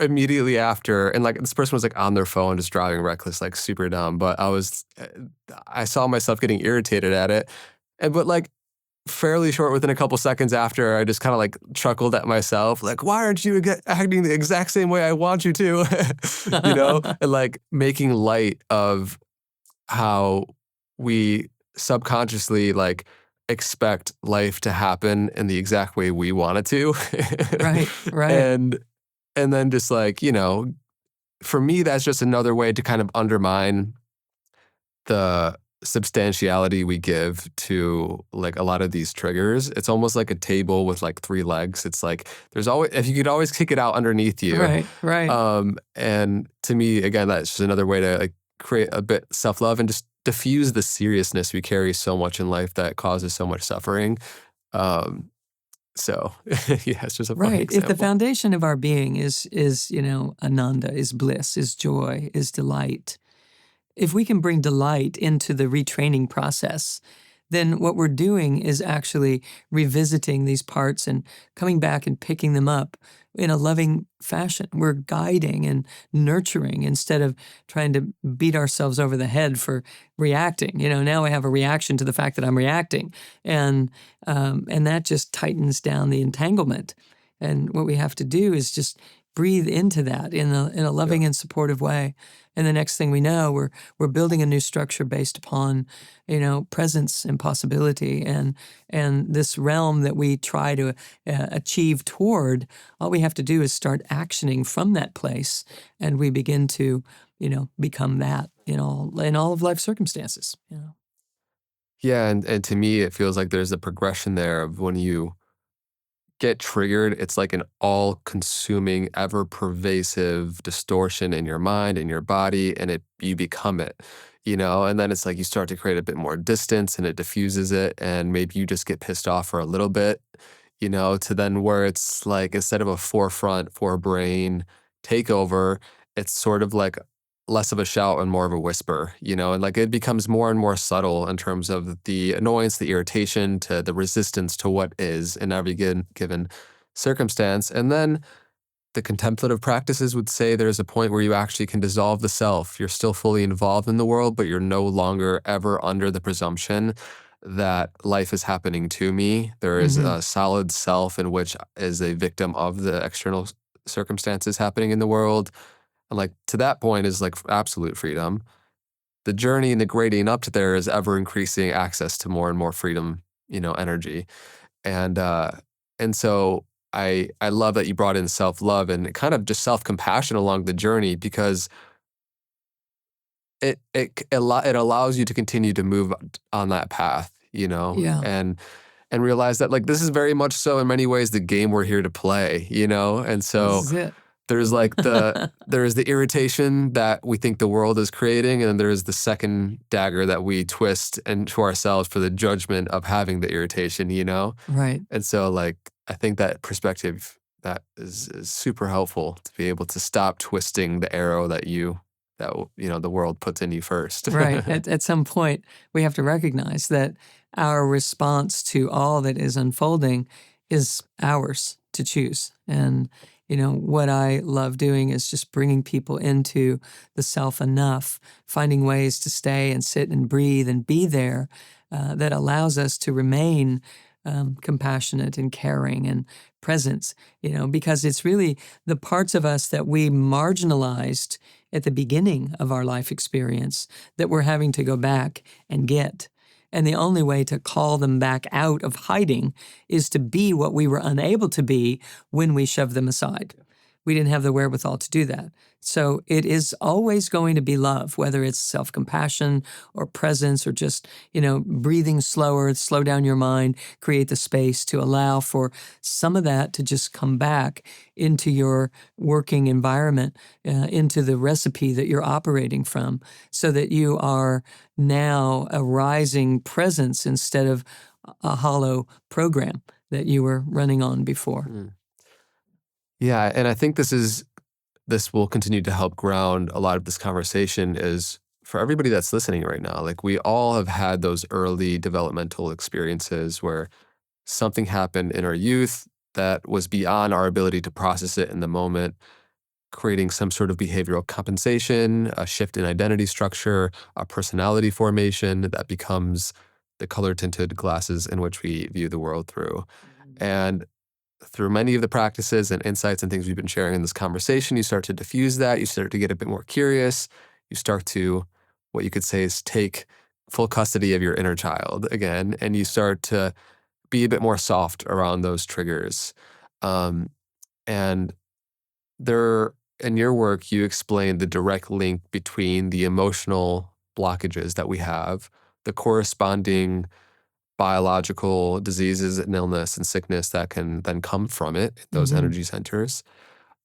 immediately after, and this person was on their phone, just driving reckless, super dumb. But I saw myself getting irritated at it, but fairly short within a couple seconds after, I just kind of chuckled at myself, why aren't you acting the exact same way I want you to, and making light of how we subconsciously expect life to happen in the exact way we want it to. Right. And then just for me, that's just another way to kind of undermine the substantiality we give to a lot of these triggers. It's almost like a table with 3 legs. It's there's always, if you could always kick it out underneath you. Right. And to me, again, that's just another way to create a bit self-love and just diffuse the seriousness we carry so much in life that causes so much suffering. So it's just a funny example. If the foundation of our being is ananda, is bliss, is joy, is delight, if we can bring delight into the retraining process, then what we're doing is actually revisiting these parts and coming back and picking them up in a loving fashion. We're guiding and nurturing instead of trying to beat ourselves over the head for reacting. Now I have a reaction to the fact that I'm reacting, and that just tightens down the entanglement. And what we have to do is just breathe into that in a loving and supportive way. And the next thing we know, we're building a new structure based upon, presence and possibility, and this realm that we try to achieve toward. All we have to do is start actioning from that place, and we begin to, become that in all of life circumstances. Yeah, and to me, it feels like there's a progression there of when you get triggered, it's like an all-consuming, ever-pervasive distortion in your mind, in your body, and you become it, And then it's like you start to create a bit more distance, and it diffuses it, and maybe you just get pissed off for a little bit, to then where it's like instead of a forefront, forebrain takeover, it's sort of like less of a shout and more of a whisper, and like it becomes more and more subtle in terms of the annoyance, the irritation, to the resistance to what is in every given circumstance. And then the contemplative practices would say there's a point where you actually can dissolve the self. You're still fully involved in the world, but you're no longer ever under the presumption that life is happening to me. There is Mm-hmm. a solid self in which is a victim of the external circumstances happening in the world. And like to that point is like absolute freedom. The journey and the grading up to there is ever increasing access to more and more freedom, energy. And so I love that you brought in self-love and kind of just self-compassion along the journey, because it allows you to continue to move on that path, Yeah. and realize that like this is very much so in many ways the game we're here to play, And This so is it. there's like there's the irritation that we think the world is creating, and then there's the second dagger that we twist into ourselves for the judgment of having the irritation, Right. And so like I think that perspective that is super helpful to be able to stop twisting the arrow that the world puts in you first. Right. At some point, we have to recognize that our response to all that is unfolding is ours to choose. And, what I love doing is just bringing people into the self enough, finding ways to stay and sit and breathe and be there that allows us to remain compassionate and caring and presence, because it's really the parts of us that we marginalized at the beginning of our life experience that we're having to go back and get. And the only way to call them back out of hiding is to be what we were unable to be when we shoved them aside. We didn't have the wherewithal to do that. So it is always going to be love, whether it's self-compassion or presence or just, breathing slower, slow down your mind, create the space to allow for some of that to just come back into your working environment, into the recipe that you're operating from, so that you are now a rising presence instead of a hollow program that you were running on before. Mm. Yeah, and I think this will continue to help ground a lot of this conversation is for everybody that's listening right now. Like we all have had those early developmental experiences where something happened in our youth that was beyond our ability to process it in the moment, creating some sort of behavioral compensation, a shift in identity structure, a personality formation that becomes the color-tinted glasses in which we view the world through. And through many of the practices and insights and things we've been sharing in this conversation, you start to diffuse that. You start to get a bit more curious. You start to, what you could say is take full custody of your inner child again, and you start to be a bit more soft around those triggers. And there, in your work, you explain the direct link between the emotional blockages that we have, the corresponding biological diseases and illness and sickness that can then come from it, those Mm-hmm. energy centers.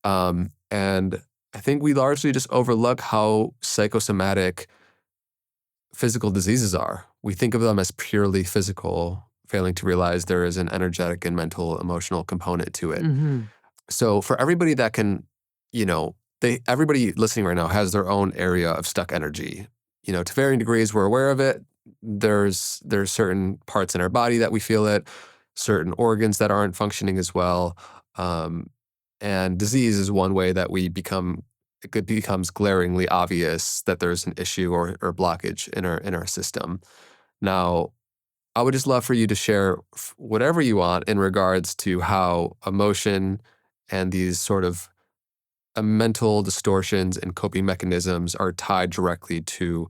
And I think we largely just overlook how psychosomatic physical diseases are. We think of them as purely physical, failing to realize there is an energetic and mental, emotional component to it. Mm-hmm. So for everybody that can, everybody listening right now has their own area of stuck energy. To varying degrees, we're aware of it. There's certain parts in our body that we feel it, certain organs that aren't functioning as well. And disease is one way that it becomes glaringly obvious that there's an issue or blockage in our system. Now, I would just love for you to share whatever you want in regards to how emotion and these sort of mental distortions and coping mechanisms are tied directly to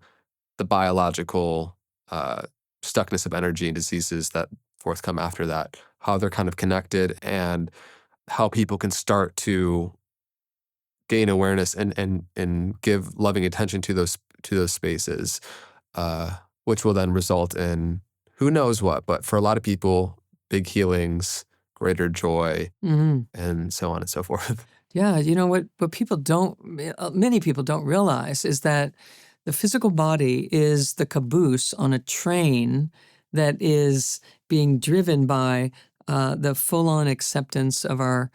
the biological stuckness of energy and diseases that forthcome after that, how they're kind of connected, and how people can start to gain awareness and give loving attention to those spaces, which will then result in who knows what, but for a lot of people, big healings, greater joy, and so on and so forth. Yeah, you know what people don't, many people don't realize is that the physical body is the caboose on a train that is being driven by the full-on acceptance of our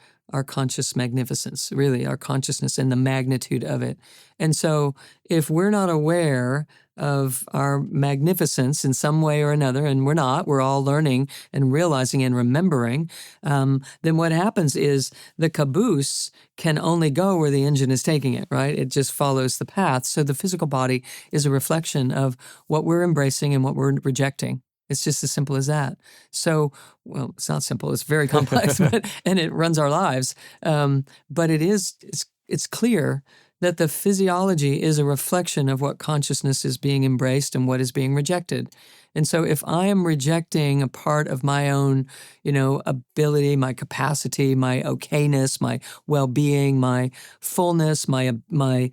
conscious magnificence, really, our consciousness and the magnitude of it. And so if we're not aware of our magnificence in some way or another, and we're all learning and realizing and remembering, then what happens is the caboose can only go where the engine is taking it, right? It just follows the path. So the physical body is a reflection of what we're embracing and what we're rejecting. It's just as simple as that. So, well, it's not simple. It's very complex, and it runs our lives. But it's clear that the physiology is a reflection of what consciousness is being embraced and what is being rejected. And so if I am rejecting a part of my own, ability, my capacity, my okayness, my well-being, my fullness, my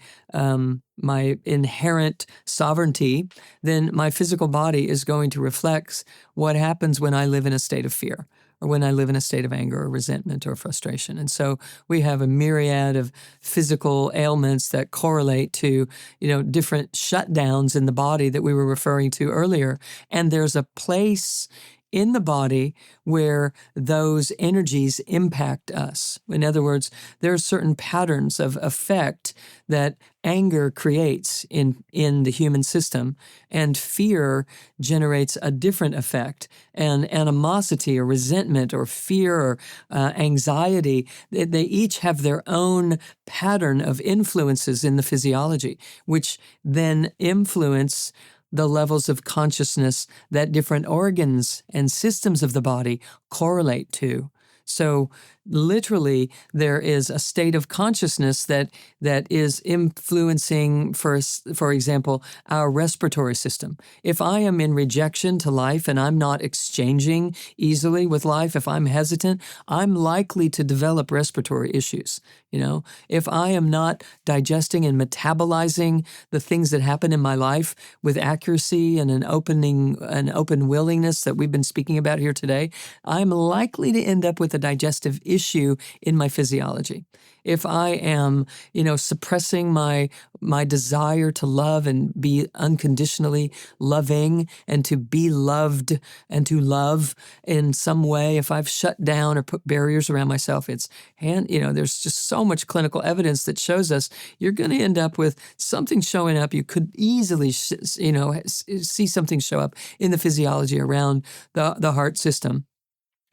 inherent sovereignty, then my physical body is going to reflect what happens when I live in a state of fear, or when I live in a state of anger or resentment or frustration. And so we have a myriad of physical ailments that correlate to, different shutdowns in the body that we were referring to earlier. And there's a place in the body where those energies impact us. In other words, there are certain patterns of effect that anger creates in the human system, and fear generates a different effect. And animosity or resentment or fear or anxiety, they each have their own pattern of influences in the physiology, which then influence the levels of consciousness that different organs and systems of the body correlate to. So literally, there is a state of consciousness that is influencing, for example, our respiratory system. If I am in rejection to life and I'm not exchanging easily with life, if I'm hesitant, I'm likely to develop respiratory issues. If I am not digesting and metabolizing the things that happen in my life with accuracy and an open willingness that we've been speaking about here today, I'm likely to end up with a digestive issue in my physiology. If I am, suppressing my desire to love and be unconditionally loving and to be loved and to love in some way, if I've shut down or put barriers around myself, there's just so much clinical evidence that shows us you're going to end up with something showing up. You could easily, see something show up in the physiology around the heart system,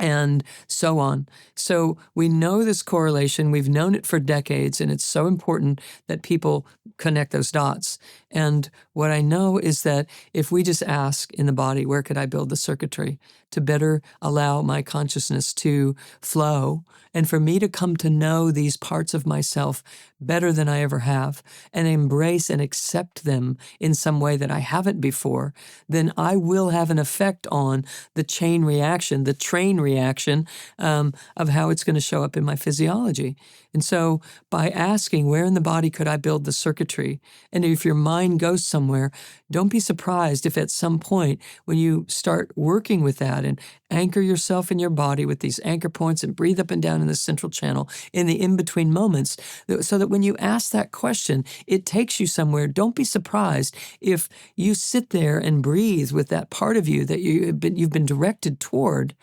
and so on. So we know this correlation. We've known it for decades, and it's so important that people connect those dots. And what I know is that if we just ask in the body, where could I build the circuitry to better allow my consciousness to flow and for me to come to know these parts of myself better than I ever have and embrace and accept them in some way that I haven't before, then I will have an effect on the train reaction of how it's going to show up in my physiology. And so by asking, where in the body could I build the circuitry? And if your mind goes somewhere, don't be surprised if at some point when you start working with that and anchor yourself in your body with these anchor points and breathe up and down in the central channel in the in-between moments, so that when you ask that question, it takes you somewhere. Don't be surprised if you sit there and breathe with that part of you that you've been directed toward.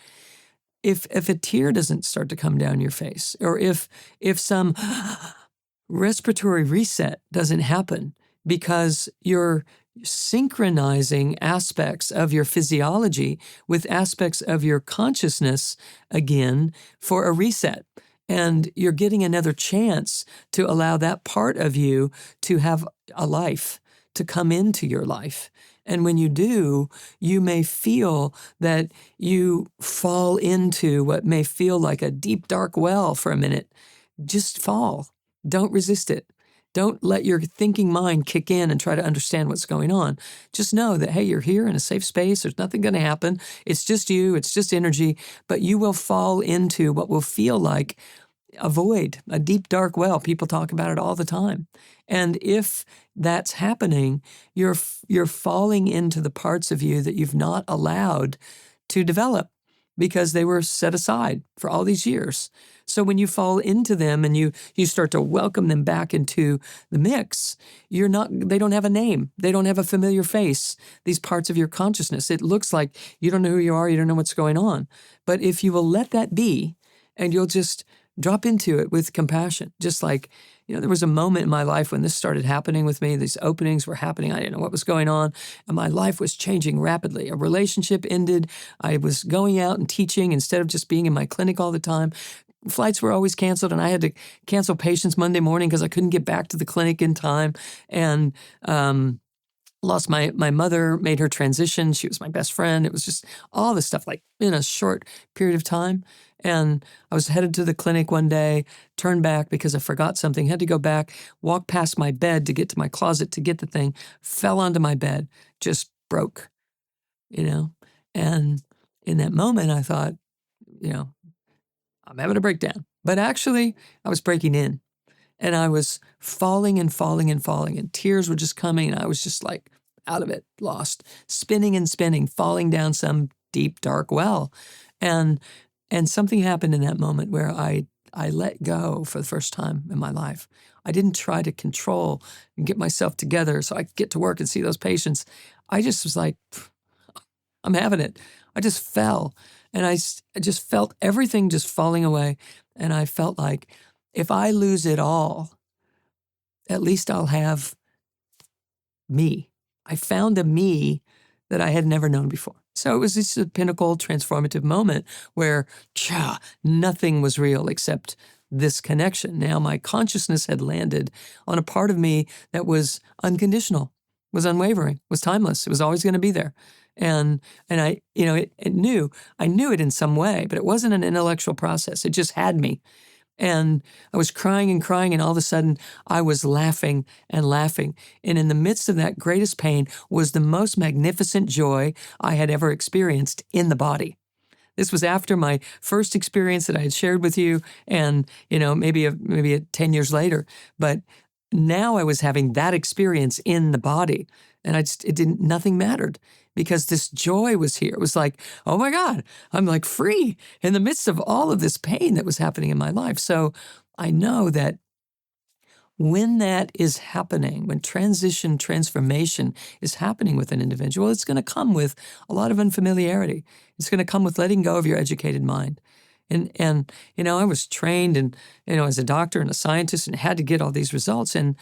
If a tear doesn't start to come down your face, or if some respiratory reset doesn't happen because you're synchronizing aspects of your physiology with aspects of your consciousness again for a reset. And you're getting another chance to allow that part of you to have a life, to come into your life. And when you do, you may feel that you fall into what may feel like a deep, dark well for a minute. Just fall. Don't resist it. Don't let your thinking mind kick in and try to understand what's going on. Just know that, hey, you're here in a safe space. There's nothing going to happen. It's just you. It's just energy. But you will fall into what will feel like a void, a deep, dark well. People talk about it all the time. And if that's happening, you're falling into the parts of you that you've not allowed to develop because they were set aside for all these years. So when you fall into them and you start to welcome them back into the mix, they don't have a name. They don't have a familiar face, these parts of your consciousness. It looks like you don't know who you are, you don't know what's going on. But if you will let that be, and you'll just drop into it with compassion, just like, there was a moment in my life when this started happening with me. These openings were happening. I didn't know what was going on. And my life was changing rapidly. A relationship ended. I was going out and teaching instead of just being in my clinic all the time. Flights were always canceled, and I had to cancel patients Monday morning because I couldn't get back to the clinic in time. And lost my mother, made her transition. She was my best friend. It was just all this stuff like in a short period of time. And I was headed to the clinic one day, turned back because I forgot something, had to go back, walk past my bed to get to my closet to get the thing, fell onto my bed, just broke, And in that moment, I thought, I'm having a breakdown. But actually, I was breaking in. And I was falling and falling and falling, and tears were just coming, and I was just like out of it, lost, spinning and spinning, falling down some deep, dark well. And something happened in that moment where I let go for the first time in my life. I didn't try to control and get myself together so I could get to work and see those patients. I just was like, I'm having it. I just fell, and I just felt everything just falling away, and I felt like, if I lose it all, at least I'll have me. I found a me that I had never known before. So it was just a pinnacle transformative moment where nothing was real except this connection. Now my consciousness had landed on a part of me that was unconditional, was unwavering, was timeless. It was always going to be there. And I, I knew it in some way, but it wasn't an intellectual process. It just had me. And I was crying and crying, and all of a sudden I was laughing and laughing. And in the midst of that greatest pain was the most magnificent joy I had ever experienced in the body. This was after my first experience that I had shared with you, and maybe 10 years later. But now I was having that experience in the body, and nothing mattered. Because this joy was here. It was like, oh my God, I'm like free in the midst of all of this pain that was happening in my life. So I know that when that is happening, when transformation is happening with an individual, it's going to come with a lot of unfamiliarity. It's going to come with letting go of your educated mind. And I was trained and as a doctor and a scientist and had to get all these results. And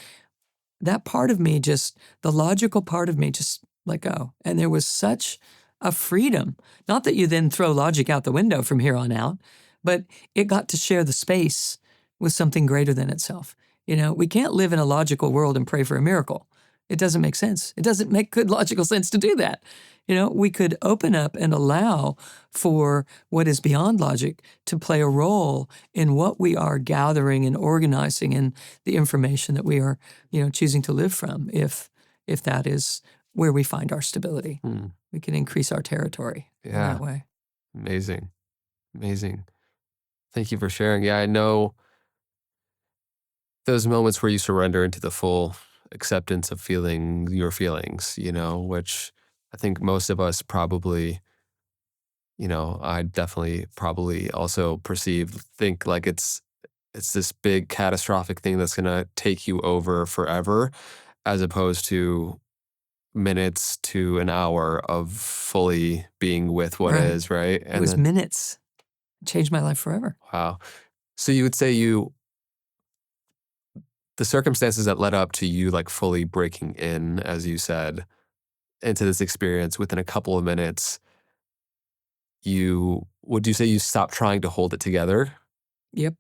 that part of me the logical part of me just let go. And there was such a freedom. Not that you then throw logic out the window from here on out, but it got to share the space with something greater than itself. We can't live in a logical world and pray for a miracle. It doesn't make sense. It doesn't make good logical sense to do that. We could open up and allow for what is beyond logic to play a role in what we are gathering and organizing and the information that we are, choosing to live from if that is where we find our stability. We can increase our territory in that way. Amazing. Thank you for sharing. Yeah, I know those moments where you surrender into the full acceptance of feeling your feelings, which I think most of us probably, I definitely probably also think like it's this big catastrophic thing that's going to take you over forever, as opposed to minutes to an hour of fully being with what is, right? And it was minutes. It changed my life forever. Wow. So you would say the circumstances that led up to you like fully breaking in, as you said, into this experience within a couple of minutes, would you say you stopped trying to hold it together? Yep.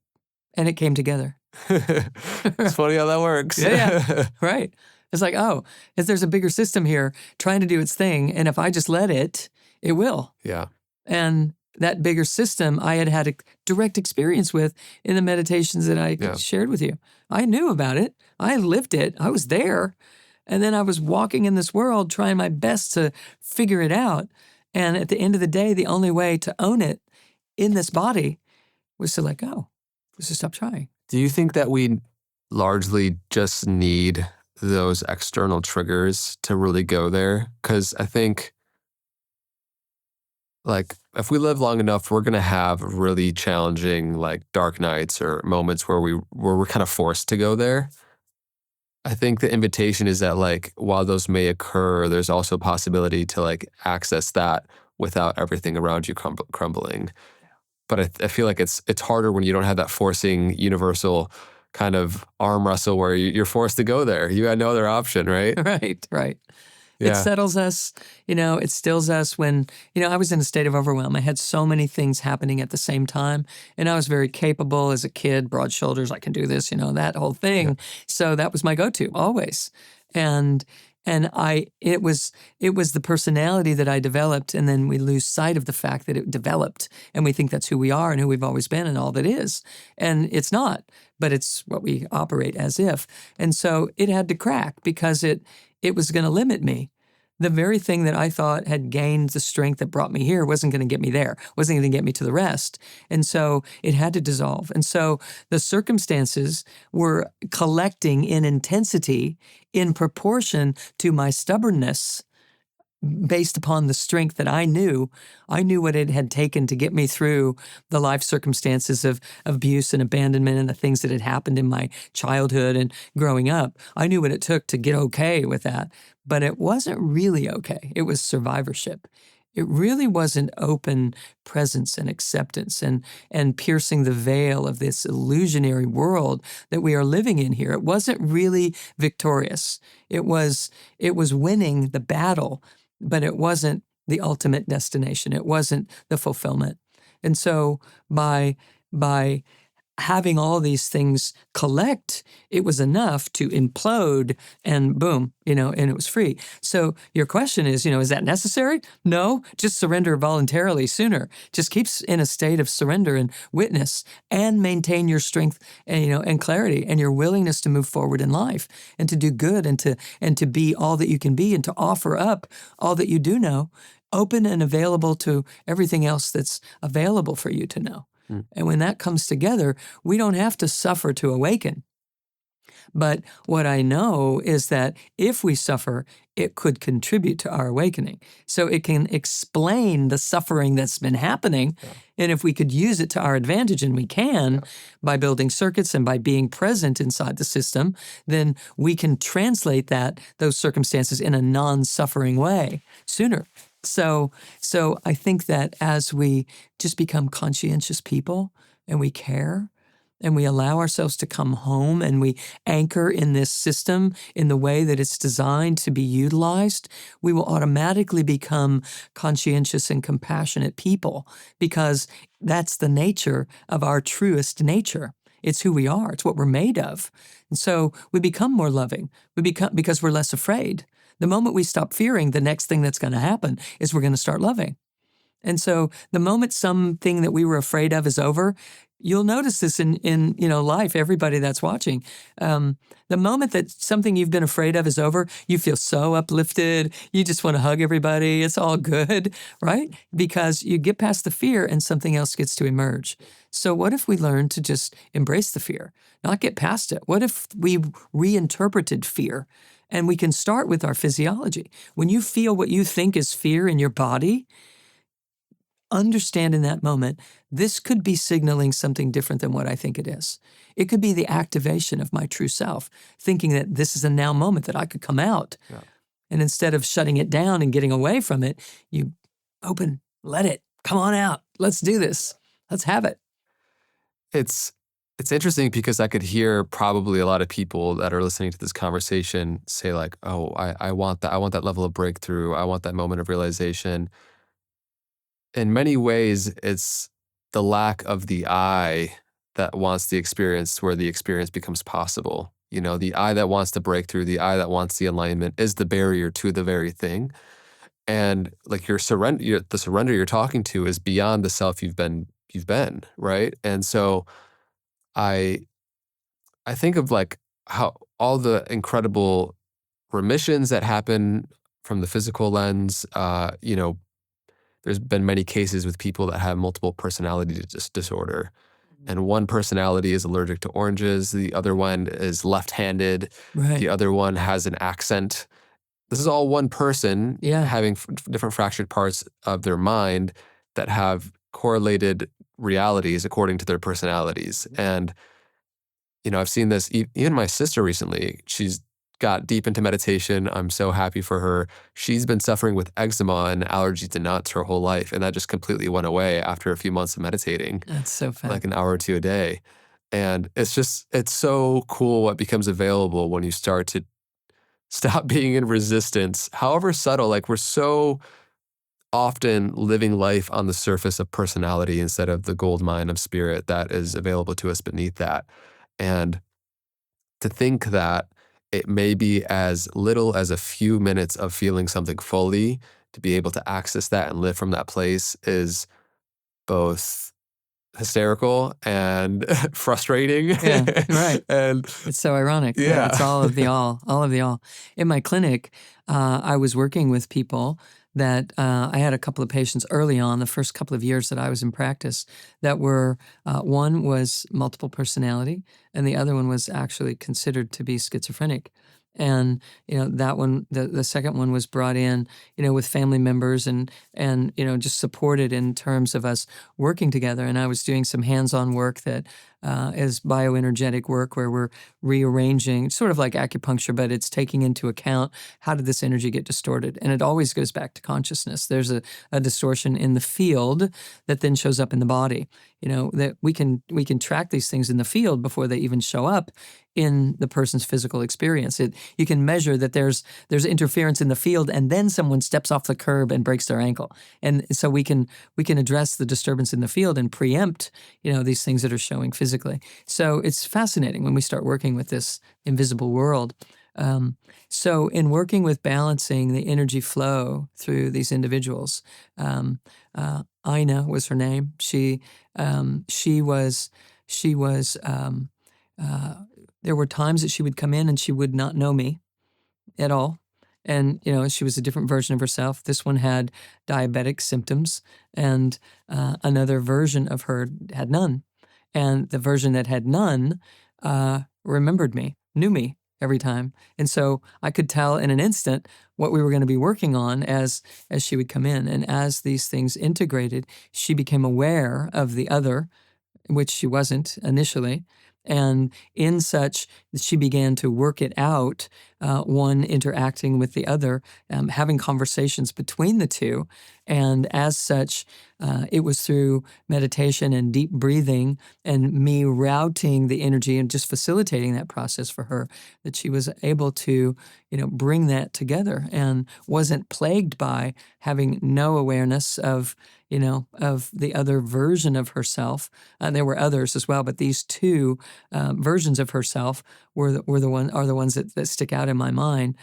And it came together. It's funny how that works. Yeah. Right. It's like, if there's a bigger system here trying to do its thing, and if I just let it, it will. Yeah. And that bigger system I had had a direct experience with in the meditations that I Yeah. shared with you. I knew about it. I lived it. I was there. And then I was walking in this world trying my best to figure it out. And at the end of the day, the only way to own it in this body was to let go, was to stop trying. Do you think that we largely just need those external triggers to really go there? Because I think, like, if we live long enough, we're gonna have really challenging, like, dark nights or moments where we're kind of forced to go there. I think the invitation is that, like, while those may occur, there's also a possibility to, like, access that without everything around you crumbling. But I feel like it's harder when you don't have that forcing universal kind of arm wrestle where you're forced to go there. You had no other option, right? Right. It Yeah. settles us, it stills us when, I was in a state of overwhelm. I had so many things happening at the same time. And I was very capable as a kid, broad shoulders, I can do this, that whole thing. Yeah. So that was my go-to always. And it was the personality that I developed, and then we lose sight of the fact that it developed, and we think that's who we are and who we've always been and all that is. And it's not, but it's what we operate as if. And so it had to crack because it was going to limit me. The very thing that I thought had gained the strength that brought me here wasn't going to get me there, wasn't going to get me to the rest. And so it had to dissolve. And so the circumstances were collecting in intensity in proportion to my stubbornness based upon the strength that I knew what it had taken to get me through the life circumstances of abuse and abandonment and the things that had happened in my childhood and growing up. I knew what it took to get okay with that, but it wasn't really okay. It was survivorship. It really wasn't open presence and acceptance and piercing the veil of this illusionary world that we are living in here. It wasn't really victorious. It was winning the battle, but it wasn't the ultimate destination. It wasn't the fulfillment. And so by having all these things collect, it was enough to implode and boom, and it was free. So your question is, is that necessary? No, just surrender voluntarily sooner. Just keep in a state of surrender and witness and maintain your strength and, and clarity and your willingness to move forward in life and to do good and to be all that you can be and to offer up all that you do know, open and available to everything else that's available for you to know. And when that comes together, we don't have to suffer to awaken. But what I know is that if we suffer, it could contribute to our awakening. So it can explain the suffering that's been happening. Yeah. And if we could use it to our advantage, and we can, by building circuits and by being present inside the system, then we can translate those circumstances in a non-suffering way sooner. So I think that as we just become conscientious people and we care and we allow ourselves to come home and we anchor in this system in the way that it's designed to be utilized, we will automatically become conscientious and compassionate people because that's the nature of our truest nature. It's who we are. It's what we're made of. And so we become more loving. Because we're less afraid. The moment we stop fearing, the next thing that's going to happen is we're going to start loving. And so the moment something that we were afraid of is over, you'll notice this in life, everybody that's watching. The moment that something you've been afraid of is over, you feel so uplifted. You just want to hug everybody. It's all good, right? Because you get past the fear and something else gets to emerge. So what if we learn to just embrace the fear, not get past it? What if we reinterpreted fear? And we can start with our physiology. When you feel what you think is fear in your body, understand in that moment, this could be signaling something different than what I think it is. It could be the activation of my true self, thinking that this is a now moment that I could come out. Yeah. And instead of shutting it down and getting away from it, you open, let it, come on out. Let's do this. Let's have it. It's interesting because I could hear probably a lot of people that are listening to this conversation say like, oh, I want that. I want that level of breakthrough. I want that moment of realization. In many ways, it's the lack of the I that wants the experience where the experience becomes possible. The I that wants the breakthrough, the I that wants the alignment is the barrier to the very thing. And like the surrender you're talking to is beyond the self you've been, right? And so I think of like how all the incredible remissions that happen from the physical lens. There's been many cases with people that have multiple personality disorder, and one personality is allergic to oranges, the other one is left-handed, Right. the other one has an accent. This is all one person Yeah. having different fractured parts of their mind that have correlated realities according to their personalities. And, I've seen this, even my sister recently, she's got deep into meditation. I'm so happy for her. She's been suffering with eczema and allergy to nuts her whole life. And that just completely went away after a few months of meditating, That's so fun. like an hour or two a day. And it's so cool what becomes available when you start to stop being in resistance, however subtle. Like, we're so often living life on the surface of personality instead of the gold mine of spirit that is available to us beneath that. And to think that it may be as little as a few minutes of feeling something fully, to be able to access that and live from that place, is both hysterical and frustrating. Yeah, right. And It's so ironic. yeah. It's all of the all of the all. In my clinic, I was working with people that I had a couple of patients early on, the first couple of years that I was in practice, that were, one was multiple personality, and the other one was actually considered to be schizophrenic. And that one, the second one was brought in, with family members and just supported in terms of us working together. And I was doing some hands-on work that is bioenergetic work, where we're rearranging, sort of like acupuncture, but it's taking into account how did this energy get distorted. And it always goes back to consciousness. There's a distortion in the field that then shows up in the body. That we can track these things in the field before they even show up in the person's physical experience. You can measure that there's interference in the field, and then someone steps off the curb and breaks their ankle. And so we can address the disturbance in the field and preempt, these things that are showing physically. So it's fascinating when we start working with this invisible world. So in working with balancing the energy flow through these individuals, Ina was her name. She was. There were times that she would come in and she would not know me at all. And, she was a different version of herself. This one had diabetic symptoms, and another version of her had none. And the version that had none remembered me, knew me every time. And so I could tell in an instant what we were going to be working on as she would come in. And as these things integrated, she became aware of the other, which she wasn't initially. And in such, she began to work it out, one interacting with the other, having conversations between the two. And as such, it was through meditation and deep breathing and me routing the energy and just facilitating that process for her that she was able to, bring that together, and wasn't plagued by having no awareness of the other version of herself. There were others as well, but these two versions of herself are the ones that stick out in my mind.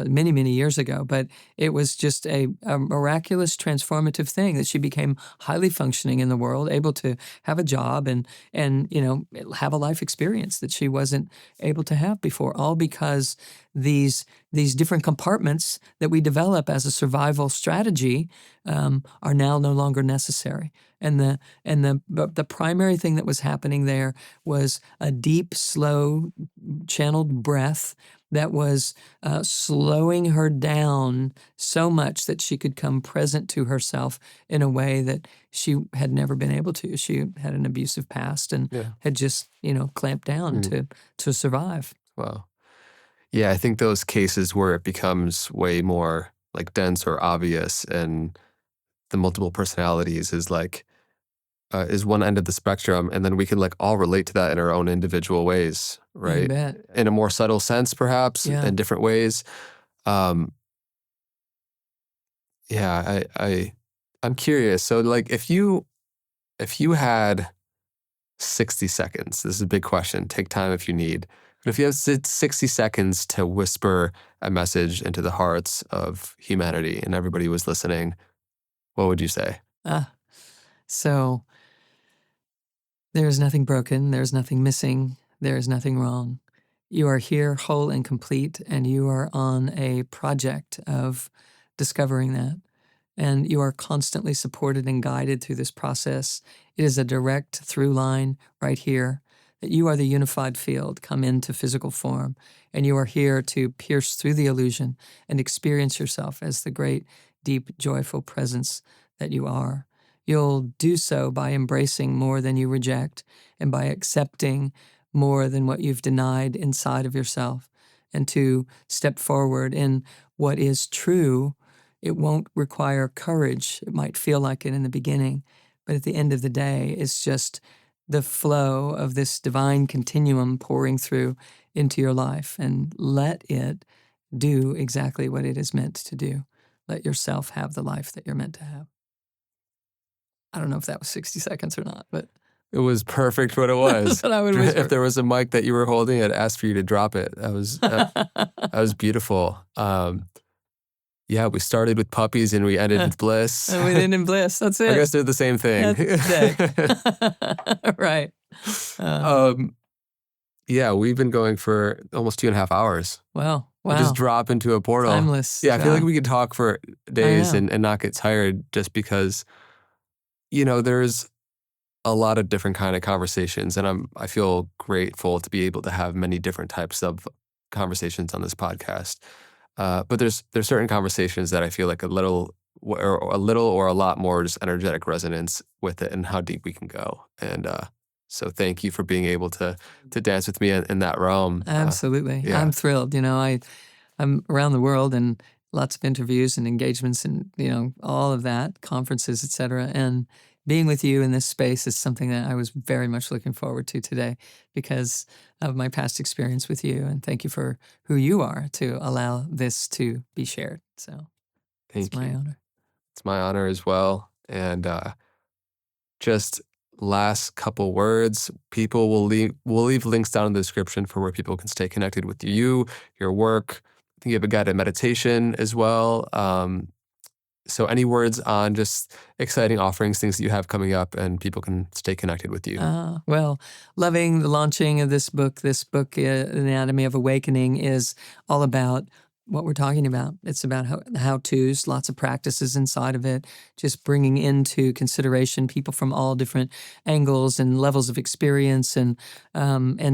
Many, many years ago, but it was just a miraculous, transformative thing that she became highly functioning in the world, able to have a job and have a life experience that she wasn't able to have before, all because these different compartments that we develop as a survival strategy are now no longer necessary. And the primary thing that was happening there was a deep, slow, channeled breath that was slowing her down so much that she could come present to herself in a way that she had never been able to. She had an abusive past and had just, clamped down to survive. Wow. Yeah, I think those cases where it becomes way more like dense or obvious, and the multiple personalities is like, is one end of the spectrum, and then we can like all relate to that in our own individual ways, right? You bet. In a more subtle sense, perhaps, in different ways. I'm curious. So, like, if you had 60 seconds, this is a big question. Take time if you need. But if you have 60 seconds to whisper a message into the hearts of humanity and everybody was listening, what would you say? So there is nothing broken, there is nothing missing, there is nothing wrong. You are here whole and complete, and you are on a project of discovering that. And you are constantly supported and guided through this process. It is a direct through line right here that you are the unified field come into physical form, and you are here to pierce through the illusion and experience yourself as the great, deep, joyful presence that you are. You'll do so by embracing more than you reject and by accepting more than what you've denied inside of yourself, and to step forward in what is true. It won't require courage. It might feel like it in the beginning, but at the end of the day, it's just the flow of this divine continuum pouring through into your life, and let it do exactly what it is meant to do. Let yourself have the life that you're meant to have. I don't know if that was 60 seconds or not, but it was perfect what it was. That's what I would whisper. If there was a mic that you were holding, I'd ask for you to drop it. That was beautiful. Yeah, we started with puppies and we ended with bliss. And we ended in bliss. That's it. I guess they're the same thing. Right. Yeah, we've been going for almost 2.5 hours. Wow. We just drop into a portal. Timeless. Yeah, I feel like we could talk for days and not get tired, just because, there's a lot of different kind of conversations, and I feel grateful to be able to have many different types of conversations on this podcast. But there's certain conversations that I feel like a little or a lot more just energetic resonance with it, and how deep we can go. And so thank you for being able to dance with me in that realm. Absolutely. Yeah. I'm thrilled. I'm around the world and lots of interviews and engagements and, all of that, conferences, et cetera. And being with you in this space is something that I was very much looking forward to today because of my past experience with you. And thank you for who you are to allow this to be shared. So Thank it's my honor. It's my honor as well. And just last couple words, people will leave links down in the description for where people can stay connected with you, your work. I think you have a guided meditation as well. So any words on just exciting offerings, things that you have coming up, and people can stay connected with you? Well, loving the launching of this book. This book, Anatomy of Awakening, is all about what we're talking about. It's about how-tos, lots of practices inside of it, just bringing into consideration people from all different angles and levels of experience and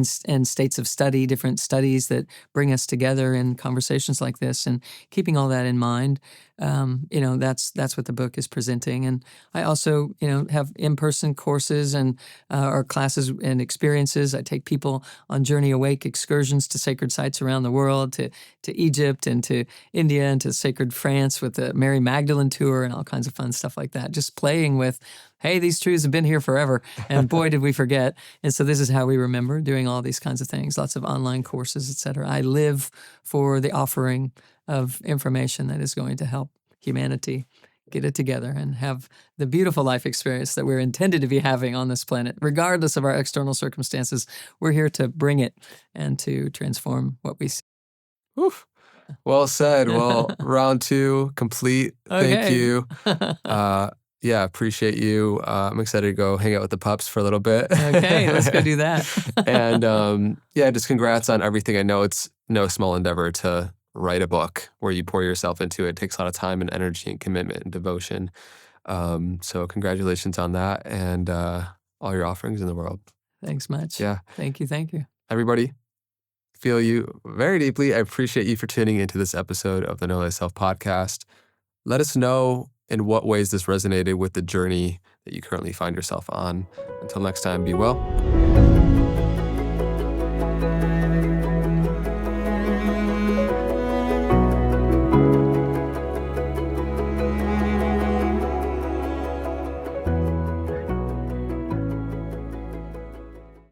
states of study, different studies that bring us together in conversations like this, and keeping all that in mind. That's what the book is presenting. And I also, have in-person courses and or classes and experiences. I take people on Journey Awake excursions to sacred sites around the world, to Egypt and to India and to sacred France with the Mary Magdalene tour and all kinds of fun stuff like that. Just playing with, hey, these truths have been here forever, and boy, did we forget. And so this is how we remember, doing all these kinds of things, lots of online courses, et cetera. I live for the offering of information that is going to help humanity get it together and have the beautiful life experience that we're intended to be having on this planet. Regardless of our external circumstances, we're here to bring it and to transform what we see. Oof. Well said. Well, round 2 complete. Okay. Thank you. Yeah, appreciate you. I'm excited to go hang out with the pups for a little bit. Okay, let's go do that. And just congrats on everything. I know it's no small endeavor to write a book where you pour yourself into it. It takes a lot of time and energy and commitment and devotion. So congratulations on that and all your offerings in the world. Thanks much. Yeah. Thank you. Everybody, feel you very deeply. I appreciate you for tuning into this episode of the Know Thyself podcast. Let us know in what ways this resonated with the journey that you currently find yourself on. Until next time, be well.